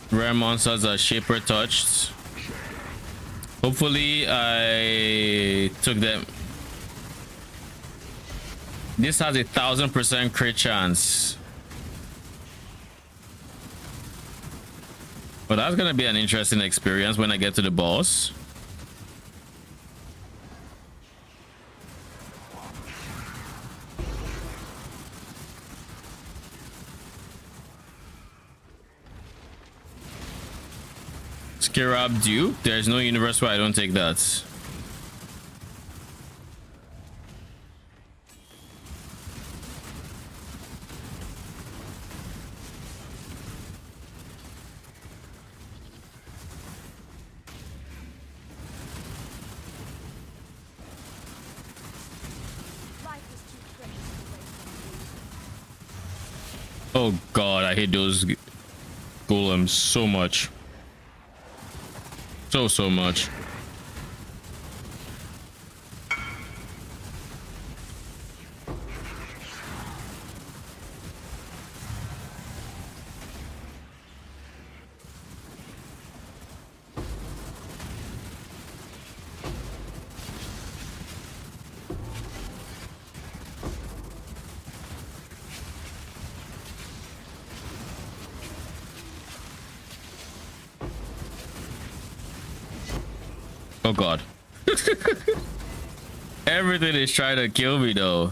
Rare monsters are shaper touched. Hopefully I took them. This has 1000% crit chance. But that's gonna be an interesting experience when I get to the boss. Skirab dupe. There's no universe where I don't take that. Oh god, I hate those golems so much. So much. Oh god. Everything is trying to kill me though.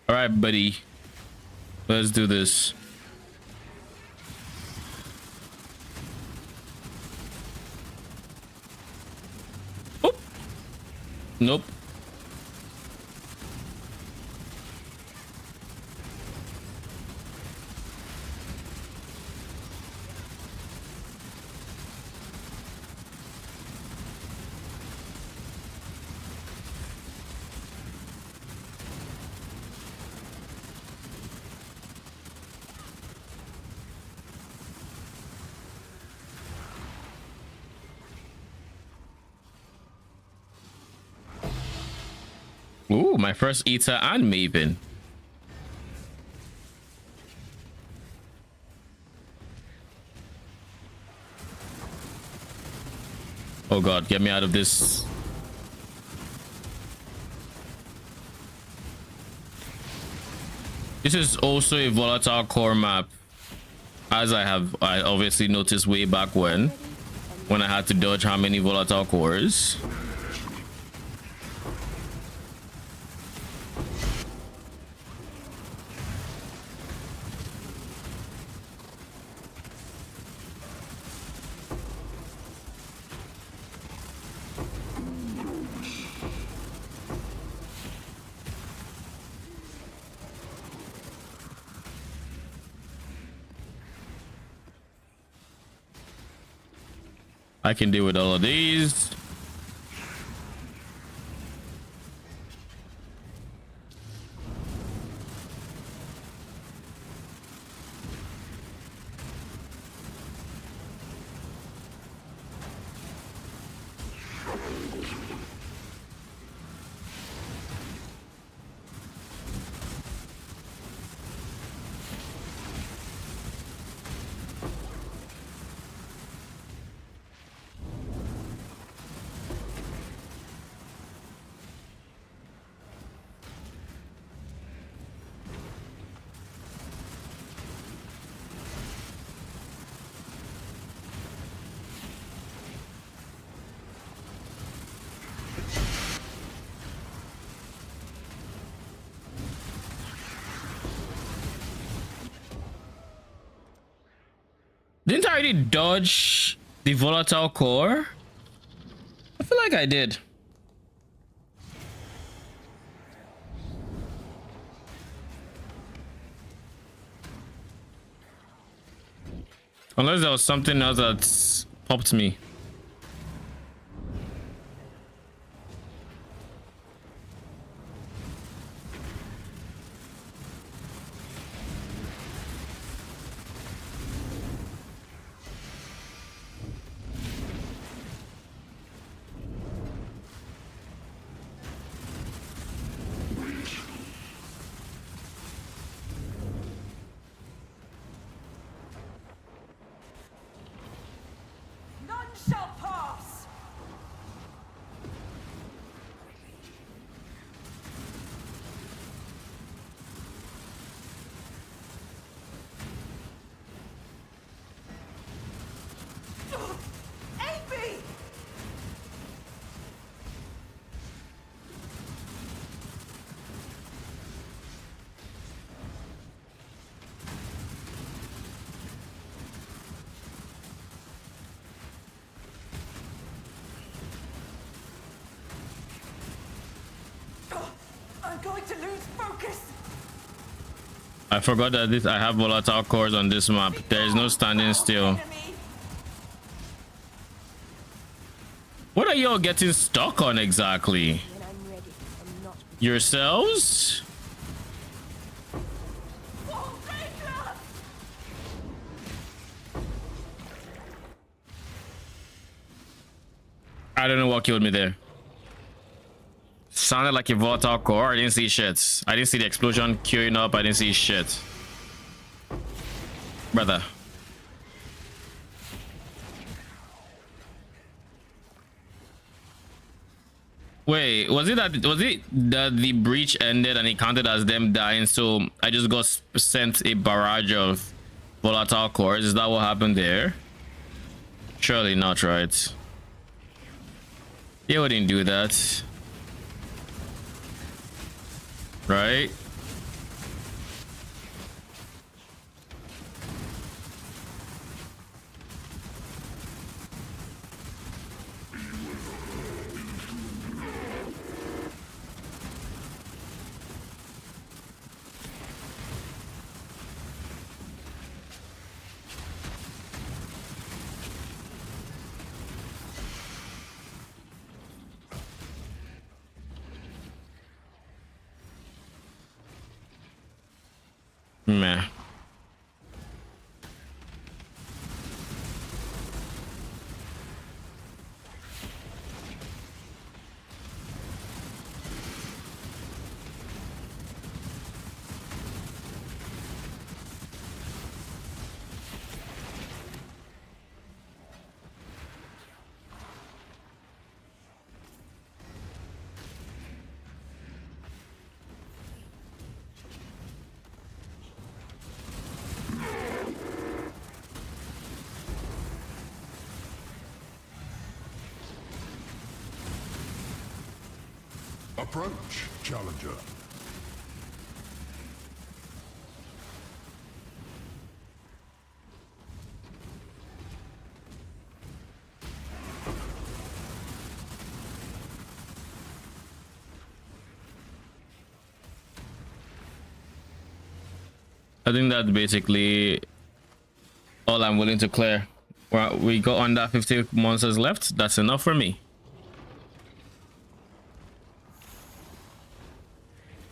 All right, buddy. Let's do this. Oop. Nope. Ooh, my first Eater and Maven. Oh god, get me out of this. This is also a volatile core map. as I obviously noticed way back when I had to dodge how many volatile cores. I can deal with all of these. Didn't I already dodge the volatile core? I feel like I did. Unless there was something else that popped me. None shall pass. Aid me! I'm going to lose focus. I forgot that I have volatile cores on this map. There is no standing still. Enemy. What are y'all getting stuck on exactly? When I'm ready and not prepared. Yourselves? Warbringer! I don't know what killed me there. Sounded like a volatile core. I didn't see shit. I didn't see the explosion queuing up. I didn't see shit. Brother. Wait, was it that the breach ended and it counted as them dying, so I just got sent a barrage of volatile cores? Is that what happened there? Surely not, right? Yeah, we didn't do that. Right? Meh. Approach, challenger. I think that's basically all I'm willing to clear. Well, we got under 50 monsters left. That's enough for me.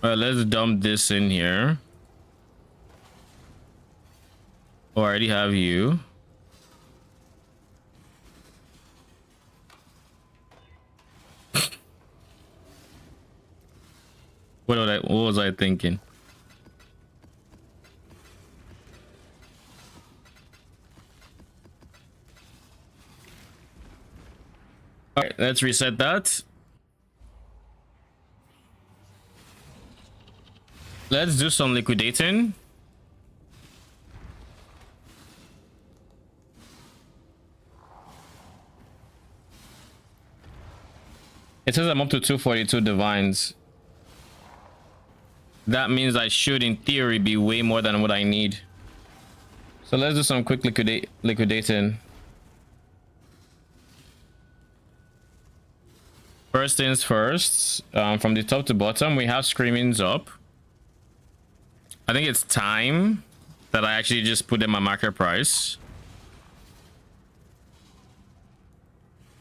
Alright, let's dump this in here. Already have you. What was I thinking? All right, let's reset that. Let's do some liquidating. It says I'm up to 242 divines. That means I should, in theory, be way more than what I need. So let's do some quick liquidating. First things first, from the top to bottom, we have screamings up. I think it's time that I actually just put in my market price.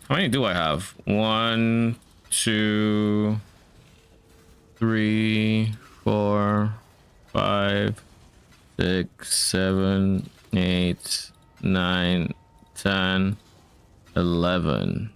How many do I have? 1, 2, 3, 4, 5, 6, 7, 8, 9, 10, 11.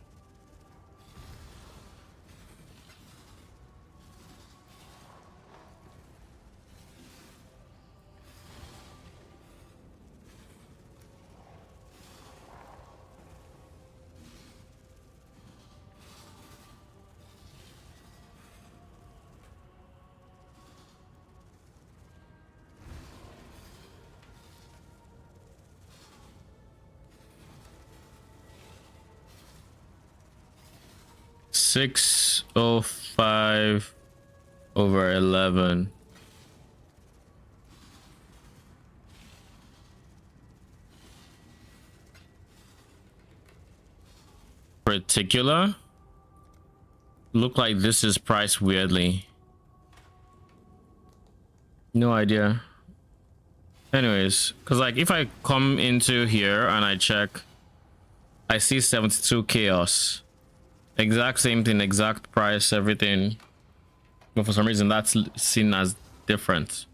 $605 over 11. Particular. Look like this is priced weirdly. No idea. Anyways, because like if I come into here and I check, I see 72 chaos. Exact same thing, exact price, everything. But for some reason that's seen as different.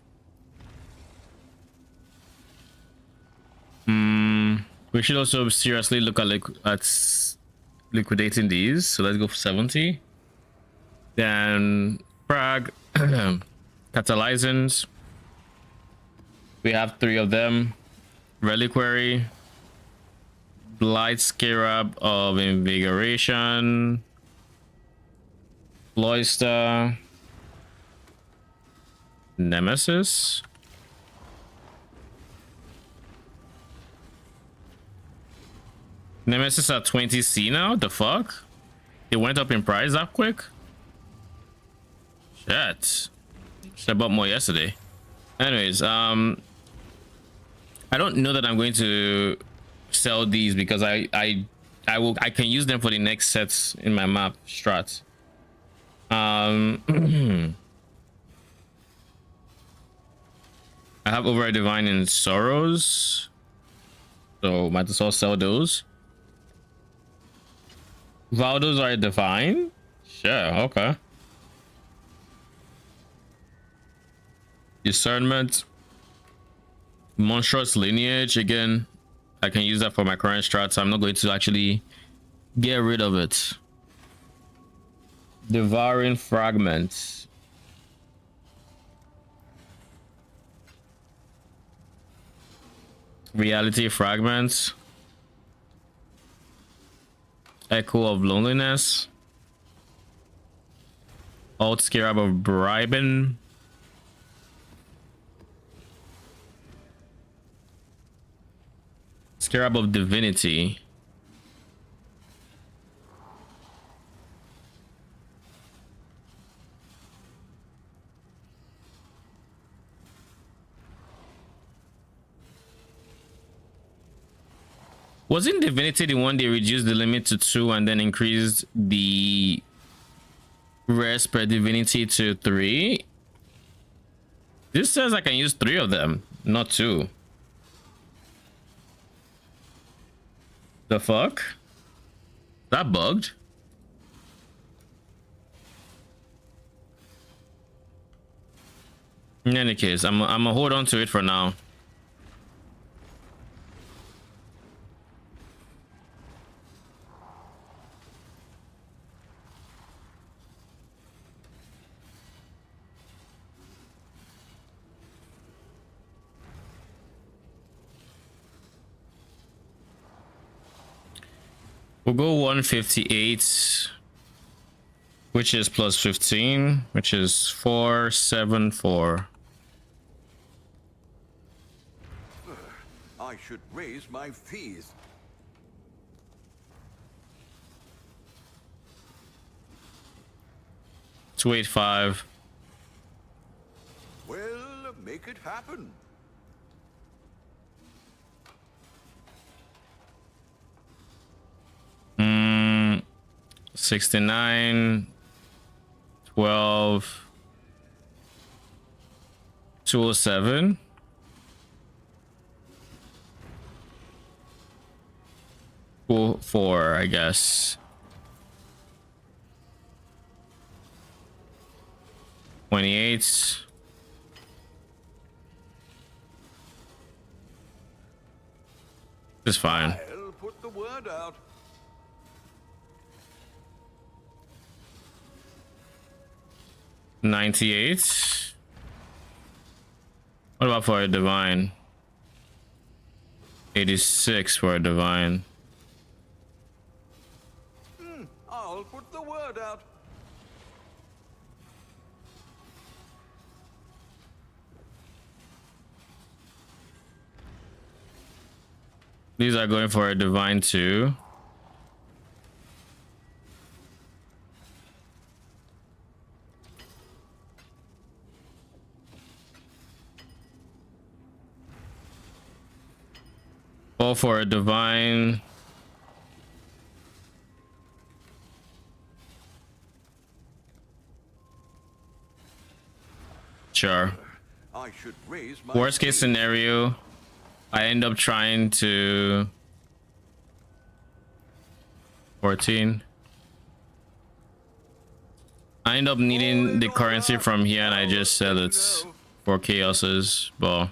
We should also seriously look at liquidating these. So let's go for 70. Then frag catalyzins. We have 3 of them. Reliquary. Blight Scarab of Invigoration. Cloister. Nemesis. Nemesis at 20C now? The fuck? It went up in price that quick? Shit. Should have bought more yesterday. Anyways, I don't know that I'm going to sell these because I can use them for the next sets in my map strat. I have Override Divine and Sorrows, so might as well sell those. Valdos are divine? Sure, okay. Discernment. Monstrous Lineage, again, I can use that for my current strat, so I'm not going to actually get rid of it. Devouring Fragments. Reality Fragments. Echo of Loneliness. Alt Scarab of Bribing. Scarab of Divinity. Wasn't Divinity the one they reduced the limit to 2 and then increased the rest per divinity to 3? This says I can use 3 of them, not 2. The fuck? That bugged? In any case, I'm gonna hold on to it for now. We'll go 158, which is plus 15, which is 474. I should raise my fees. Two 85. Well, make it happen. Hmm. 69, 12, 207. Cool, 4, I guess. 28. It's fine. I'll put the word out. $98. What about for a divine? 86 for a divine. I'll put the word out. These are going for a divine too. All for a divine. Sure. I should raise my Worst case scenario, I end up trying to 14. I end up needing the currency from here and I just sell it for chaoses, but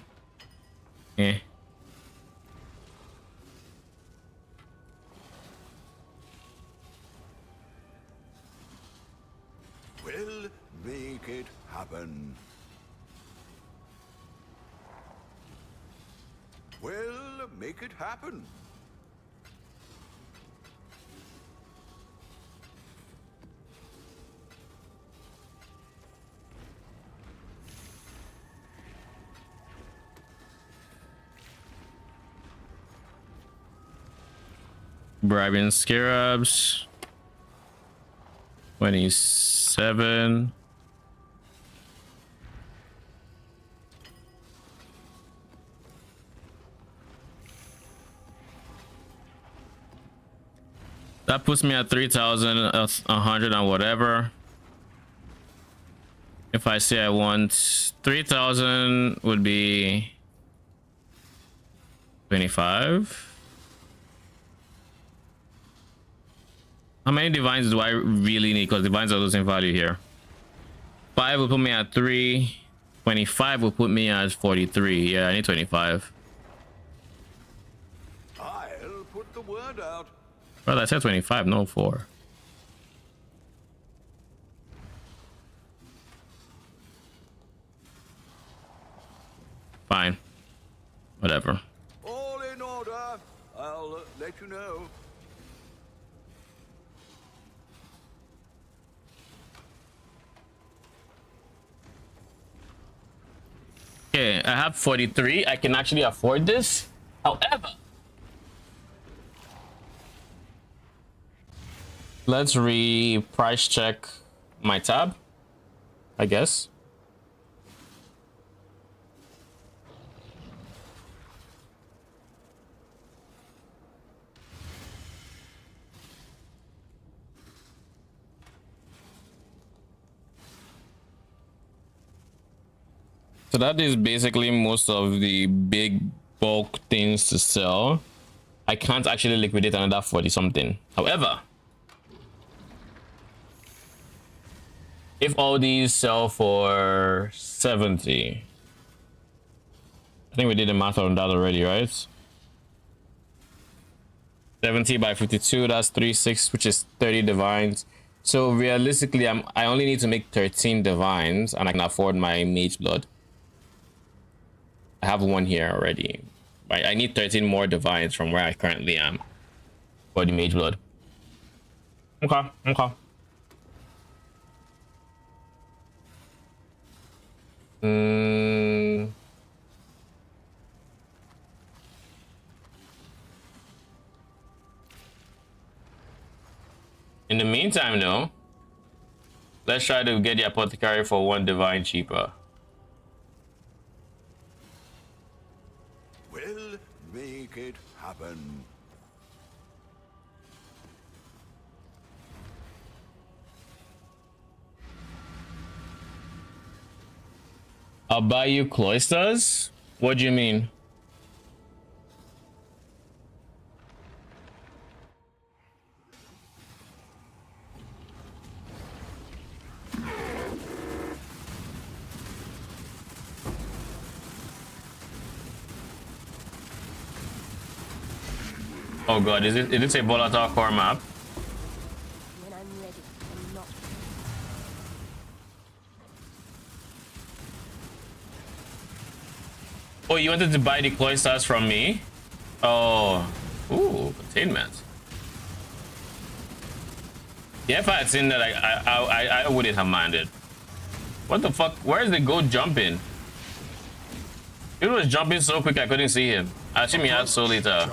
eh. Will make it happen. Well, make it happen. Bribing scarabs. 27. That puts me at 3,100 and whatever. If I say I want 3,000 would be 25. How many divines do I really need? Because divines are losing value here. 5 will put me at 3. 25 will put me at 43. Yeah, I need 25. I'll put the word out. Well, I said 25, no 4. Fine. Whatever. All in order. I'll let you know. Okay, I have 43. I can actually afford this. However, let's price check my tab, I guess. So that is basically most of the big bulk things to sell. I can't actually liquidate another 40 something. However, if all these sell for 70, I think we did the math on that already, right? 70 by 52, that's 36, which is 30 divines. So realistically, I only need to make 13 divines and I can afford my Mageblood. I have one here already. I need 13 more divines from where I currently am for the Mageblood. Okay, okay. In the meantime, though, let's try to get the apothecary for one divine cheaper. We'll make it happen. I'll buy you cloisters? What do you mean? Oh god, is it a volatile core map? When I'm ready and not Oh, you wanted to buy the cloisters from me? Oh, ooh, containment. Yeah, if I had seen that, I wouldn't have minded. What the fuck? Where is the goat jumping? It was jumping so quick I couldn't see him. I assume he had Soul Eater.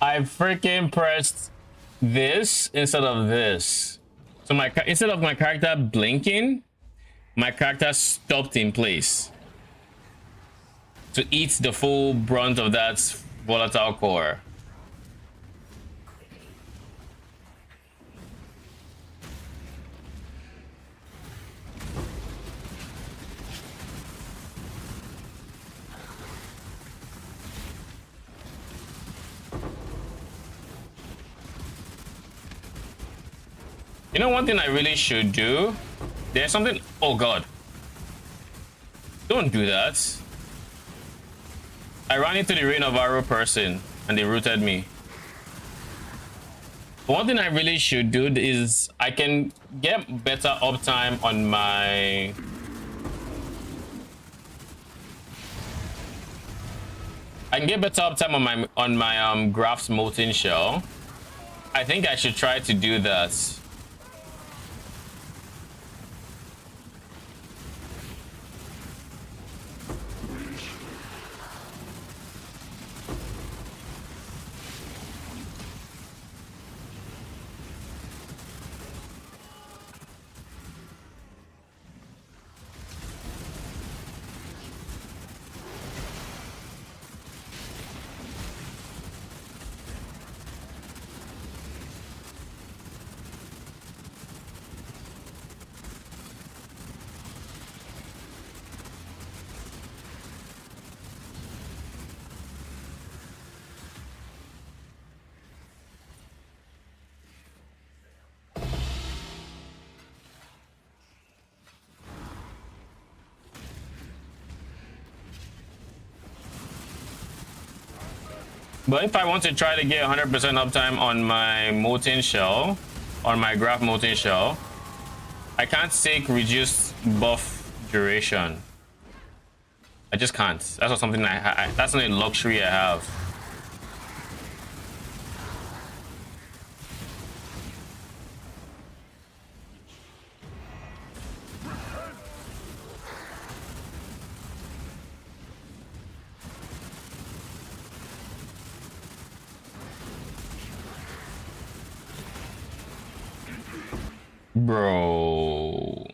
I freaking pressed this instead of this. So instead of my character blinking, my character stopped in place to eat the full brunt of that volatile core. You know, one thing I really should do? There's something. Oh god. Don't do that. I ran into the Reign of Arrow person and they rooted me. But one thing I really should do is I can get better uptime on my. I can get better uptime on my Graf's Molten Shell. I think I should try to do that. But if I want to try to get 100% uptime on my Molten Shell, on my Graf Molten Shell, I can't take reduced buff duration. I just can't. That's not something that's not a luxury I have. Bro.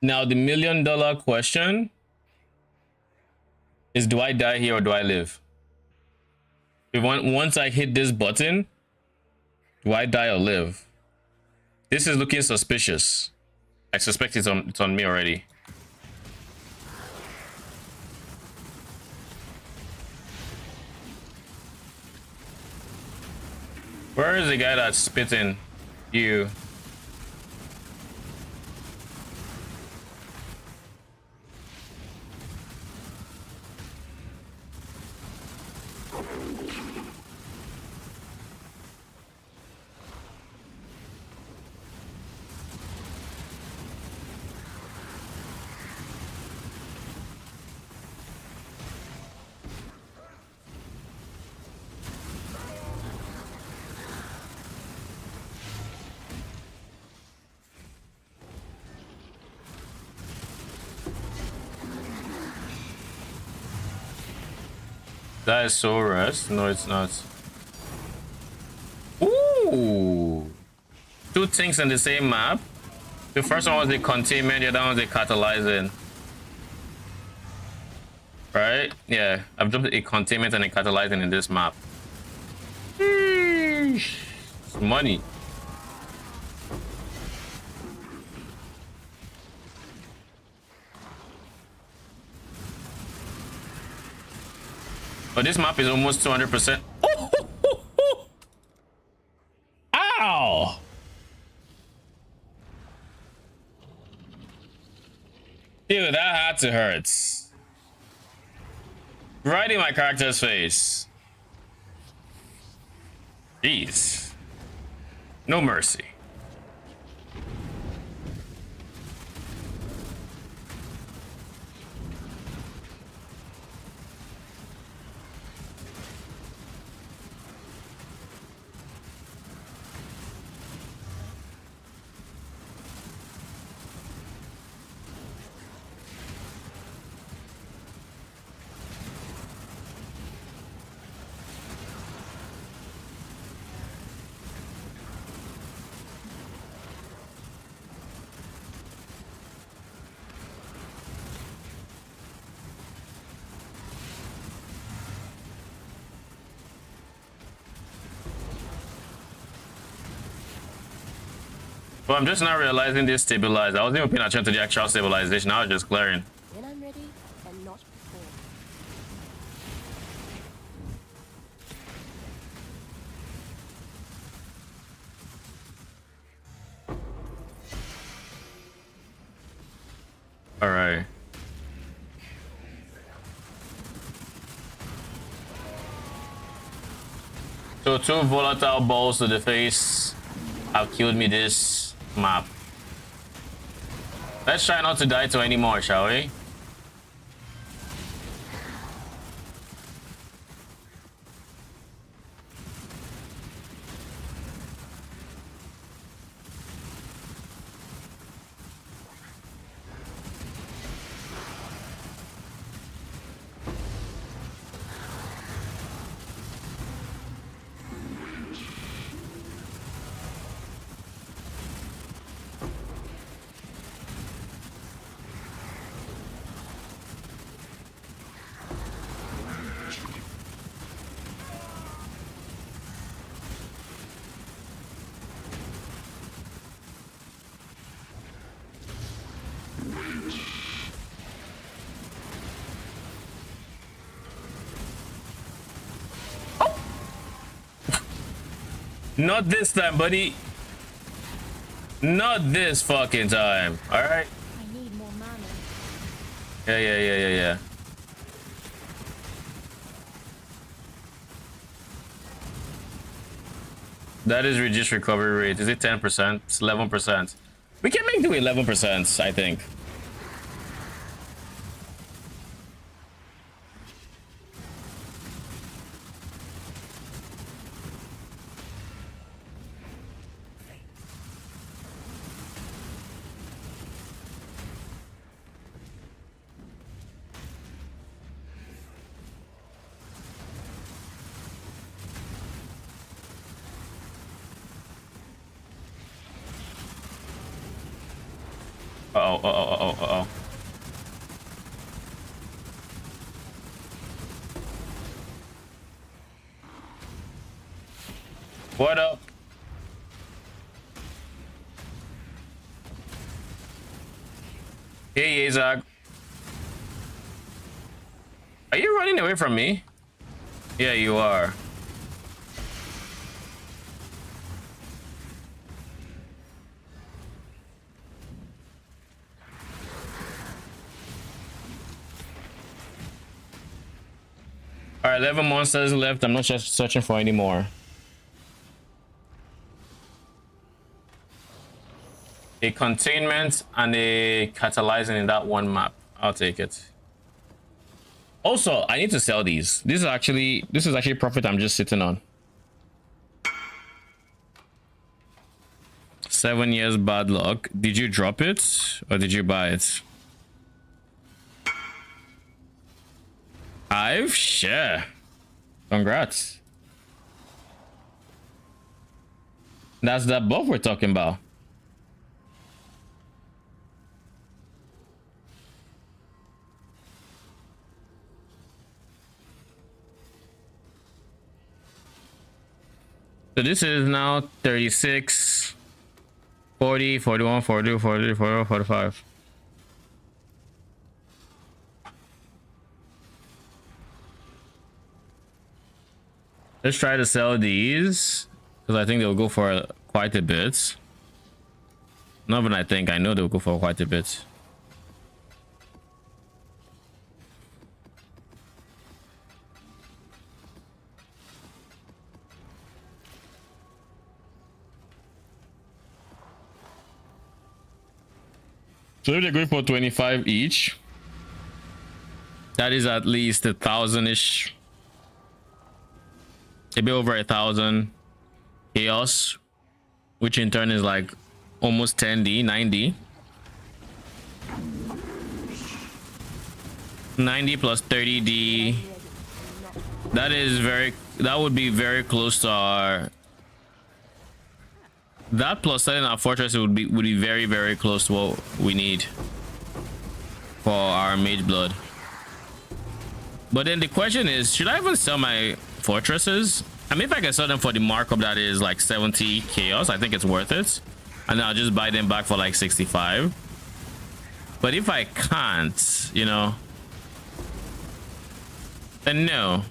Now the $1,000,000 question is, do I die here or do I live? Once I hit this button, do I die or live? This is looking suspicious. I suspect it's on me already. Where is the guy that's spitting you? That is so rest. No, it's not. Ooh. 2 things in the same map. The first one was the containment, the other one was the catalyzing. Right? Yeah. I've dropped a containment and a catalyzing in this map. Sheesh. It's money. But this map is almost 200%. Oh, oh, oh, oh. Ow! Dude, that had to hurt. Right in my character's face. Jeez. No mercy. But I'm just not realizing this stabilized. I wasn't even paying attention to the actual stabilization. I was just clearing. When I'm ready, and not before. All right. So 2 volatile balls to the face have killed me this map. Let's try not to die to any more, shall we? Not this time, buddy. Not this fucking time. All right. I need more mana. Yeah. That is reduced recovery rate. Is it 10%? It's 11%. We can make do 11%, I think. Uh-oh. What up? Hey, Isaac. Are you running away from me? Yeah, you are. All right, 11 monsters left. I'm not just searching for any more. A containment and a catalyzing in that one map. I'll take it. Also, I need to sell these. This is actually profit I'm just sitting on. 7 years bad luck. Did you drop it or did you buy it? I've share. Congrats. That's that buff we're talking about. So this is now 36, 40, 41, 42, 43, 44, 45. Let's try to sell these because I think they'll go for quite a bit. Not even I know they'll go for quite a bit. So if they're going for 25 each, that is at least 1,000-ish. A bit over 1,000 chaos, which in turn is like almost 10D, 9D. 90 plus 30D. That would be very close to our. That plus selling our fortress would be very, very close to what we need for our Mageblood. But then the question is, should I even sell my fortresses? I mean, if I can sell them for the markup that is like 70 chaos, I think it's worth it. And then I'll just buy them back for like 65. But if I can't, you know, then no.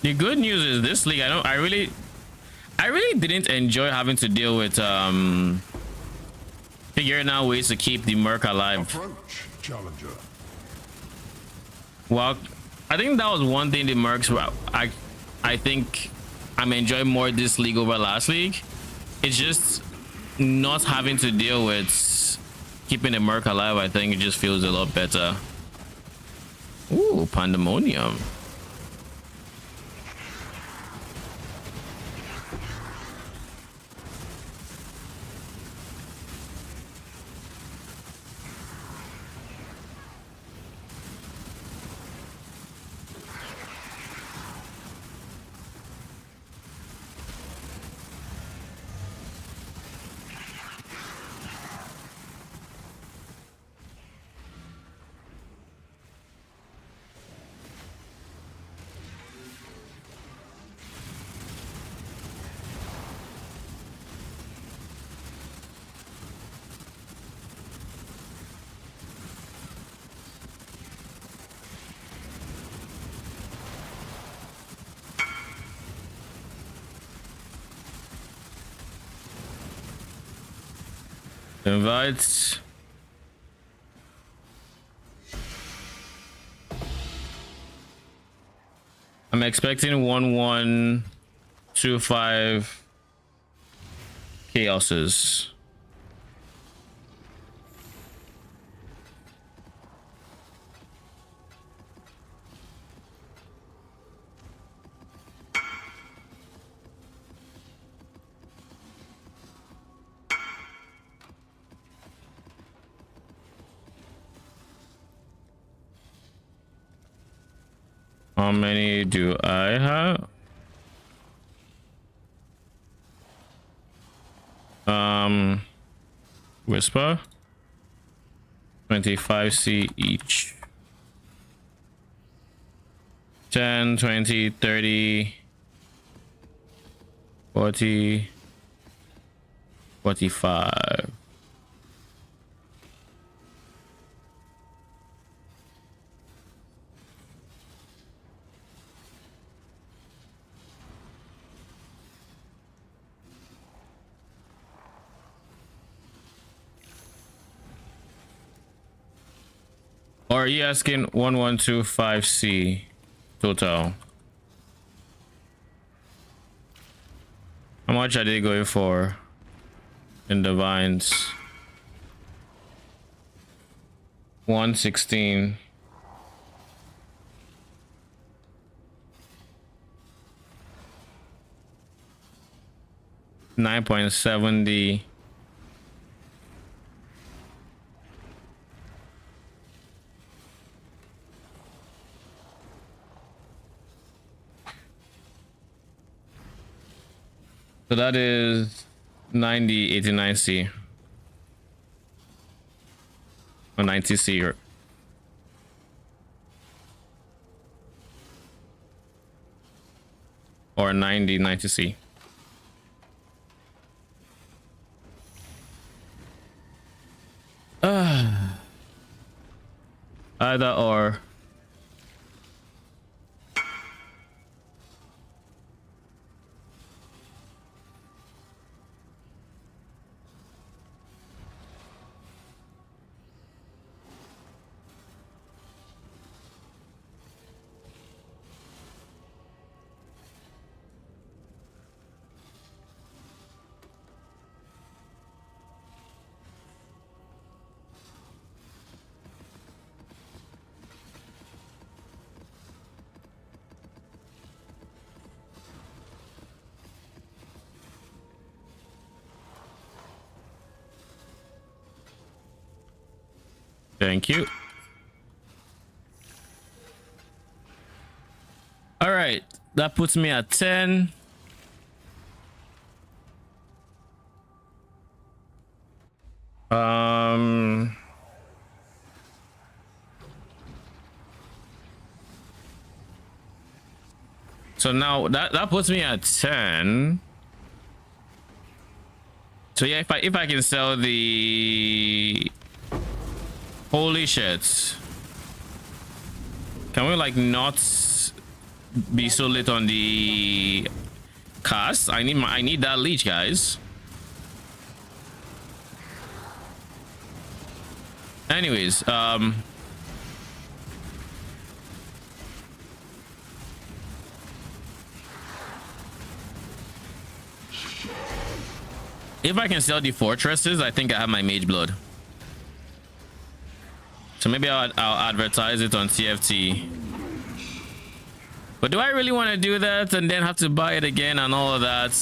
The good news is this league, I really didn't enjoy having to deal with figuring out ways to keep the merc alive. Approach, challenger. Well, I think that was one thing the mercs I think I'm enjoying more this league over last league. It's just not having to deal with keeping the merc alive. I think it just feels a lot better. Ooh, pandemonium. Invite. I'm expecting 1125 chaoses. How many do I have? Whisper. 25C each. 10, 20, 30, 40, 45. Or are you asking 1125C total? How much are they going for in the vines? 116. $9.70. So that is 9089C or 90C or 9090C. Either or. Thank you. All right, that puts me at 10. So now that puts me at 10. So yeah, if I can sell the holy shit. Can we like not be so lit on the cast? I need that leech, guys. Anyways, if I can sell the fortresses, I think I have my Mageblood. So maybe I'll advertise it on TFT. But do I really want to do that and then have to buy it again and all of that?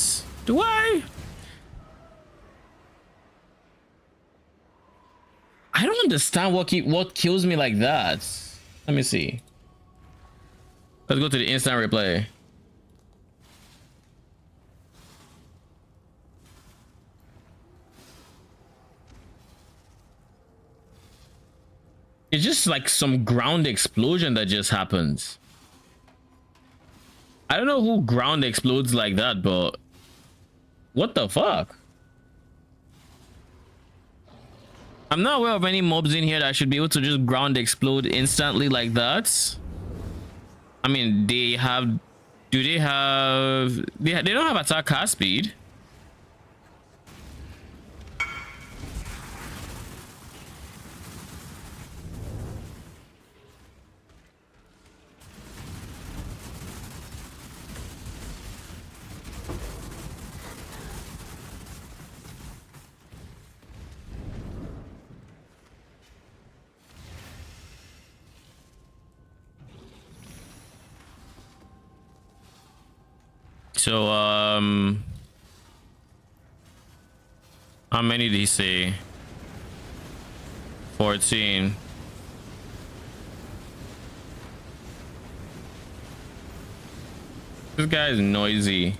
Do I? I don't understand what kills me like that. Let me see. Let's go to the instant replay. It's just like some ground explosion that just happens. I don't know who ground explodes like that, but what the fuck? I'm not aware of any mobs in here that should be able to just ground explode instantly like that. I mean, they have... Do they have... They don't have attack cast speed. So how many did he say? 14. This guy is noisy.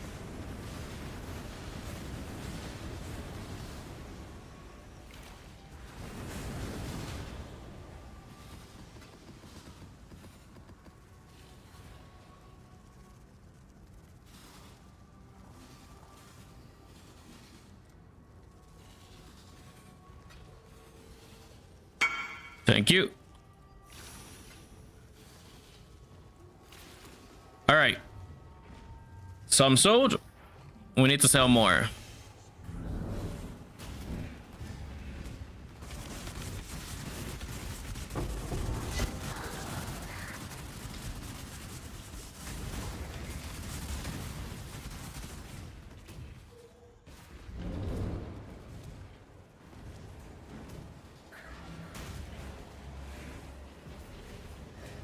Thank you. All right. Some sold. We need to sell more.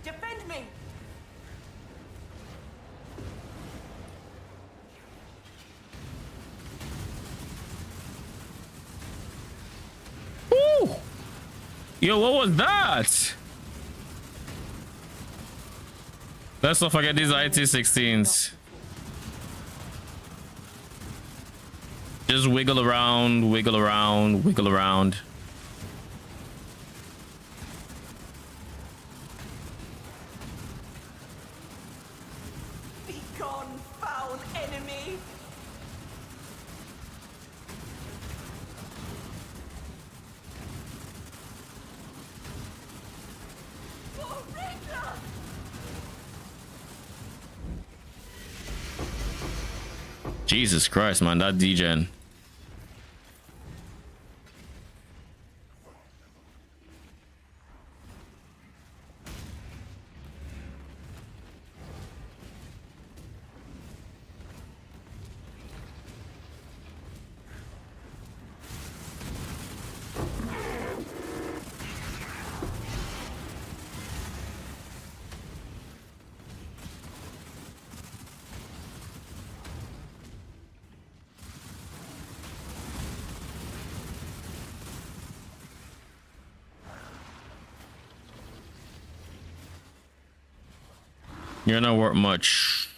Defend me! Woo! Yo, what was that? Let's not forget these IT-16s. Just wiggle around, wiggle around, wiggle around. Be gone, foul enemy! Warrior! Jesus Christ, man, that degen. You're not worth much.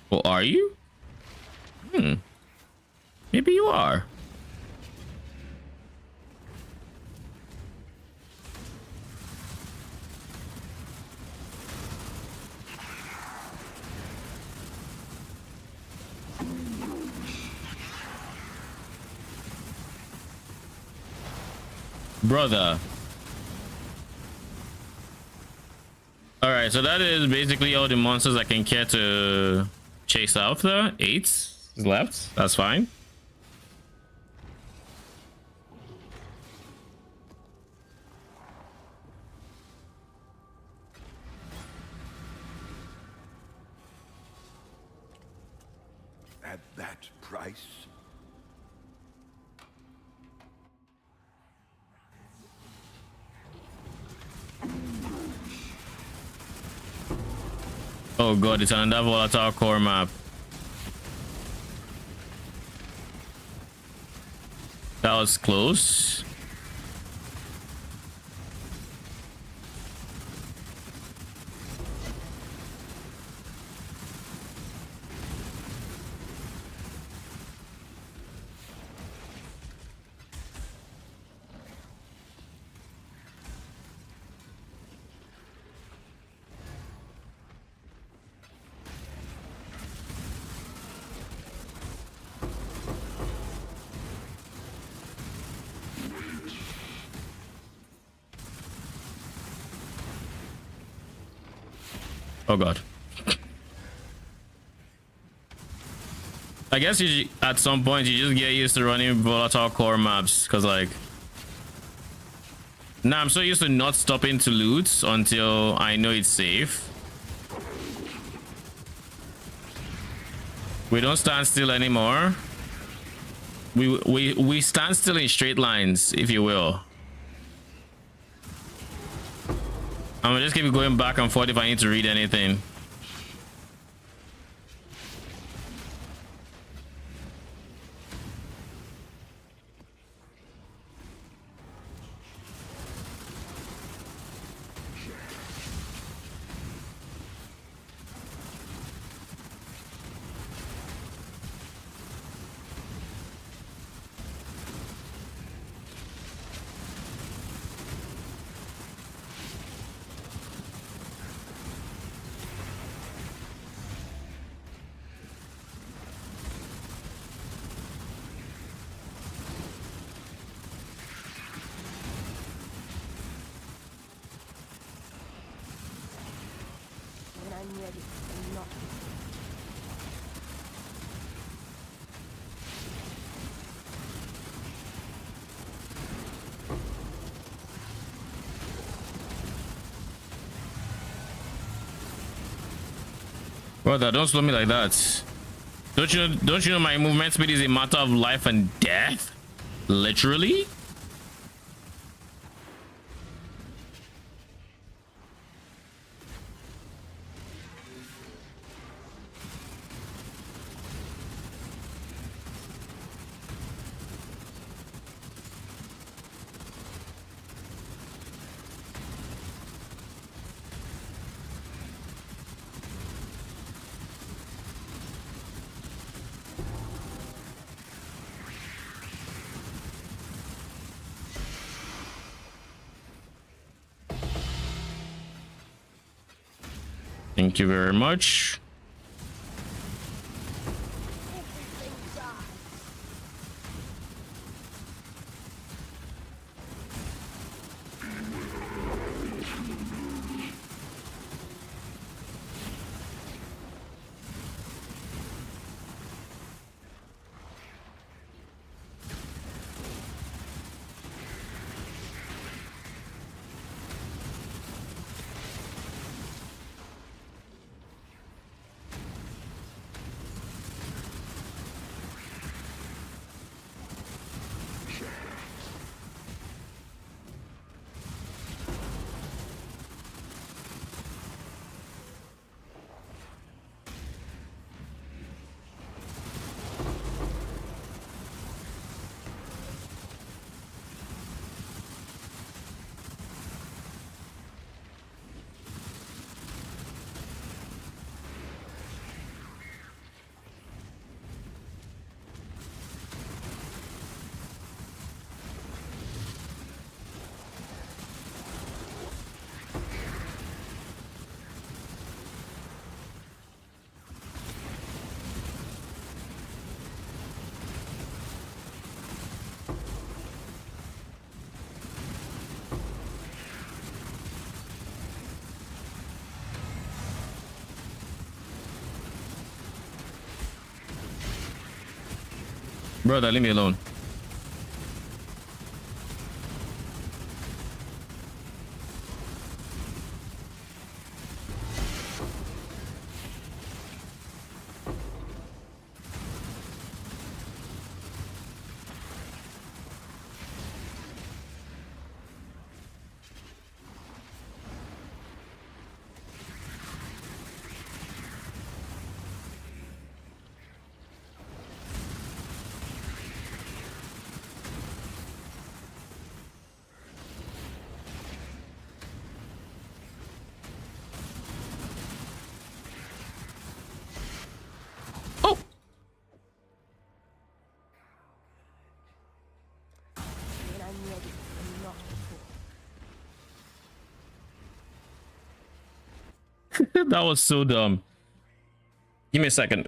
Well, are you? Maybe you are. Brother. All right, so that is basically all the monsters I can care to chase after. 8 is left. That's fine. At that price? Oh god, it's another volatile core map. That was close. Oh god. I guess you at some point you just get used to running volatile core maps, because like now I'm so used to not stopping to loot until I know it's safe. We don't stand still anymore. We stand still in straight lines, if you will. I'm gonna just keep going back and forth if I need to read anything. not before. Brother, don't slow me like that. Don't you know my movement speed is a matter of life and death? Literally? Thank you very much. Everything dies. Brother, leave me alone. Oh! When I'm ready and not before. That was so dumb. Give me a second.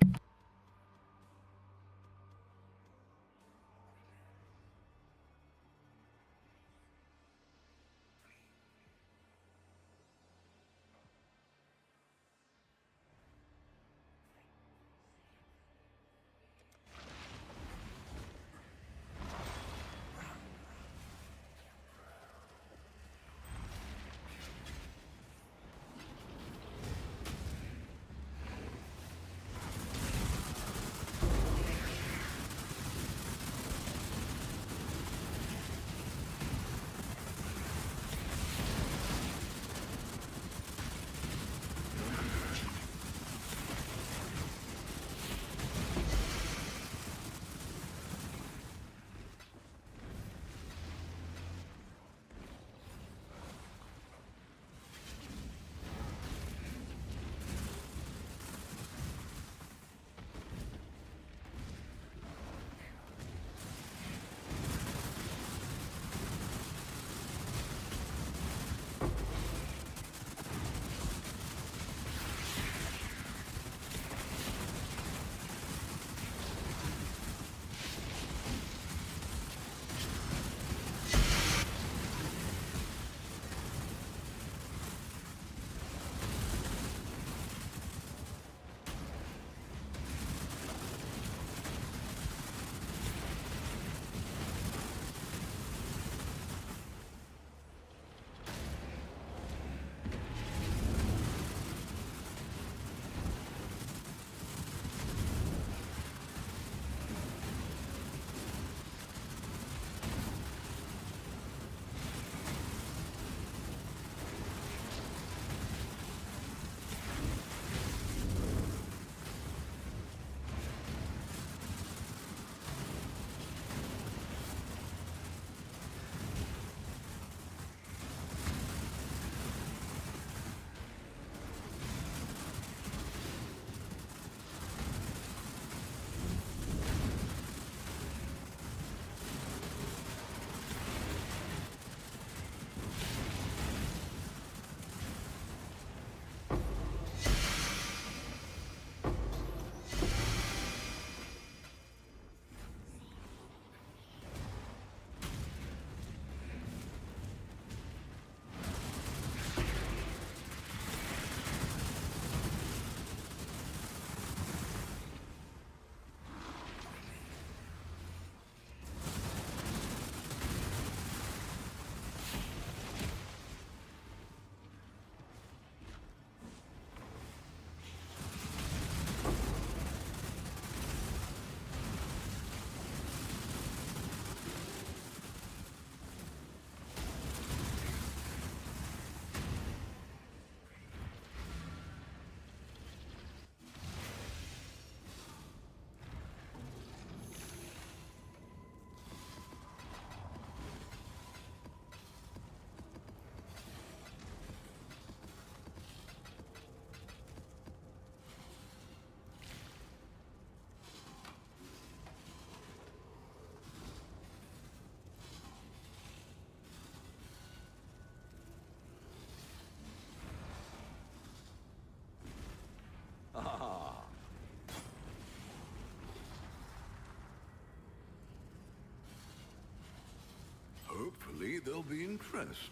there'll be interest.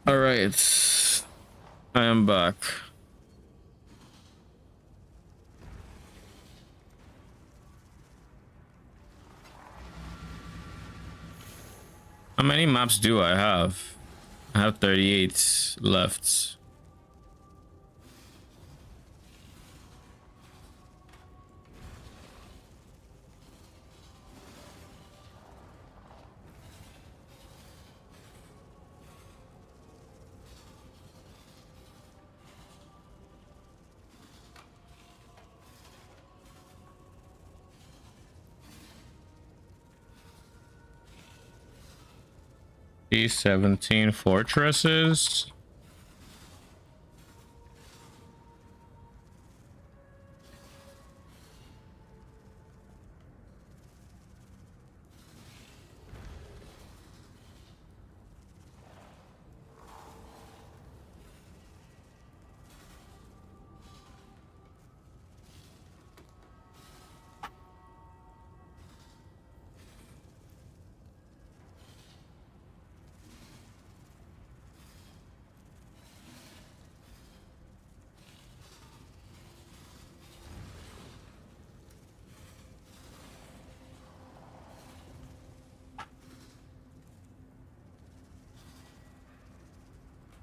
All right, I am back. How many maps do I have? I have 38 left. These 17 fortresses.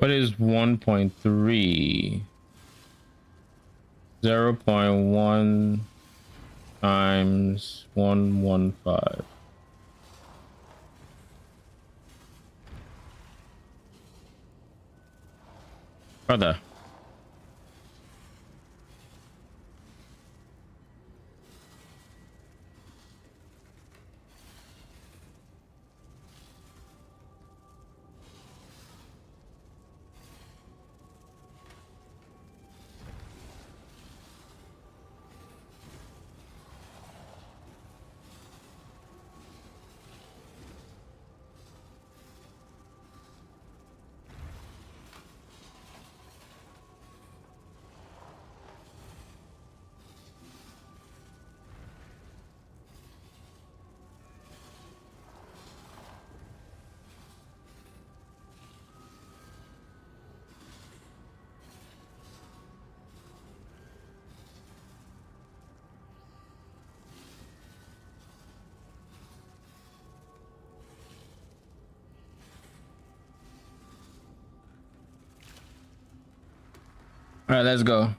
What is 1.3? 0.1 times 115. Brother. All right, let's go.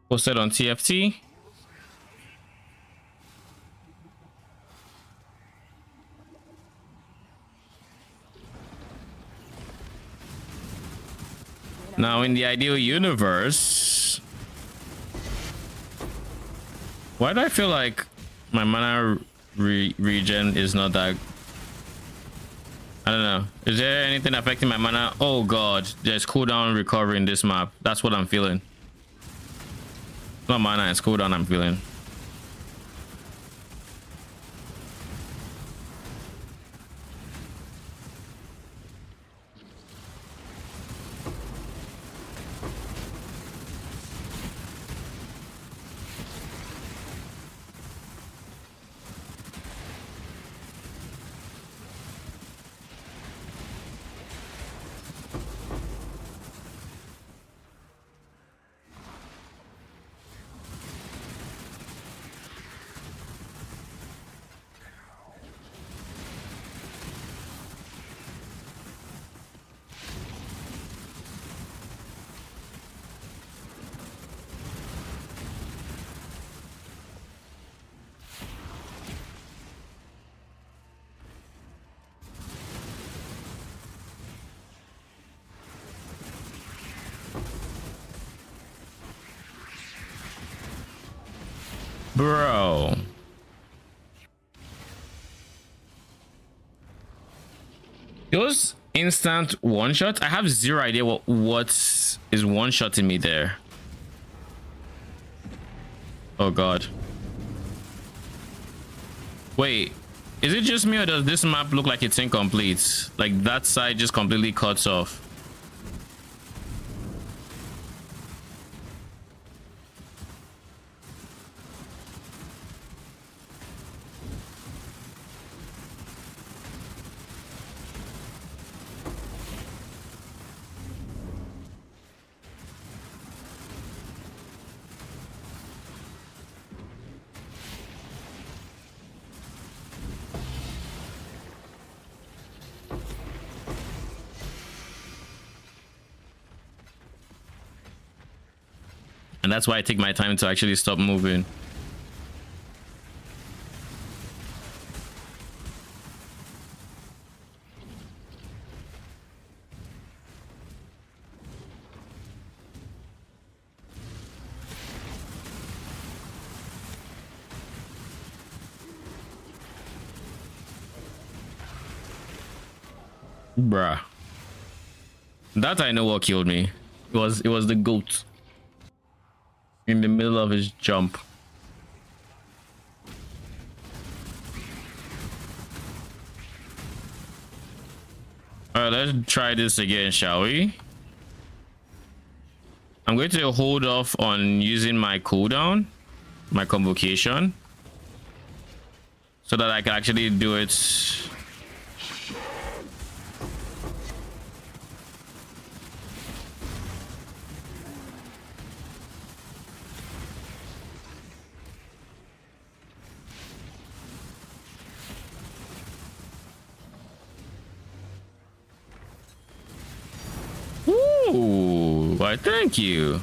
Posted on TFT. Now, in the ideal universe, why do I feel like my mana regen is not that? I don't know. Is there anything affecting my mana? Oh god, there's cooldown recovery in this map. That's what I'm feeling. Not mana, it's cooldown I'm feeling. Bro. Those instant one shots, I have zero idea what is one shotting me there. Oh god. Wait, is it just me or does this map look like it's incomplete? Like that side just completely cuts off. And that's why I take my time to actually stop moving. Bruh. That I know what killed me. It was the goat. In the middle of his jump. All right, let's try this again, shall we? I'm going to hold off on using my cooldown, my convocation, so that I can actually do it. Ooh, why thank you.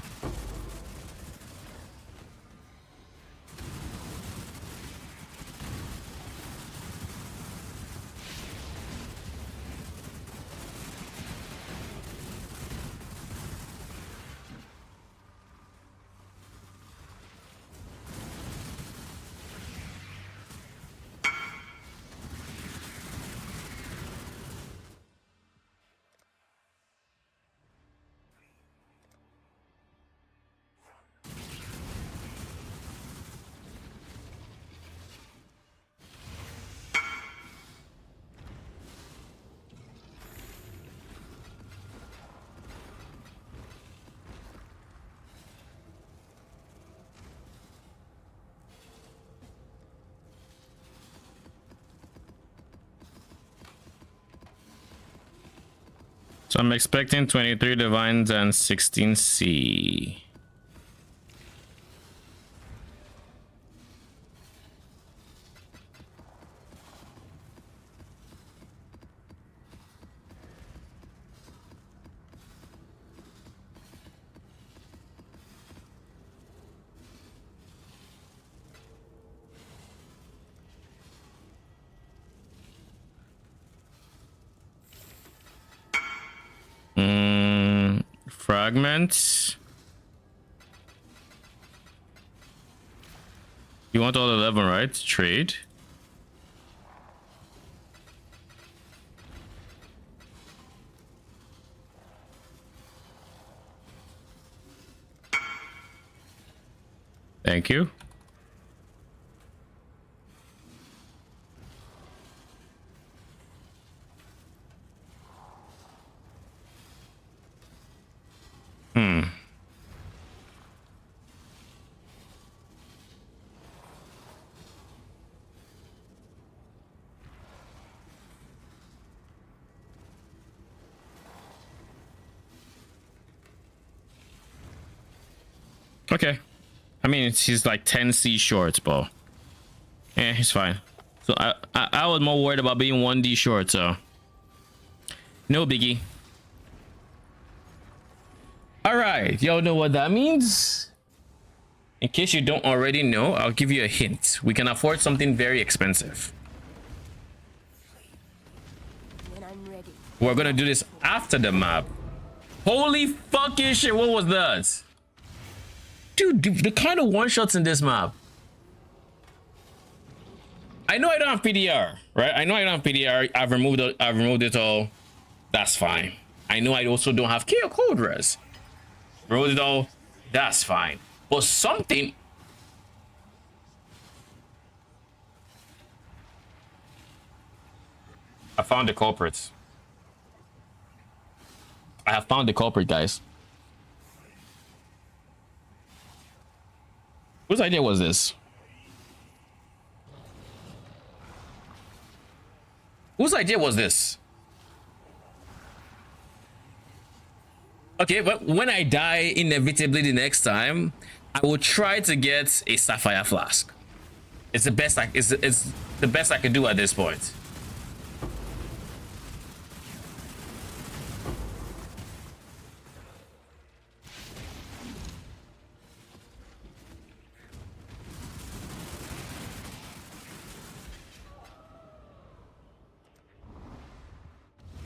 So I'm expecting 23 divines and 16 C. Fragments. You want all 11, right? Trade. Thank you. Okay. I mean, he's like 10 C short, but yeah, he's fine. So I was more worried about being 1D short, so no biggie. All right, y'all know what that means. In case you don't already know, I'll give you a hint. We can afford something very expensive. When I'm ready. We're gonna do this after the map. Holy fucking shit, what was that? Dude, the kind of one-shots in this map. I know I don't have PDR, right? I know I don't have PDR. I've removed it all. That's fine. I know I also don't have KO code res. Removed it all. That's fine. But something. I found the culprits. I have found the culprit, guys. Whose idea was this? Whose idea was this? Okay, but when I die inevitably the next time, I will try to get a sapphire flask. It's the best it's the best I can do at this point.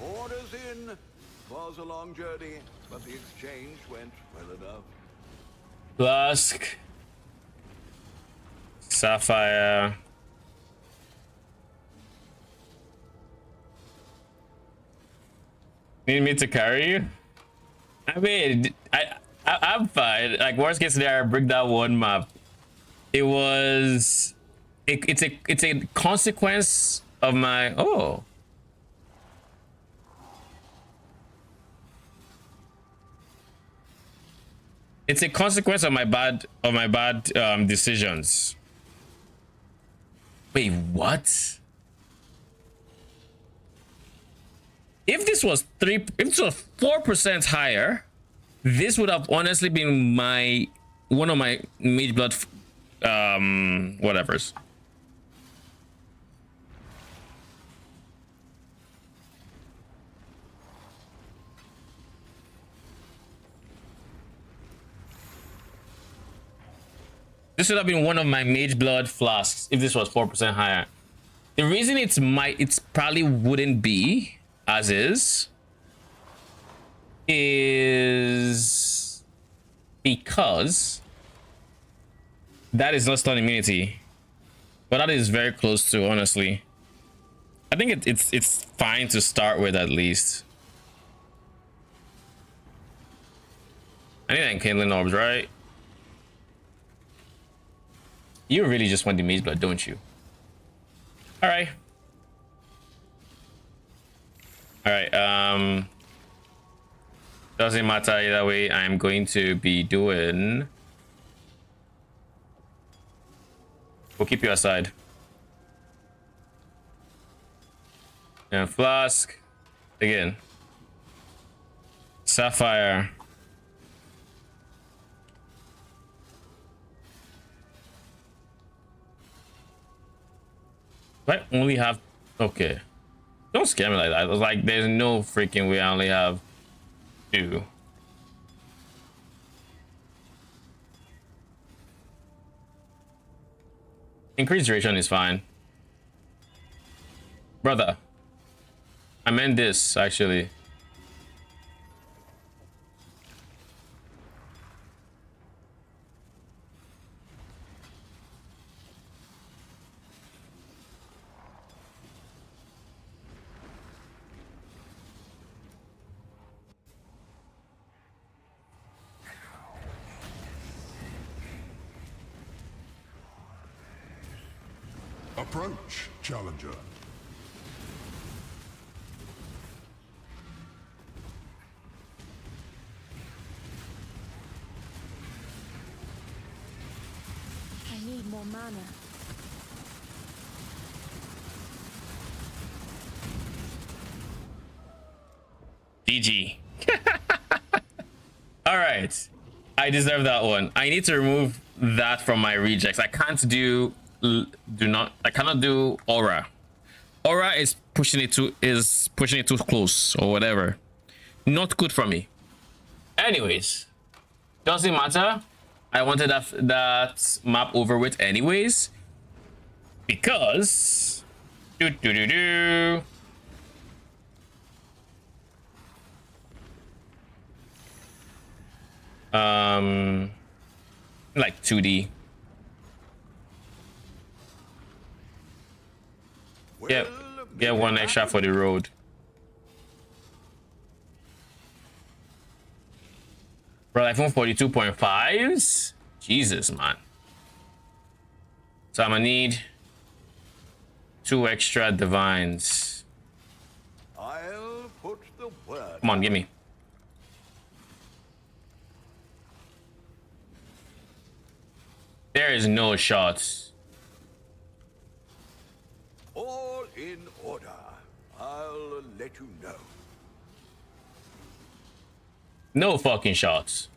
Orders in. Was a long journey, but the exchange went well enough. Flask. Sapphire. Need me to carry you? I mean, I'm fine. Like, worst case scenario, I break that one map. It was it's a consequence of my it's a consequence of my bad decisions. Wait, what? If this was 4% higher, this would have honestly been one of my Mageblood whatevers. This would have been one of my Mageblood flasks if this was 4% higher. The reason it's probably wouldn't be as is because that is not stun immunity, but that is very close to, honestly. I think it's fine to start with at least. I need enkindling orbs, right? You really just want the Mageblood, don't you? All right. Doesn't matter either way. I'm going to be doing. We'll keep you aside. And flask again. Sapphire. I only have. Okay. Don't scare me like that. I was like, there's no freaking way I only have 2. Increased duration is fine. Brother. I meant this, actually. Approach, challenger. I need more mana. GG. All right. I deserve that one. I need to remove that from my rejects. I can't do I cannot do aura. Aura is pushing it too close or whatever. Not good for me. Anyways, doesn't matter. I wanted that map over with anyways, because like 2D. Get one extra for the road. Bro, iPhone 42.5s? Jesus, man. So I'm gonna need 2 extra divines. I'll put the word. Come on, give me. There is no shots. All in order. I'll let you know. No fucking shots.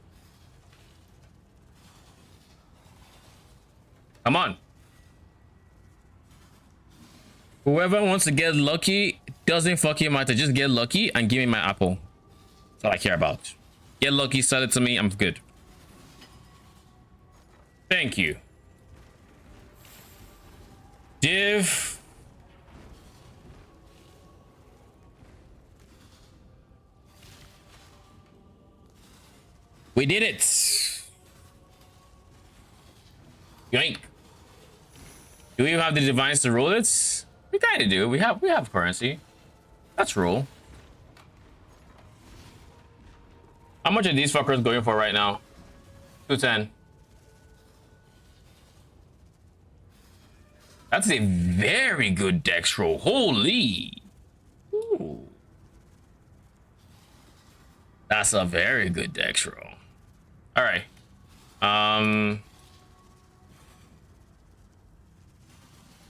Come on. Whoever wants to get lucky, doesn't fucking matter. Just get lucky and give me my apple. That's all I care about. Get lucky, sell it to me, I'm good. Thank you. Div. We did it. Yoink. Do we even have the divines to roll it? We kind of do. We have currency. Let's roll. How much are these fuckers going for right now? 210. That's a very good dex roll. Holy. Ooh. That's a very good dex roll. All right.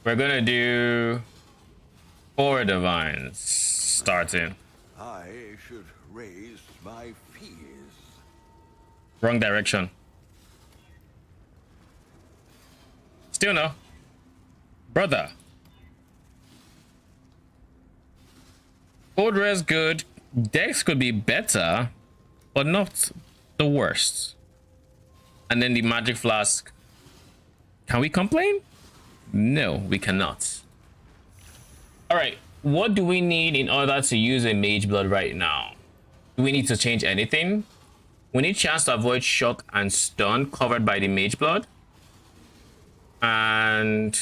We're gonna do 4 divines starting. I should raise my fears. Wrong direction. Still no. Brother. Old res good. Dex could be better, but not the worst. And then the magic flask. Can we complain? No, we cannot. All right, what do we need in order to use a Mageblood right now? Do we need to change anything? We need chance to avoid shock and stun covered by the Mageblood. And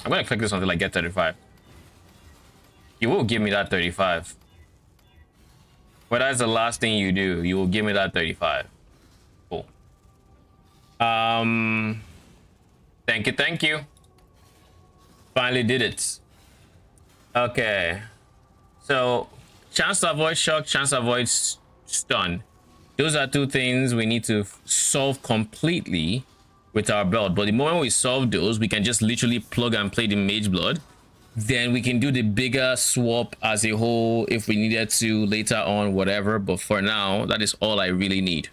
I'm gonna click this until I get 35. You will give me that 35. But that's the last thing you do. You will give me that 35. Cool. Thank you. Finally did it. Okay. So, chance to avoid shock, chance to avoid stun. Those are 2 things we need to solve completely with our belt. But the moment we solve those, we can just literally plug and play the Mageblood. Then we can do the bigger swap as a whole if we needed to later on, whatever. But for now, that is all I really need.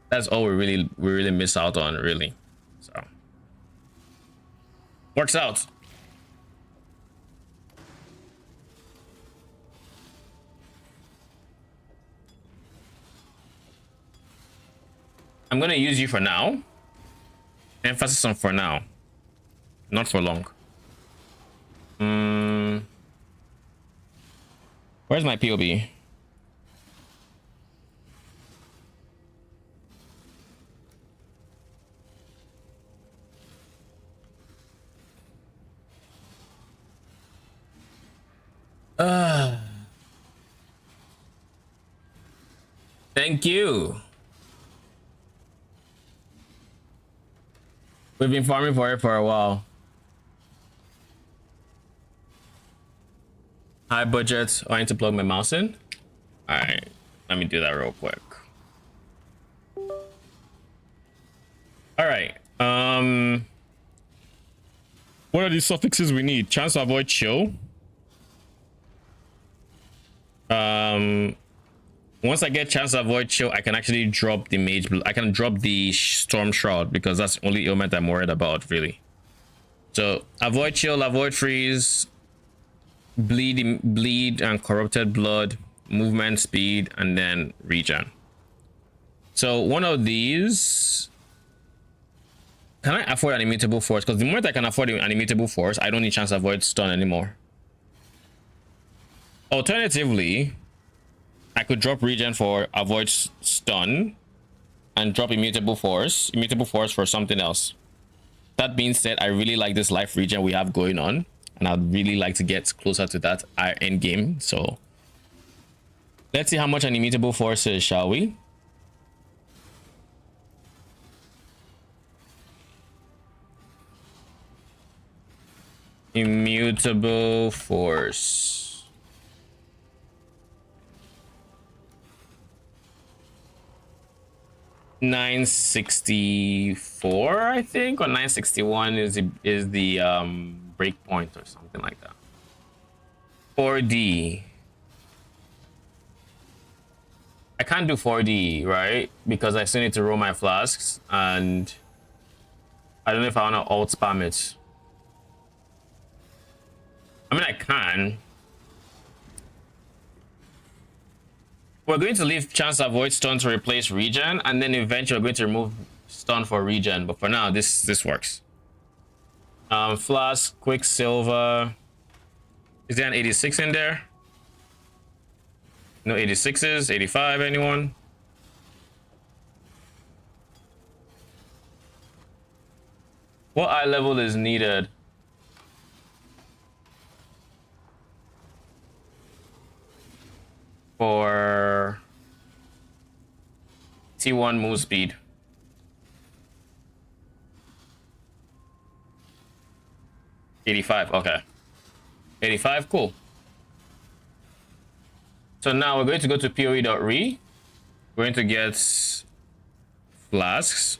That's all we really miss out on, really. So works out. I'm gonna use you for now. Emphasis on for now. Not for long. Where's my POB? Thank you. We've been farming for it for a while. High budget. I need to plug my mouse in. All right, let me do that real quick. All right. What are these suffixes we need? Chance to avoid chill. Once I get chance to avoid chill, I can actually drop the Mageblood. I can drop the Storm Shroud because that's the only ailment I'm worried about, really. So avoid chill, avoid freeze, bleed and corrupted blood, movement speed, and then regen. So one of these, can I afford an immutable force? Because the moment I can afford an immutable force, I don't need chance to avoid stun anymore. Alternatively, I could drop regen for avoid stun and drop immutable force for something else. That being said, I really like this life regen we have going on, and I'd really like to get closer to that end game. So let's see how much an immutable force is, shall we? Immutable force. $964, I think, or 961 is the break point or something like that. 4D. I can't do 4D, right? Because I still need to roll my flasks, and I don't know if I want to alt spam it. I mean, I can. We're going to leave chance to avoid stun to replace regen, and then eventually we're going to remove stun for regen. But for now, this works. Flask, Quicksilver. Is there an 86 in there? No 86s, 85, anyone? What eye level is needed? For T1 move speed. $85, okay. 85, cool. So now we're going to go to POE.re. We're going to get flasks.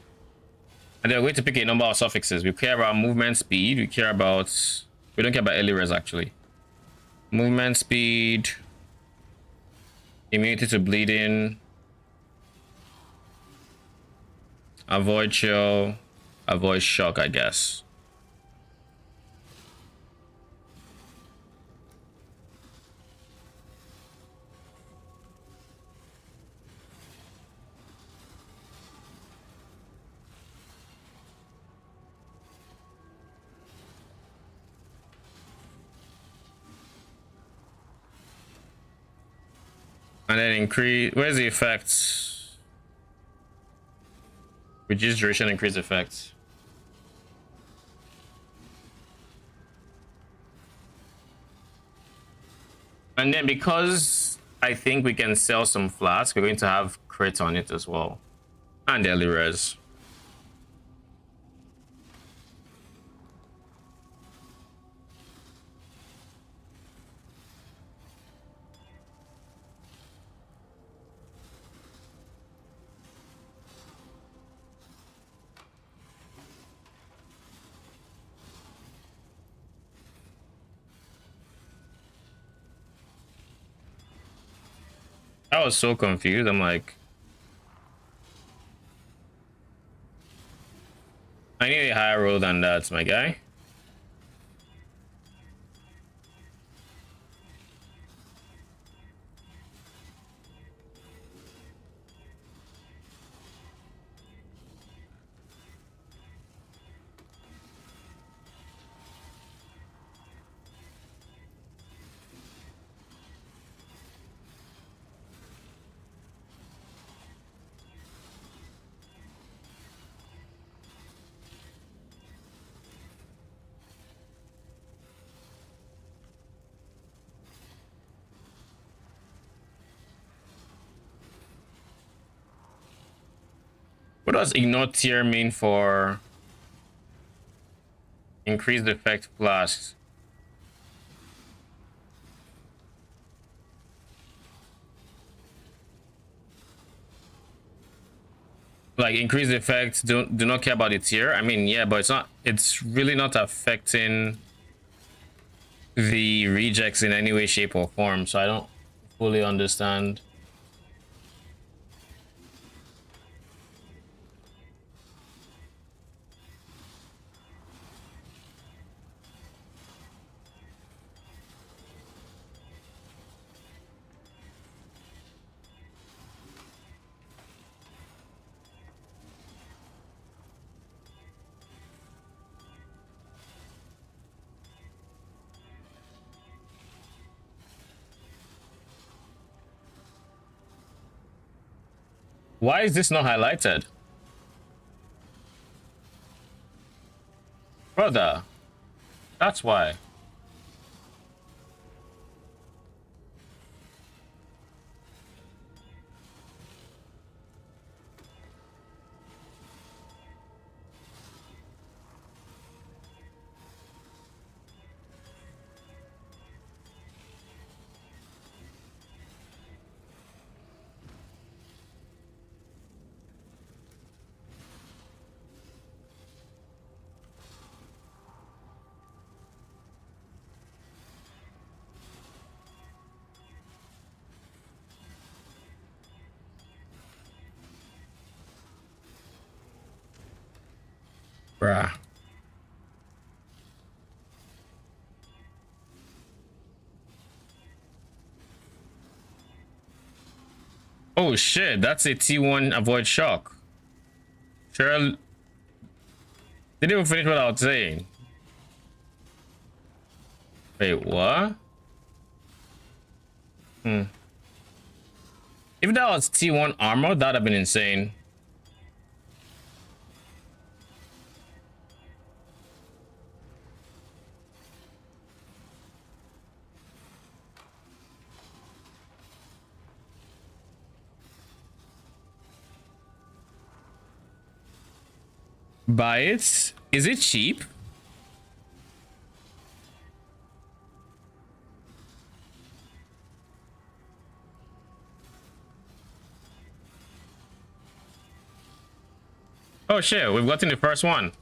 And then we're going to pick a number of suffixes. We care about movement speed. We don't care about early res actually. Movement speed. Immunity to bleeding. Avoid chill. Avoid shock, I guess. And then increase. Where's the effects? Reduce duration, increase effects. And then because I think we can sell some flasks, we're going to have crit on it as well. And early res. I was so confused. I'm like, I need a higher roll than that, my guy. What does ignore tier mean for increased effect plus? Like increased effects do not care about the tier. I mean, yeah, but it's really not affecting the rejects in any way, shape, or form. So I don't fully understand. Why is this not highlighted? Brother, that's why. Bruh. Oh shit, that's a T1 avoid shock. Sure. Didn't even finish what I was saying. Wait, what? If that was T1 armor, that'd have been insane. Buy it? Is it cheap? Oh shit, we've gotten the first one.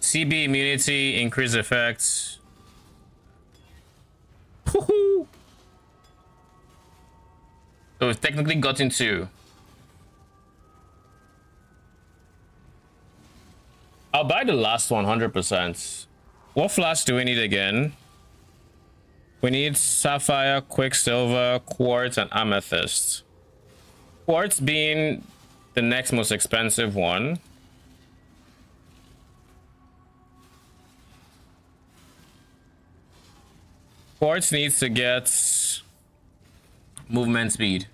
CB immunity, increase effects. So we've technically gotten two. I'll buy the last one 100%. What flash do we need again? We need sapphire, quicksilver, quartz, and amethyst. Quartz being the next most expensive one. Quartz needs to get movement speed.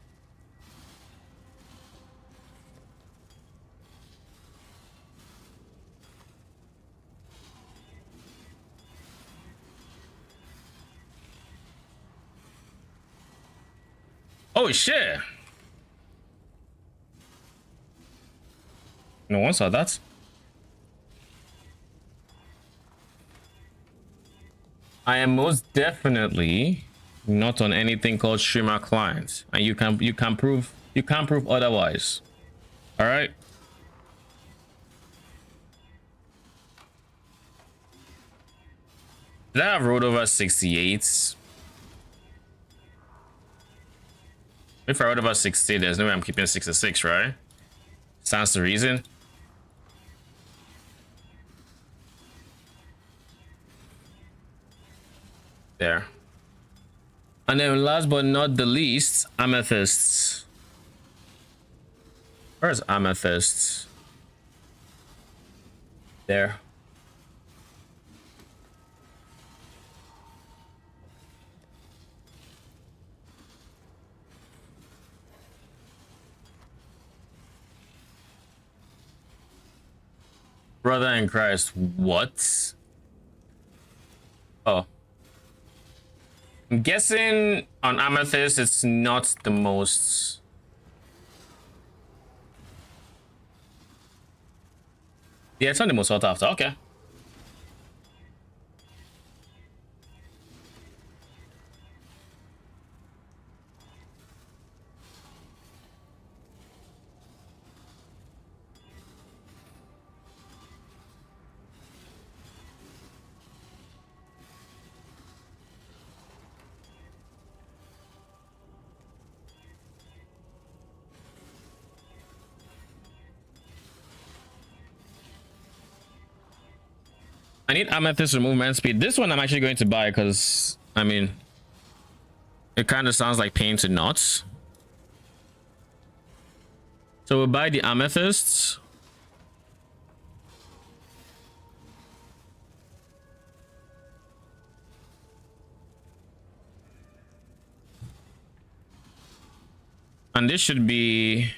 Oh shit! No one saw that. I am most definitely not on anything called streamer clients, and you can't prove otherwise. All right. Did I have rolled over 68? If I rolled over 60, there's no way I'm keeping 66, right? Sounds the reason. There. And then last but not the least, amethysts. Where's amethysts? There. Brother in Christ, what? Oh. I'm guessing on amethyst it's not the most. Yeah, it's not the most sought after. Okay. I need amethyst for movement speed. This one I'm actually going to buy because, I mean, it kind of sounds like pain to knots. So we'll buy the amethysts. And this should be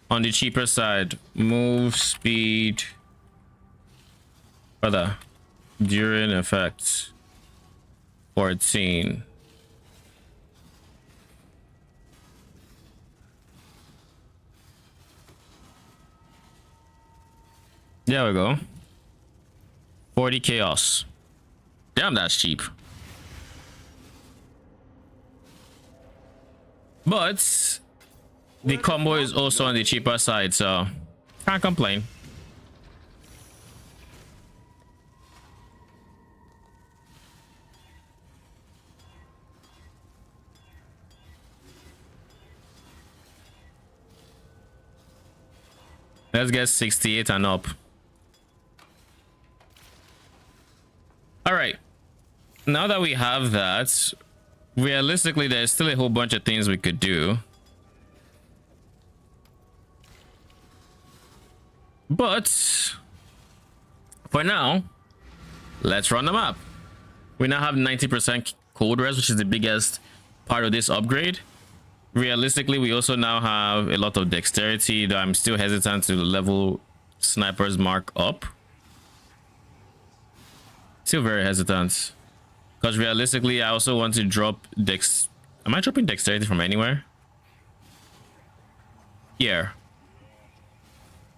on the cheaper side. Move speed. Brother. During effects. 14. There we go. 40 chaos. Damn, that's cheap. But the combo is also on the cheaper side, so can't complain. Let's get 68 and up. All right. Now that we have that, realistically, there's still a whole bunch of things we could do. But for now, let's run the map. We now have 90% cold res, which is the biggest part of this upgrade. Realistically, we also now have a lot of dexterity, though I'm still hesitant to level Sniper's Mark up. Still very hesitant. Because realistically, I also want to drop dex. Am I dropping dexterity from anywhere? Here.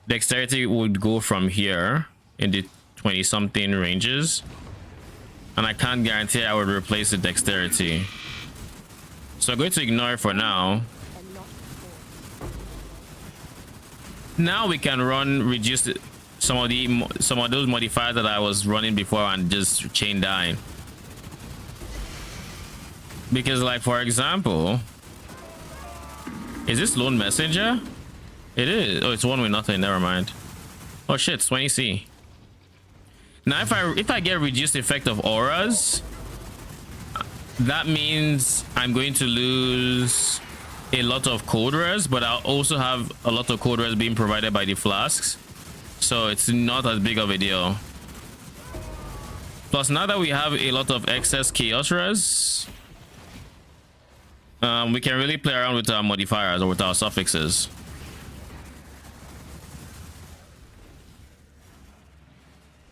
Dexterity would go from here in the 20-something ranges. And I can't guarantee I would replace the dexterity. So I'm going to ignore it for now. Now we can reduce some of those modifiers that I was running before and just chain down. Because, like, for example, is this lone messenger? It is. Oh, it's one with nothing. Never mind. Oh shit, 20C. Now if I get reduced effect of auras, that means I'm going to lose a lot of code res, but I'll also have a lot of code res being provided by the flasks, so it's not as big of a deal. Plus, now that we have a lot of excess chaos res, we can really play around with our modifiers or with our suffixes.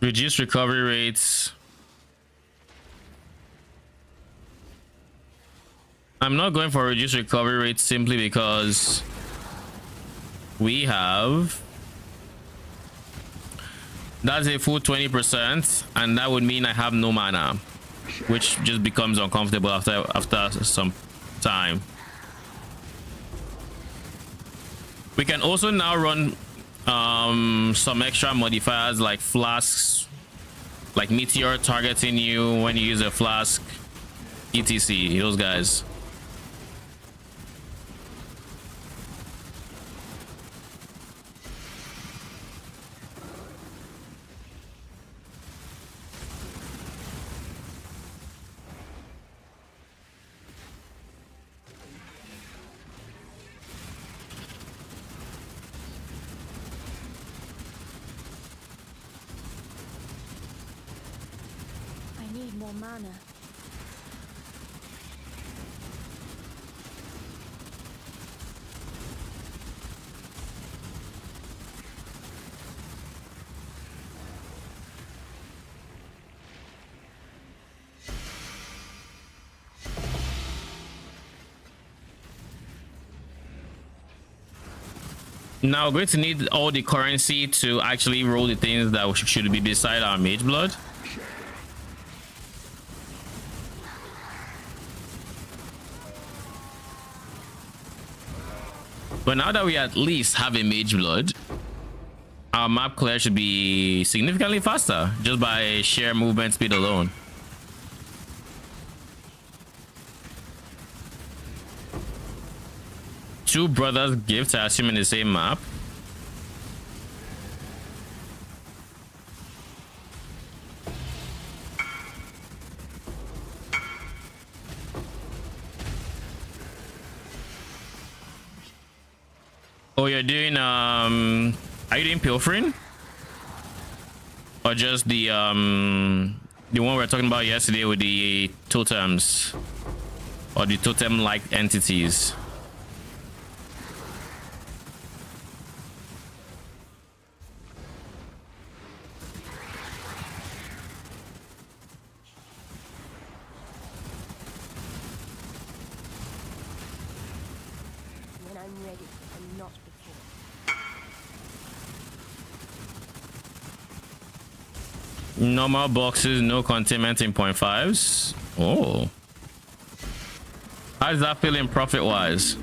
Reduce recovery rates. I'm not going for reduced recovery rates simply because we have, that's a full 20%, and that would mean I have no mana, which just becomes uncomfortable after some time. We can also now run some extra modifiers like flasks, like meteor targeting you when you use a flask, etc. Those guys. More mana. Now we're going to need all the currency to actually roll the things that should be beside our Mageblood. But now that we at least have a Mageblood, our map clear should be significantly faster just by sheer movement speed alone. Two brothers gift, I assume, in the same map. Oh, you're doing are you doing pilfering? Or just the one we were talking about yesterday with the totems? or the totem-like entities. When I'm ready and not before. Normal boxes, no containment in 0.5s. Oh. How does that feel in profit-wise?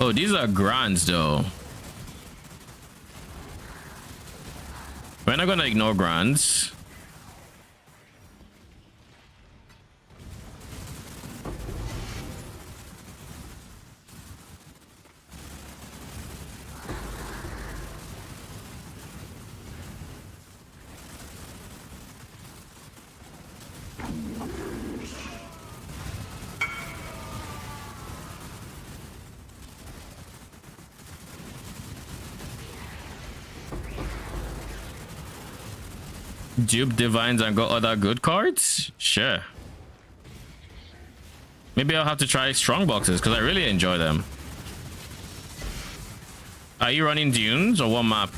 Oh, these are grants, though. We're not gonna ignore grants. Dupe divines and got other good cards? Sure. Maybe I'll have to try strong boxes because I really enjoy them. Are you running dunes or what map?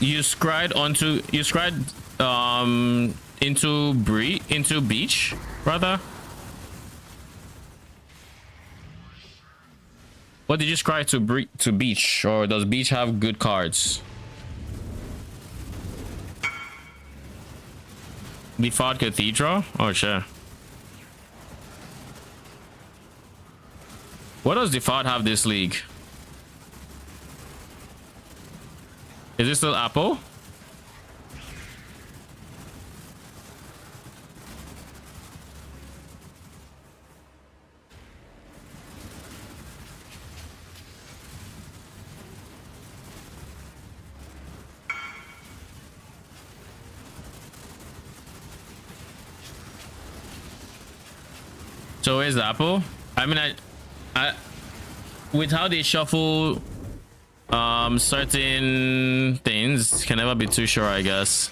You scried into beach, brother. What did you scry to beach, or does beach have good cards? Default Cathedral? Oh sure. What does Default have this league? Is it still Apple? So is Apple? I mean, I with how they shuffle certain things, can never be too sure, I guess.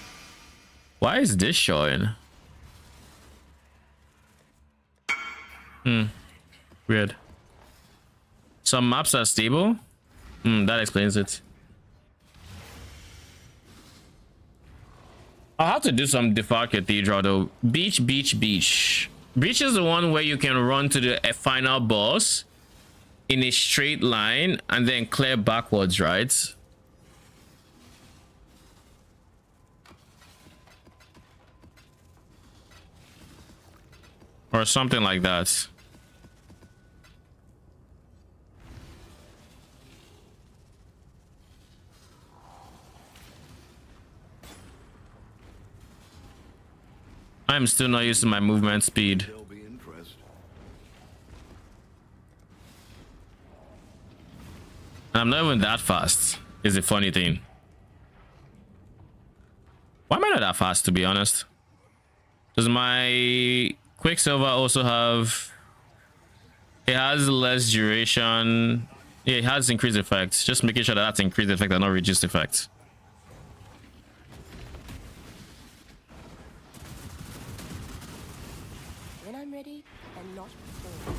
Why is this showing? Weird. Some maps are stable. That explains it. I'll have to do some Default Cathedral though. Beach. Beach is the one where you can run to the final boss in a straight line and then clear backwards, right? Or something like that. I'm still not used to my movement speed. There'll be interest. And I'm not even that fast, is a funny thing. Why am I not that fast, to be honest? Does my Quicksilver also have... It has less duration. Yeah, it has increased effects. Just making sure that that's increased effect and not reduced effect. When I'm ready and not before.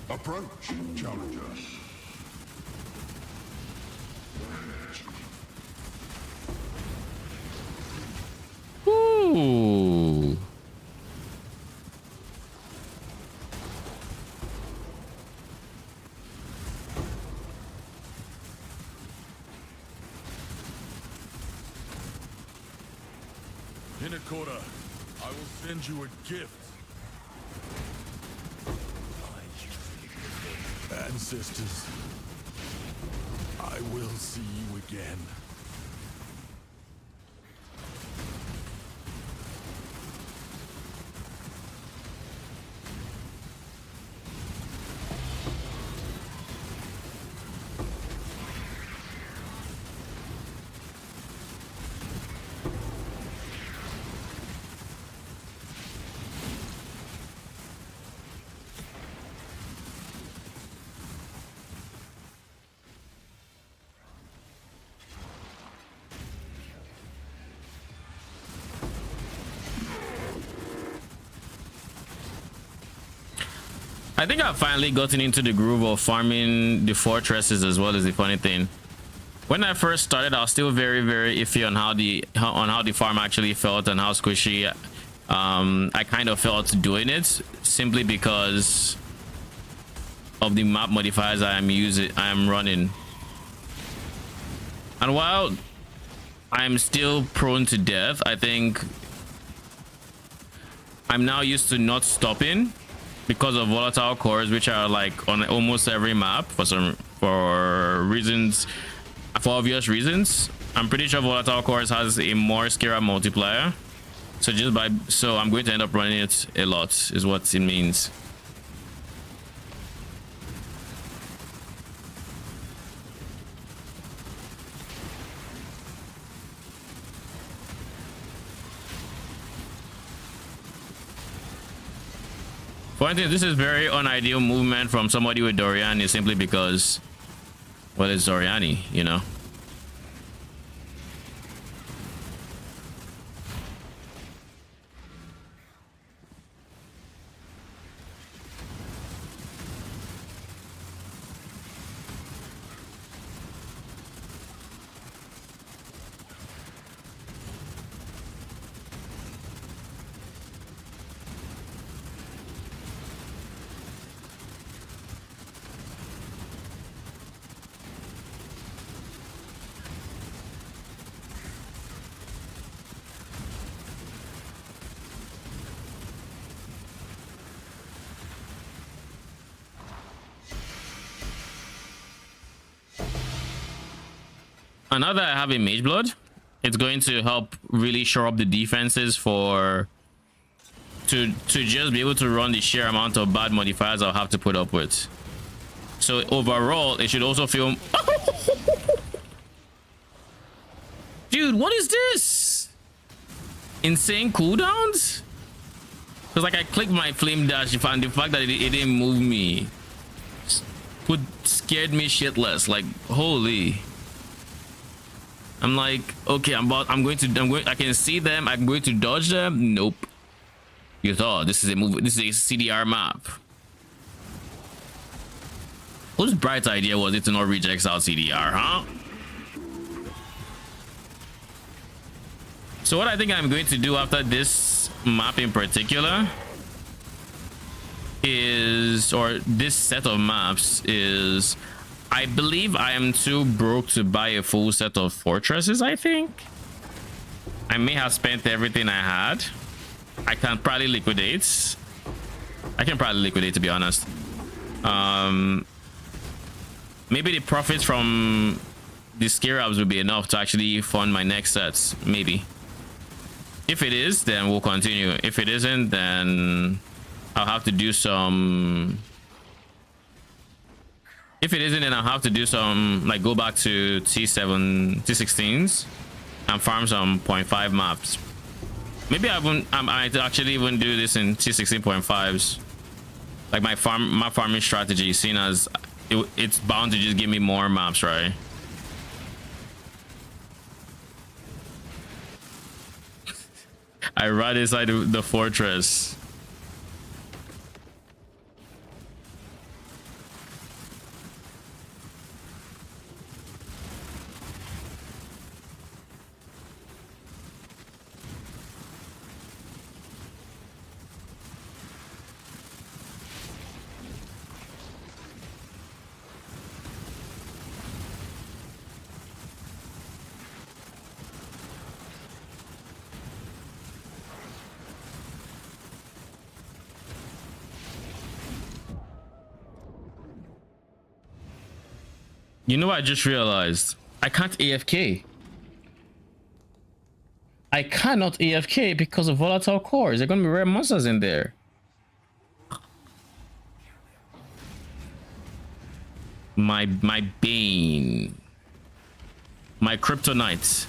Approach, challenger. Ooh. Minakota, I will send you a gift. Ancestors, I will see you again. I think I've finally gotten into the groove of farming the fortresses as well. As the funny thing, when I first started, I was still very iffy on how the farm actually felt and how squishy I kind of felt doing it, simply because of the map modifiers I am running. And while I'm still prone to death, I think I'm now used to not stopping because of volatile cores, which are like on almost every map for reasons, for obvious reasons. I'm pretty sure volatile cores has a more scary multiplier, so I'm going to end up running it a lot, is what it means. For instance, this is very unideal movement from somebody with Doriani, simply because, well, it's Doriani, you know. And now that I have a Mageblood, it's going to help really shore up the defenses to just be able to run the sheer amount of bad modifiers I'll have to put up with. So overall, it should also feel... Dude, what is this? Insane cooldowns? Because like I clicked my flame dash and the fact that it didn't move me scared me shitless. Like, holy. I'm like, okay, I can see them, I'm going to dodge them. Nope. You thought this is a CDR map. Whose bright idea was it to not reach Exile CDR, huh? So what I think I'm going to do after this map in particular is, or this set of maps is, I believe I am too broke to buy a full set of fortresses. I think I may have spent everything I had. I can probably liquidate, to be honest. Maybe the profits from the scarabs will be enough to actually fund my next sets. Maybe. If it is, then we'll continue. If it isn't, then I'll have to do some... If it isn't, then I'll have to do some, like, go back to T16s and farm some 0.5 maps. Maybe I might actually even do this in T16.5s. Like my map farming strategy, seeing as it's bound to just give me more maps, right? I ride inside the fortress. You know what I just realized? I can't AFK. I cannot AFK because of volatile cores. There are gonna be rare monsters in there. My bane. My kryptonite.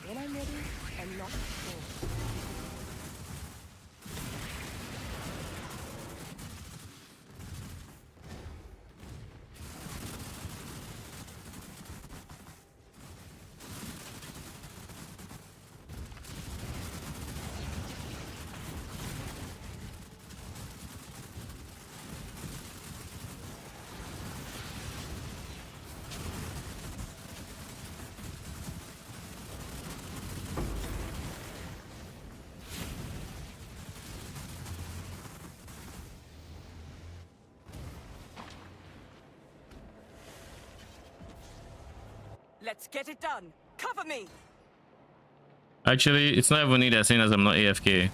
When I'm ready and not before. Let's get it done. Cover me. Actually, it's not even needed seeing as I'm not AFK.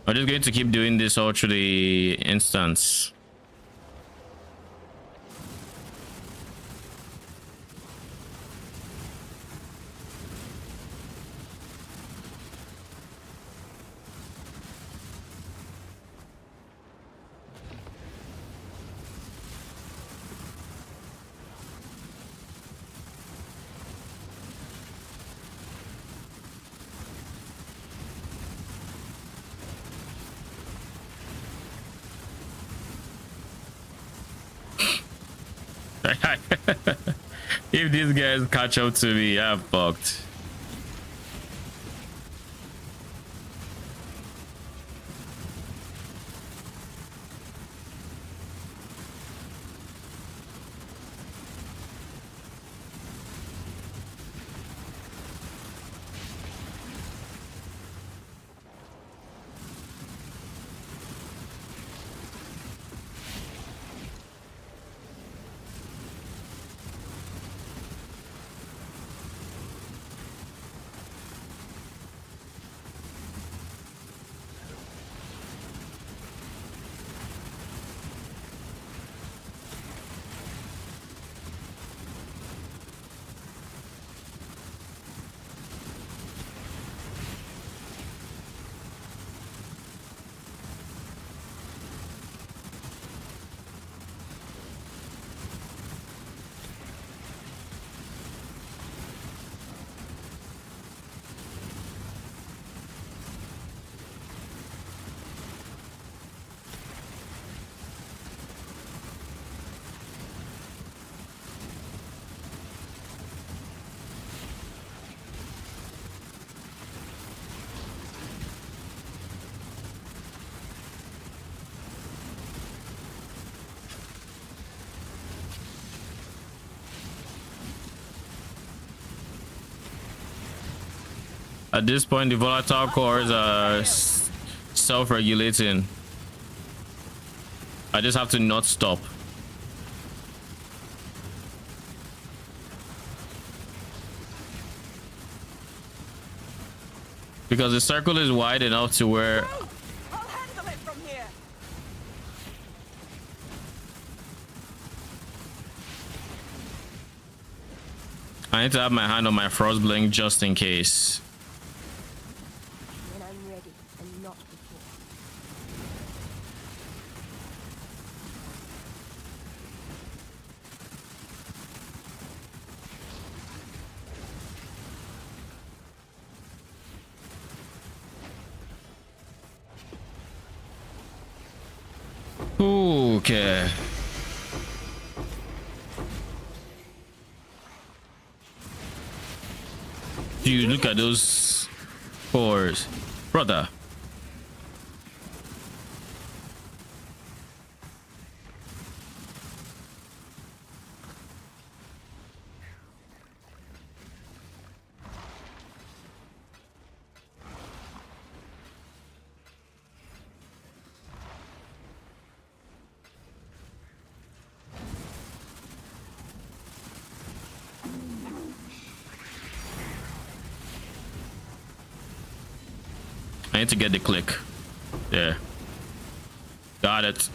I'm just going to keep doing this all through the instance. If these guys catch up to me, I'm fucked. At this point, the volatile cores are self-regulating. I just have to not stop. Because the circle is wide enough to where I'll handle it from here. I need to have my hand on my frost blink just in case. When I'm ready and not before. Okay. Dude, look at those cores, brother. I need to get the click. There. Got it.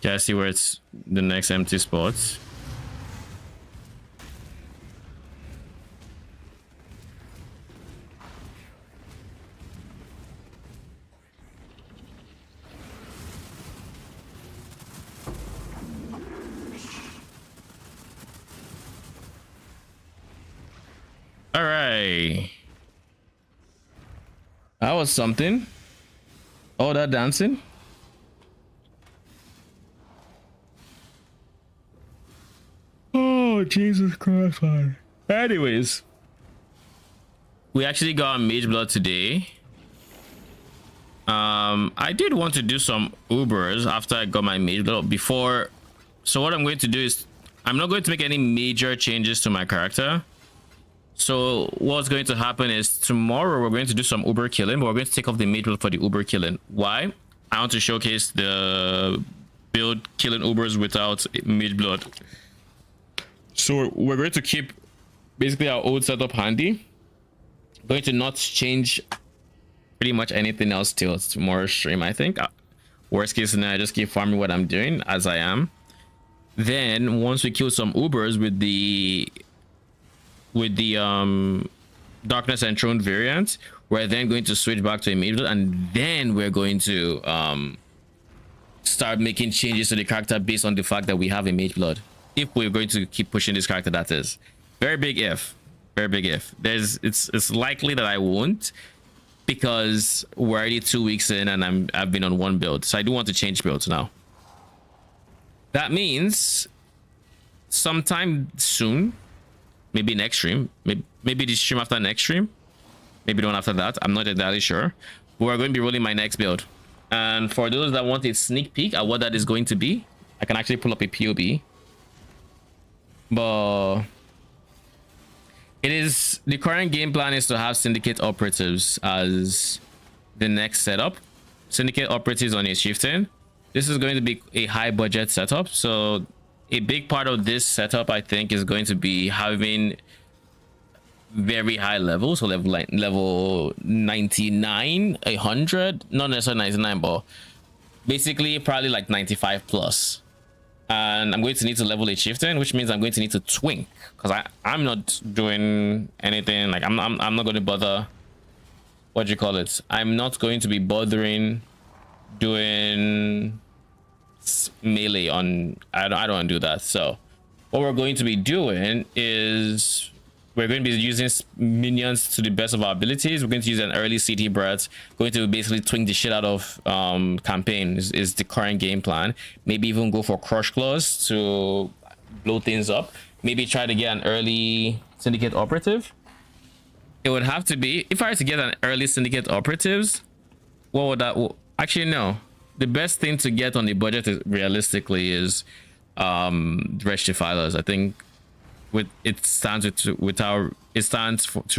Okay, I see where it's the next empty spots. All right. That was something. All that dancing. Oh, Jesus Christ, man. Anyways, we actually got Mageblood today. I did want to do some Ubers after I got my Mageblood before. So what I'm going to do is I'm not going to make any major changes to my character. So what's going to happen is tomorrow we're going to do some Uber killing, but we're going to take off the Mageblood for the Uber killing. Why? I want to showcase the build killing Ubers without Mageblood. So we're going to keep basically our old setup handy. Going to not change pretty much anything else till tomorrow's stream, I think. Worst case scenario, I just keep farming what I'm doing as I am. Then once we kill some Ubers with the Darkness Enthroned variant, we're then going to switch back to a Mageblood, and then we're going to start making changes to the character based on the fact that we have a Mageblood. If we're going to keep pushing this character, that is very big if. It's likely that I won't, because we're already 2 weeks in and I've been on one build, so I do want to change builds now. That means sometime soon, maybe next stream, maybe the stream after next stream, maybe the one after that, I'm not entirely sure, we're going to be rolling my next build. And for those that want a sneak peek at what that is going to be, I can actually pull up a POB. But it is, the current game plan is to have Syndicate operatives as the next setup. Syndicate operatives on a chieftain. This is going to be a high budget setup, so a big part of this setup I think is going to be having very high levels, so level 99, 100, not necessarily 99, but basically probably like 95 plus. And I'm going to need to level a chieftain, which means I'm going to need to twink, because I'm not doing anything. Like I'm not going to bother, what do you call it, I'm not going to be bothering doing melee on, I don't want to do that. So what we're going to be doing is we're going to be using minions to the best of our abilities. We're going to use an early CT breath, going to basically twink the shit out of campaign is the current game plan. Maybe even go for crush claws to blow things up. Maybe try to get an early syndicate operative. It would have to be, if I were to get an early syndicate operatives, what would that, actually no, the best thing to get on the budget is, realistically, is Defilers. I think it stands to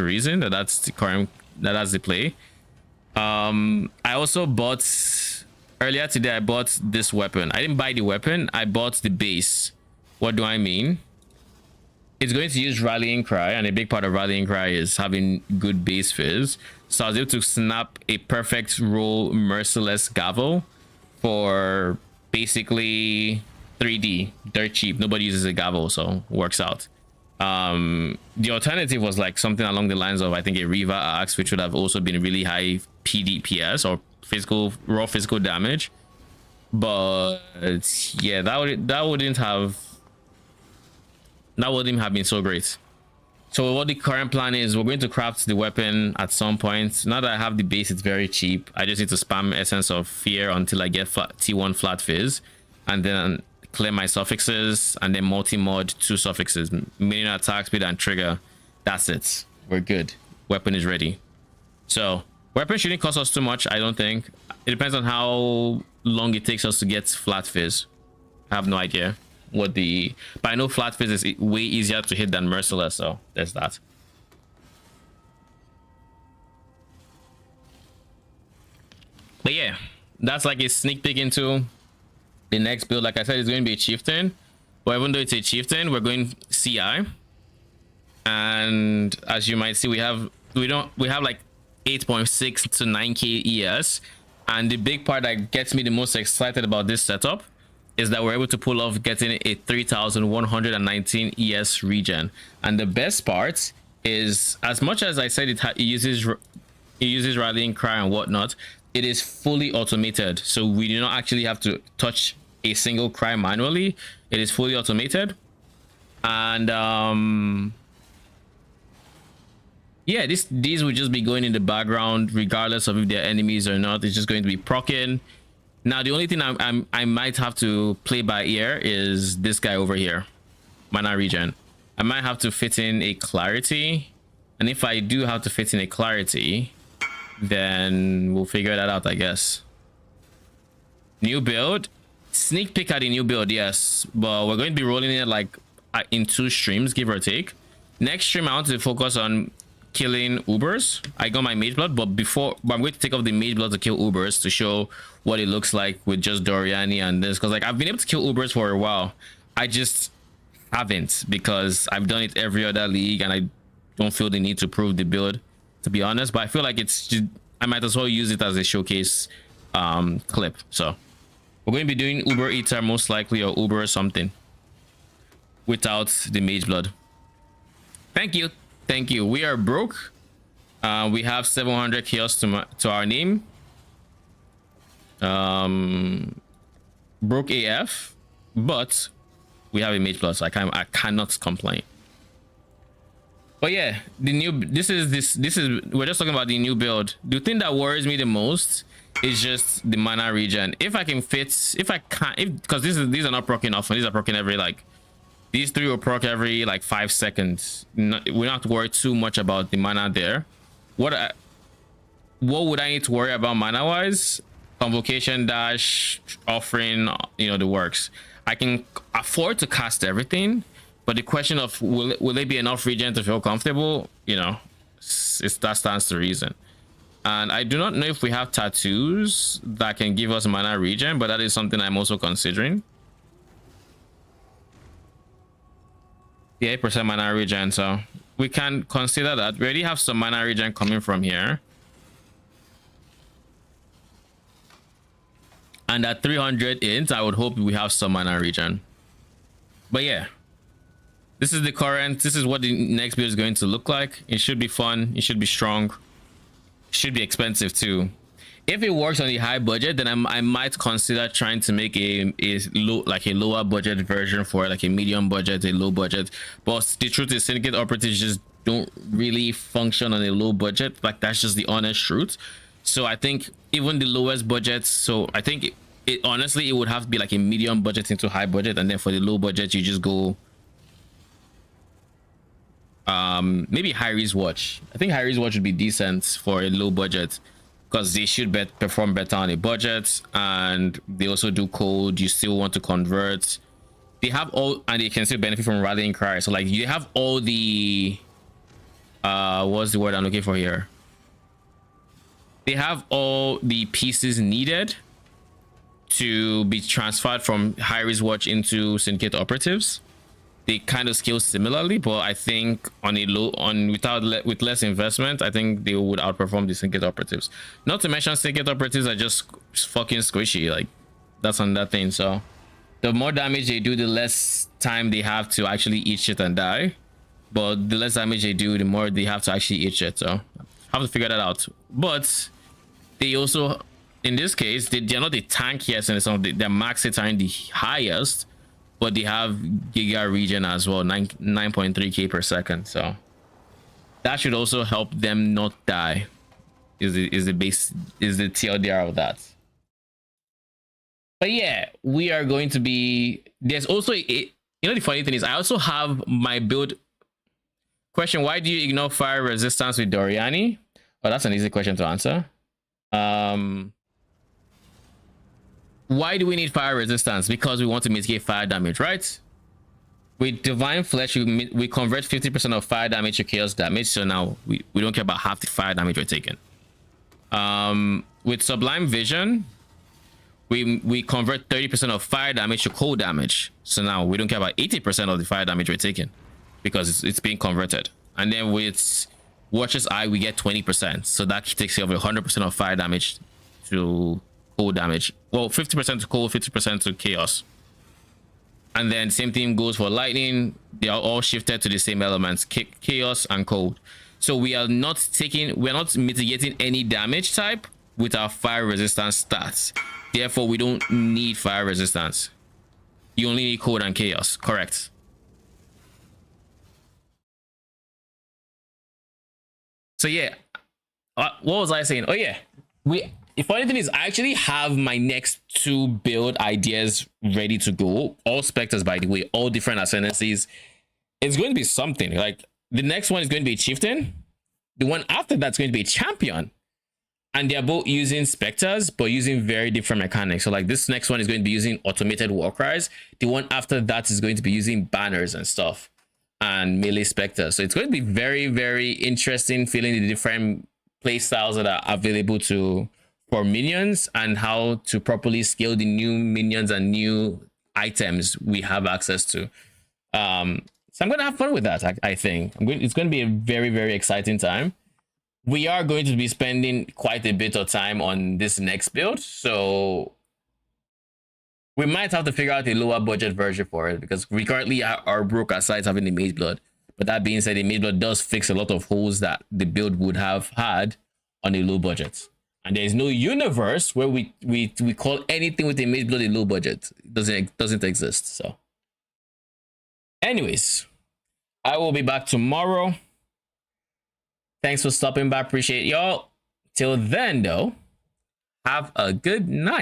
reason that's the current, that's the play. I also bought earlier today, I bought this weapon. I didn't buy the weapon, I bought the base. What do I mean? It's going to use Rallying Cry, and a big part of Rallying Cry is having good base fizz. So I was able to snap a perfect roll Merciless Gavel for basically 3D, dirt cheap. Nobody uses a gavel, so works out. The alternative was like something along the lines of, I think, a Riva axe, which would have also been really high PDPS or raw physical damage. But yeah, that wouldn't have been so great. So what the current plan is, we're going to craft the weapon at some point. Now that I have the base, it's very cheap. I just need to spam Essence of Fear until I get T1 Flat Fizz, and then clear my suffixes, and then multi-mod 2 suffixes, meaning attack speed and trigger. That's it. We're good. Weapon is ready. So weapon shouldn't cost us too much, I don't think. It depends on how long it takes us to get Flat Fizz. I have no idea what the, but I know Flat Fizz is way easier to hit than Merciless, so there's that. But yeah, that's like a sneak peek into the next build. Like I said, it's going to be a chieftain, but even though it's a chieftain, we're going CI, and as you might see, we have like 8.6 to 9k ES. And the big part that gets me the most excited about this setup is that we're able to pull off getting a 3119 ES regen. And the best part is, as much as I said it uses rallying cry and whatnot, it is fully automated, so we do not actually have to touch a single cry manually. It is fully automated. And yeah, these will just be going in the background regardless of if they're enemies or not. It's just going to be proccing. Now the only thing I might have to play by ear is this guy over here, mana regen. I might have to fit in a clarity, and if I do have to fit in a clarity, then we'll figure that out, I guess. New build, sneak peek at the new build, yes, but we're going to be rolling it like in 2 streams, give or take. Next stream I want to focus on killing Ubers. I got my Mageblood, but I'm going to take off the Mageblood to kill Ubers to show what it looks like with just Doriani and this, because like I've been able to kill Ubers for a while. I just haven't, because I've done it every other league and I don't feel the need to prove the build, to be honest. But I feel like it's just, I might as well use it as a showcase clip. So we're going to be doing Uber Eater most likely, or Uber or something, without the Mageblood. Thank you. Thank you. We are broke. We have 700 chaos to our name. Broke AF, but we have a Mageblood, so I cannot complain. But yeah, this is we're just talking about the new build. The thing that worries me the most is just the mana regen. If I can fit, because these are not proccing often. These are proccing every like. These 3 will proc every like 5 seconds. We don't have to worry too much about the mana there. What would I need to worry about mana wise? Convocation, dash, offering, the works. I can afford to cast everything, but the question of will it be enough regen to feel comfortable? That stands to reason. And I do not know if we have tattoos that can give us mana regen, but that is something I'm also considering. Yeah, 8% mana regen, so we can consider that. We already have some mana regen coming from here, and at 300 int, I would hope we have some mana regen. But yeah, this is what the next build is going to look like. It should be fun, it should be strong, it should be expensive too. If it works on the high budget, then I might consider trying to make a lower budget version for like a medium budget, a low budget. But the truth is, Syndicate operatives just don't really function on a low budget. Like, that's just the honest truth. So I think even the lowest budget, so I think honestly it would have to be like a medium budget into high budget, and then for the low budget you just go maybe Hyri's Watch. I think Hyri's Watch would be decent for a low budget, because they should perform better on a budget, and they also do code. You still want to convert. They have all, and they can still benefit from rallying cry. So like you have all the what's the word I'm looking for here? They have all the pieces needed to be transferred from Hyri's Watch into Syndicate operatives. They kind of scale similarly, but I think on a with less investment, I think they would outperform the Syndicate operatives. Not to mention Syndicate operatives are just fucking squishy. Like, that's on that thing. So The more damage they do, the less time they have to actually eat shit and die. But the less damage they do, the more they have to actually eat shit. So I have to figure that out. But they also, in this case, they're not the tankiest and some their max hits aren't the highest, but they have giga regen as well, 9.3k per second. So that should also help them not die. Is the TLDR of that. But yeah, we are going to be. There's also you know, the funny thing is I also have my build. Question: why do you ignore fire resistance with Doriani? Oh, that's an easy question to answer. Why do we need fire resistance? Because we want to mitigate fire damage, right? With Divine Flesh, we convert 50% of fire damage to chaos damage. So now we don't care about half the fire damage we're taking. With Sublime Vision, we convert 30% of fire damage to cold damage. So now we don't care about 80% of the fire damage we're taking because it's being converted. And then with Watcher's Eye, we get 20%. So that takes care of 100% of fire damage to cold damage. Well, 50% to cold, 50% to chaos. And then same thing goes for lightning. They are all shifted to the same elements, chaos and cold. So we're not mitigating any damage type with our fire resistance stats. Therefore, we don't need fire resistance. You only need cold and chaos, correct? So yeah, what was I saying? Oh yeah, the funny thing is I actually have my next 2 build ideas ready to go. All specters, by the way, all different ascendancies. It's going to be something. Like the next one is going to be chieftain. The one after that's going to be champion. And they're both using specters, but using very different mechanics. So like this next one is going to be using automated war cries. The one after that is going to be using banners and stuff and melee specters. So it's going to be very, very interesting feeling the different play styles that are available for minions and how to properly scale the new minions and new items we have access to. So I'm going to have fun with that. I think it's going to be a very, very exciting time. We are going to be spending quite a bit of time on this next build, so we might have to figure out a lower budget version for it because we currently are broke aside having the Mageblood. But that being said, the Mageblood does fix a lot of holes that the build would have had on a low budget. And there is no universe where we call anything with a Mageblood a low budget. It doesn't exist. So, anyways, I will be back tomorrow. Thanks for stopping by. Appreciate y'all. Till then, though, have a good night.